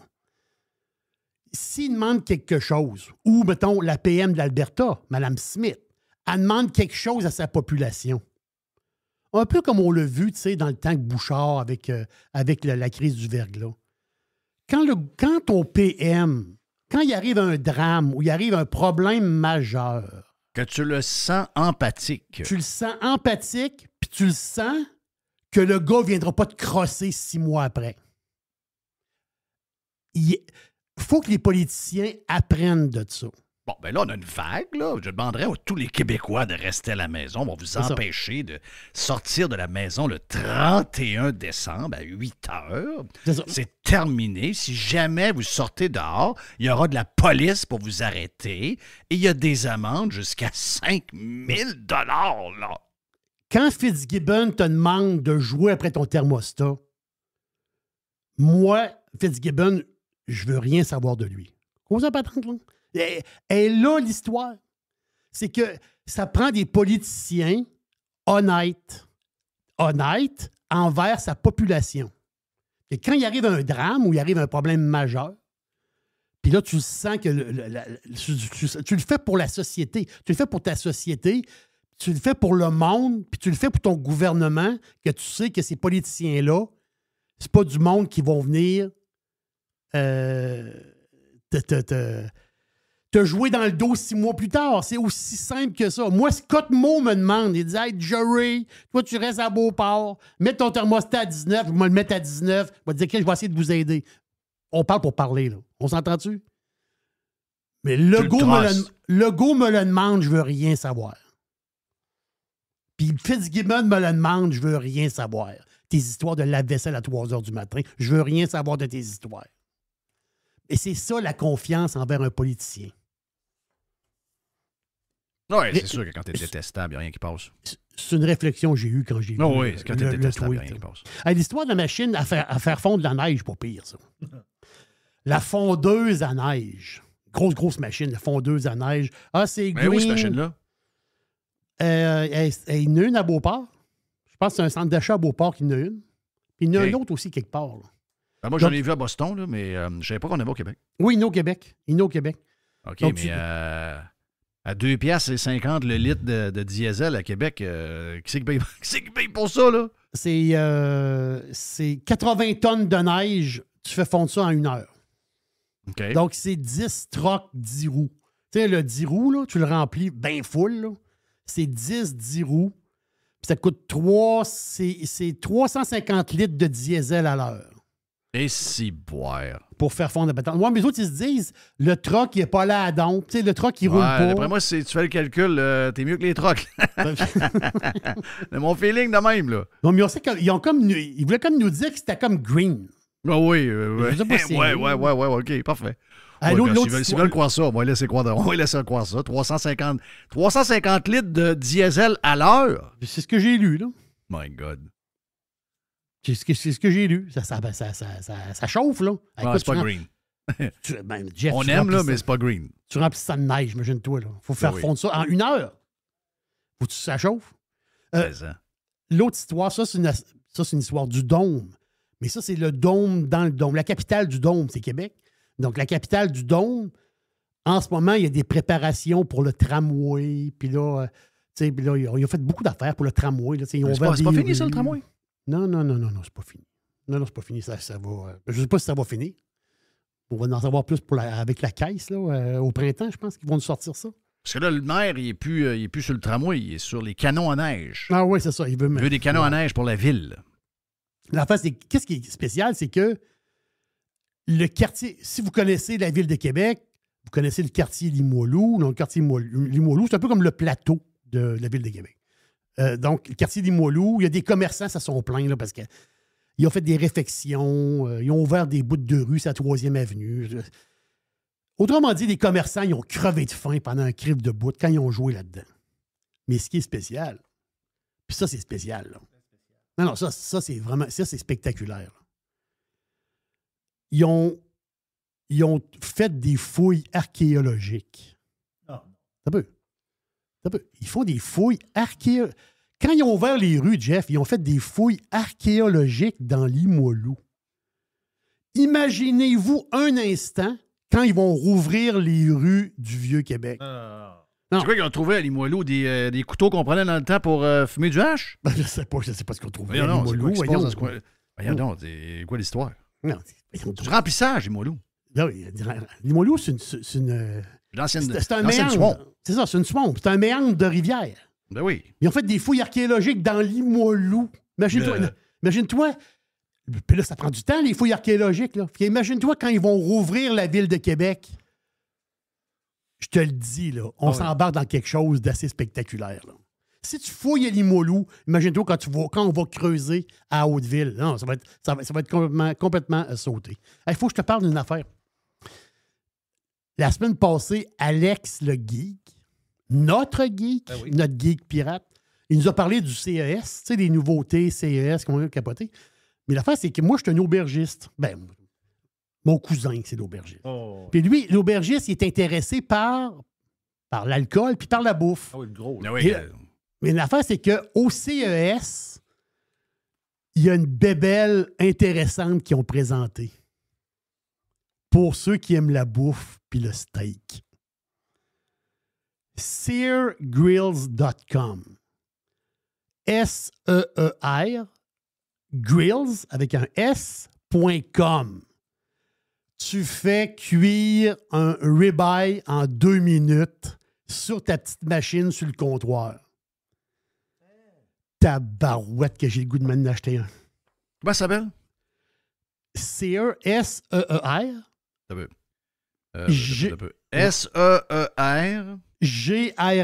Speaker 4: S'il demande quelque chose, ou, mettons, la PM de l'Alberta, Mme Smith, elle demande quelque chose à sa population. Un peu comme on l'a vu, tu sais, dans le temps que Bouchard avec la crise du verglas. Quand ton PM, quand il arrive un drame ou il arrive un problème majeur...
Speaker 3: Que tu le sens empathique.
Speaker 4: Tu le sens empathique, puis tu le sens que le gars ne viendra pas te crosser 6 mois après. Il faut que les politiciens apprennent de ça.
Speaker 3: Bon, ben là, on a une vague, là. Je demanderais à tous les Québécois de rester à la maison. On va vous empêcher de sortir de la maison le 31 décembre à 8 heures. C'est terminé. Si jamais vous sortez dehors, il y aura de la police pour vous arrêter et il y a des amendes jusqu'à 5 000 $, là.
Speaker 4: Quand Fitzgibbon te demande de jouer après ton thermostat, moi, Fitzgibbon, je veux rien savoir de lui. Comment ça, patente, là? Et là, l'histoire, c'est que ça prend des politiciens honnêtes envers sa population. Et quand il arrive un drame ou il arrive un problème majeur, puis là, tu sens que tu le fais pour la société, tu le fais pour ta société, tu le fais pour le monde, puis tu le fais pour ton gouvernement, que tu sais que ces politiciens-là, c'est pas du monde qui vont venir te jouer dans le dos 6 mois plus tard. C'est aussi simple que ça. Moi, Scott Moe me demande, il dit « Hey, Jerry, toi, tu restes à Beauport, mets ton thermostat à 19, je vais le mettre à 19, je vais te dire que je vais essayer de vous aider. » On parle pour parler, là. On s'entend-tu? Mais le go me le demande, je veux rien savoir. Puis Fitzgibbon me le demande, je veux rien savoir. Tes histoires de lave-vaisselle à 3 heures du matin, je veux rien savoir de tes histoires. Et c'est ça, la confiance envers un politicien.
Speaker 3: Oui, c'est sûr que quand t'es détestable, il n'y a rien qui passe.
Speaker 4: C'est une réflexion que j'ai eue quand j'ai vu
Speaker 3: oui, quand t'es détestable, il n'y a rien qui passe.
Speaker 4: Hey, l'histoire de la machine à faire fondre la neige, pas pire, ça. La fondeuse à neige. Grosse machine, la fondeuse à neige. Ah, c'est green.
Speaker 3: Mais où, cette machine-là?
Speaker 4: Il y en a une à Beauport. Je pense que c'est un centre d'achat à Beauport qui en a une. Puis il y en a une autre aussi quelque part. Là.
Speaker 3: Ben moi, j'en ai vu à Boston, là, mais je ne savais pas qu'on avait au Québec.
Speaker 4: Oui, il y en a au Québec.
Speaker 3: OK, donc, mais à 2,50$ le litre de diesel à Québec, qui c'est qui paye pour ça, là?
Speaker 4: C'est 80 tonnes de neige. Tu fais fondre ça en 1 heure.
Speaker 3: Okay.
Speaker 4: Donc, c'est 10 trucks 10 roues. Tu sais, le 10 roues, là, tu le remplis bien full. Là. C'est 10 roues. Puis ça coûte 350 litres de diesel à l'heure.
Speaker 3: Et si boire.
Speaker 4: Pour faire fondre la patente. Moi, mes autres, ils se disent, le truck, il n'est pas là à donc. Tu sais, le truck, il roule pas.
Speaker 3: D'après moi, si tu fais le calcul, t'es mieux que les trucks. C'est mon feeling de même, là.
Speaker 4: Non, mais on sait qu'ils voulaient comme nous dire que c'était comme green.
Speaker 3: Ah oui, OK, parfait. S'ils veulent croire ça, on va laisser croire ça. 350 litres de diesel à l'heure.
Speaker 4: C'est ce que j'ai lu, là.
Speaker 3: My God.
Speaker 4: C'est ce que j'ai lu. Ça chauffe, là.
Speaker 3: Écoute, c'est pas green.
Speaker 4: Jeff,
Speaker 3: on aime, là, mais c'est pas green.
Speaker 4: Tu remplis ça de neige, imagine-toi. Il faut faire fondre ça en 1 heure. Faut que ça chauffe. L'autre histoire, ça, c'est une histoire du dôme. Mais ça, c'est le dôme dans le dôme. La capitale du dôme, c'est Québec. Donc, la capitale du dôme, en ce moment, il y a des préparations pour le tramway. Puis là, ils ont fait beaucoup d'affaires pour le tramway. Là, c'est
Speaker 3: pas fini, ça, le tramway?
Speaker 4: Non, c'est pas fini. Non, c'est pas fini. Ça va, je ne sais pas si ça va finir. On va en savoir plus avec la caisse là, au printemps, je pense qu'ils vont nous sortir ça.
Speaker 3: Parce que là, le maire, il est plus sur le tramway, il est sur les canons à neige.
Speaker 4: Ah oui, c'est ça. Il veut
Speaker 3: des canons à neige pour la ville.
Speaker 4: L'affaire, c'est qu'est-ce qui est spécial, c'est que le quartier, si vous connaissez la ville de Québec, vous connaissez le quartier Limoilou. Donc, le quartier Limoilou, c'est un peu comme le plateau de la ville de Québec. Donc, le quartier Limoilou, il y a des commerçants, ça sont pleins, là, parce qu'ils ont fait des réfections, ils ont ouvert des bouts de rue, c'est la 3e avenue. Autrement dit, les commerçants, ils ont crevé de faim pendant un crible de bout quand ils ont joué là-dedans. Mais ce qui est spécial, puis ça, c'est spécial, là. Non, ça c'est vraiment, ça, c'est spectaculaire. Là. Ils ont fait des fouilles archéologiques. Ça peut. Ils font des fouilles archéologiques. Quand ils ont ouvert les rues, Jeff, ils ont fait des fouilles archéologiques dans Limoilou. Imaginez-vous un instant quand ils vont rouvrir les rues du Vieux-Québec.
Speaker 3: C'est quoi qu'ils ont trouvé à Limoilou? Des couteaux qu'on prenait dans le temps pour fumer du hache?
Speaker 4: Je sais pas ce qu'ils ont trouvé à
Speaker 3: Limoilou.
Speaker 4: Limoilou.
Speaker 3: Voyons donc, c'est quoi l'histoire?
Speaker 4: Non,
Speaker 3: du remplissage, Limoilou.
Speaker 4: Limoilou, c'est une c'est un méandre. C'est ça, c'est une swamp. C'est un méandre de rivière.
Speaker 3: Ben oui.
Speaker 4: Ils ont fait des fouilles archéologiques dans Limoilou. Imagine-toi. Puis là, ça prend du temps, les fouilles archéologiques. Là. Imagine-toi quand ils vont rouvrir la ville de Québec. je te le dis, là, on s'embarque dans quelque chose d'assez spectaculaire. Là. Si tu fouilles à Limoilou, imagine-toi quand on va creuser à Hauteville. Non, ça va être complètement sauté. Il faut que je te parle d'une affaire. La semaine passée, Alex le geek, notre geek, notre geek pirate, il nous a parlé du CES, tu sais, des nouveautés CES qu'on a capoté. Mais l'affaire, c'est que moi, je suis un aubergiste. Ben, mon cousin, c'est l'aubergiste. Oh. Puis lui, l'aubergiste, il est intéressé par l'alcool puis par la bouffe.
Speaker 1: Ah oui, le gros.
Speaker 3: Ah oui,
Speaker 4: mais l'affaire, c'est qu'au CES, il y a une bébelle intéressante qu'ils ont présentée. Pour ceux qui aiment la bouffe puis le steak. SearGrills.com. S-E-E-R Grills avec un S.com. Tu fais cuire un ribeye en 2 minutes sur ta petite machine sur le comptoir. Tabarouette que j'ai le goût de m'en acheter un.
Speaker 3: Comment ça s'appelle?
Speaker 4: Sear, S-E-E-R.
Speaker 3: S-E-E-R.
Speaker 4: G-R-I-L-L-S.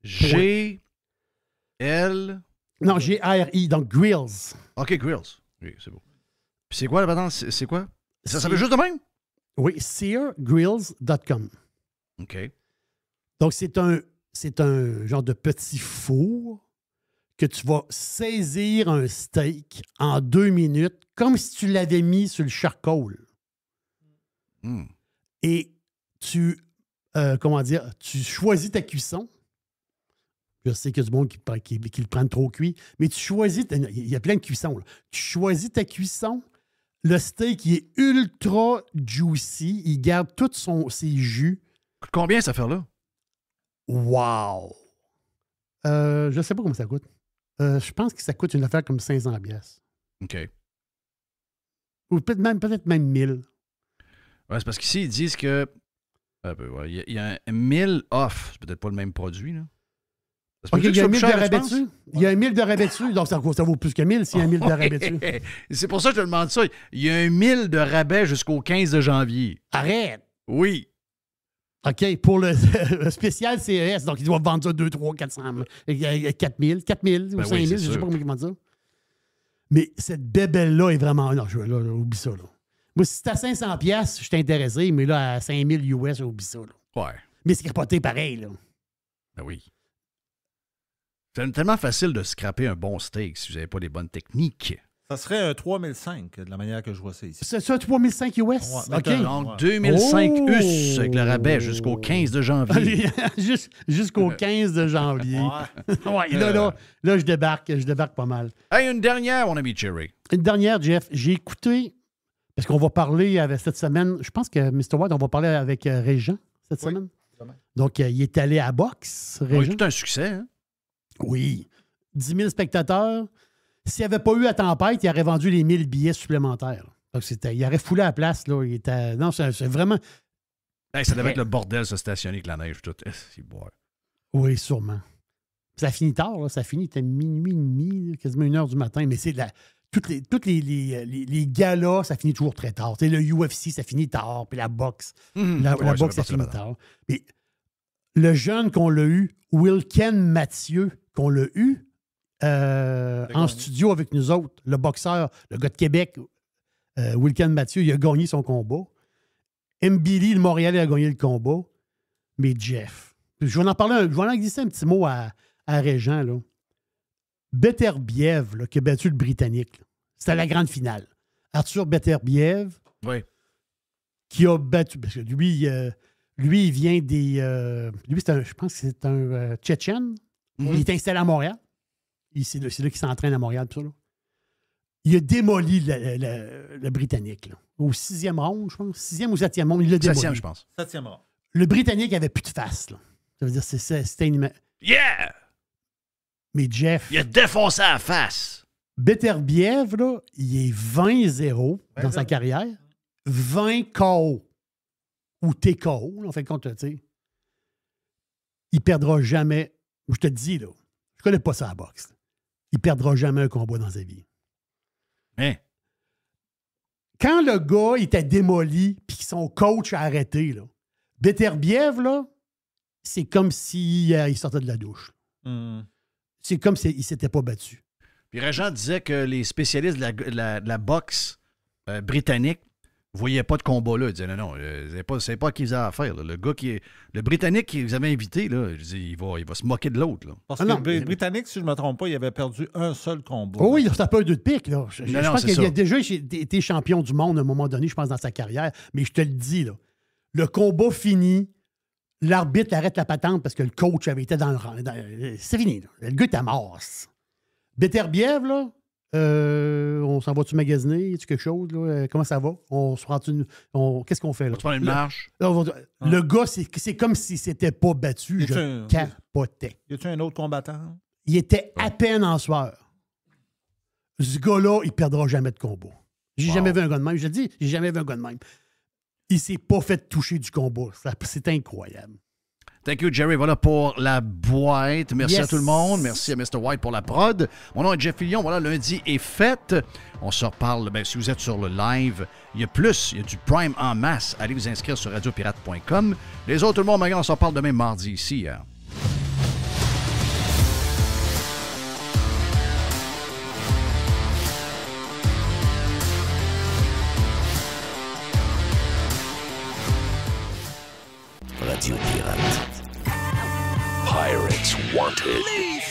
Speaker 3: G-L...
Speaker 4: Non, G-R-I, donc Grills.
Speaker 3: OK, Grills. Oui, c'est beau. Puis c'est quoi la patente? C'est quoi? Ça s'appelle juste de même?
Speaker 4: Oui, SearGrills.com.
Speaker 3: OK.
Speaker 4: Donc, c'est un genre de petit four que tu vas saisir un steak en 2 minutes comme si tu l'avais mis sur le charcoal.
Speaker 3: Mm.
Speaker 4: Et tu choisis ta cuisson. Je sais qu'il y a du monde qui le prennent trop cuit, mais tu choisis... Il y a plein de cuissons. Là. Tu choisis ta cuisson. Le steak, il est ultra juicy. Il garde tous ses jus.
Speaker 3: Combien cette affaire-là?
Speaker 4: Wow! Je ne sais pas combien ça coûte. Je pense que ça coûte une affaire comme 500 pièces.
Speaker 3: OK.
Speaker 4: Ou peut-être même 1000.
Speaker 3: Ouais, c'est parce qu'ici, ils disent que... il y a un 1000 off. C'est peut-être pas le même produit, là.
Speaker 4: OK, il y a 1000 de rabais dessus. Il y a 1000 de rabais dessus, donc ça vaut plus que 1000 s'il y a 1000 de rabais dessus.
Speaker 3: C'est pour ça que je te demande ça. Il y a 1000 de rabais jusqu'au 15 de janvier.
Speaker 4: Arrête!
Speaker 3: Oui.
Speaker 4: OK, pour le spécial CES, donc ils doivent vendre ça 2, 3, 400, 4000 ou 5000, je ne sais pas comment ils vendent ça. Mais cette bébelle-là est vraiment... Non, là, oublie ça, là. Moi, si c'est à 500 pièces, je suis intéressé, mais là, à 5000 US, oublie ça, là.
Speaker 3: Ouais.
Speaker 4: Mais c'est capoté pareil, là.
Speaker 3: Ben oui. C'est tellement facile de scraper un bon steak si vous n'avez pas les bonnes techniques.
Speaker 1: Ça serait un 3005 de la manière que je vois ça ici.
Speaker 4: C'est ça, 3005 US?
Speaker 1: Ouais,
Speaker 4: OK.
Speaker 3: Donc, 2005 US avec le rabais jusqu'au 15 de janvier.
Speaker 4: Jusqu'au 15 de janvier. Ouais, là, je débarque pas mal.
Speaker 3: Hey, une dernière, mon ami Cherry.
Speaker 4: Une dernière, Jeff. J'ai écouté, parce qu'on va parler cette semaine, je pense que Mr. White, on va parler avec Régent cette semaine. Donc, il est allé à Box, Régent.
Speaker 3: Oui, tout un succès, hein?
Speaker 4: Oui. 10 000 spectateurs. S'il n'y avait pas eu la tempête, il aurait vendu les 1000 billets supplémentaires. Donc, il aurait foulé à la place. Là. Non, c'est vraiment...
Speaker 3: Hey, ça devait être le bordel, se stationner avec la neige. Tout. C'est beau.
Speaker 4: Oui, sûrement. Ça finit tard. Là. Ça finit, il était minuit et demi, quasiment 1h du matin. Mais c'est toutes les galas, ça finit toujours très tard. T'sais, le UFC, ça finit tard. Puis la boxe, la boxe, ça finit tard. Mais le jeune qu'on l'a eu, Wilken Mathieu, qu'on l'a eu en studio avec nous autres, le boxeur, le gars de Québec, Wilken Mathieu, il a gagné son combat. Mbili, le Montréalais, a gagné le combat. Mais Jeff, je vais en glisser un petit mot à Régent, là. Beterbiev, là, qui a battu le Britannique. C'était la grande finale. Arthur Beterbiev, qui a battu... Parce que lui, il vient des... lui, je pense que c'est un Tchétchène. Il est installé à Montréal. C'est là qu'il s'entraîne à Montréal. Tout ça, là. Il a démoli le Britannique. Là. Au 6e round, je pense. 6e ou 7e round, il l'a démoli.
Speaker 3: 7e, je pense.
Speaker 1: 7e round.
Speaker 4: Le Britannique avait plus de face. Là. Ça veut dire que c'était une...
Speaker 3: Yeah!
Speaker 4: Mais Jeff...
Speaker 3: Il a défoncé la face.
Speaker 4: Beterbiev, là, il est 20-0 dans sa carrière. 20 KO. Ou TKO, en fin de compte, tu sais. Il perdra jamais... Je te dis, là, je connais pas ça à la boxe. Là. Il perdra jamais un combat dans sa vie.
Speaker 3: Hein?
Speaker 4: Quand le gars était démoli puis que son coach a arrêté, là, Beterbiev, là, c'est comme s'il il sortait de la douche. C'est comme s'il ne s'était pas battu.
Speaker 3: Puis Régent disait que les spécialistes de la boxe britannique ne voyaient pas de combat là. Ils disaient non, c'est pas qu'ils avaient affaire. Là. Le Britannique qu'ils avaient invité, là, je dis, il va se moquer de l'autre. Là.
Speaker 1: Parce que le Britannique, si je ne me trompe pas, il avait perdu un seul combat.
Speaker 4: Oh oui, ça peut être deux de pique. Là. Je pense qu'il a déjà été champion du monde à un moment donné, je pense, dans sa carrière. Mais je te le dis, là, le combat fini, l'arbitre arrête la patente parce que le coach avait été dans le rang. C'est fini. Là. Le gars était mort. Beterbiev, là, on s'en va-tu magasiner? Y a-tu quelque chose? Là? Comment ça va? On se rend-tu... Qu'est-ce qu'on fait là?
Speaker 3: Tu prends une marche?
Speaker 4: Le gars, c'est comme s'il ne s'était pas battu. Je capotais.
Speaker 1: Y a-tu un autre combattant?
Speaker 4: Il était à peine en sueur. Ce gars-là, il ne perdra jamais de combat. J'ai jamais vu un gars de même. Je te dis, j'ai jamais vu un gars de même. Il ne s'est pas fait toucher du combat. C'est incroyable.
Speaker 3: Thank you, Jerry. Voilà pour la boîte. Merci à tout le monde. Merci à Mr. White pour la prod. Mon nom est Jeff Fillion. Voilà, lundi est fait. On se reparle. Ben, si vous êtes sur le live, il y a du Prime en masse. Allez vous inscrire sur radiopirate.com. Les autres, tout le monde, on se reparle demain mardi ici.
Speaker 2: Radio Pirate. Pirates Wanted.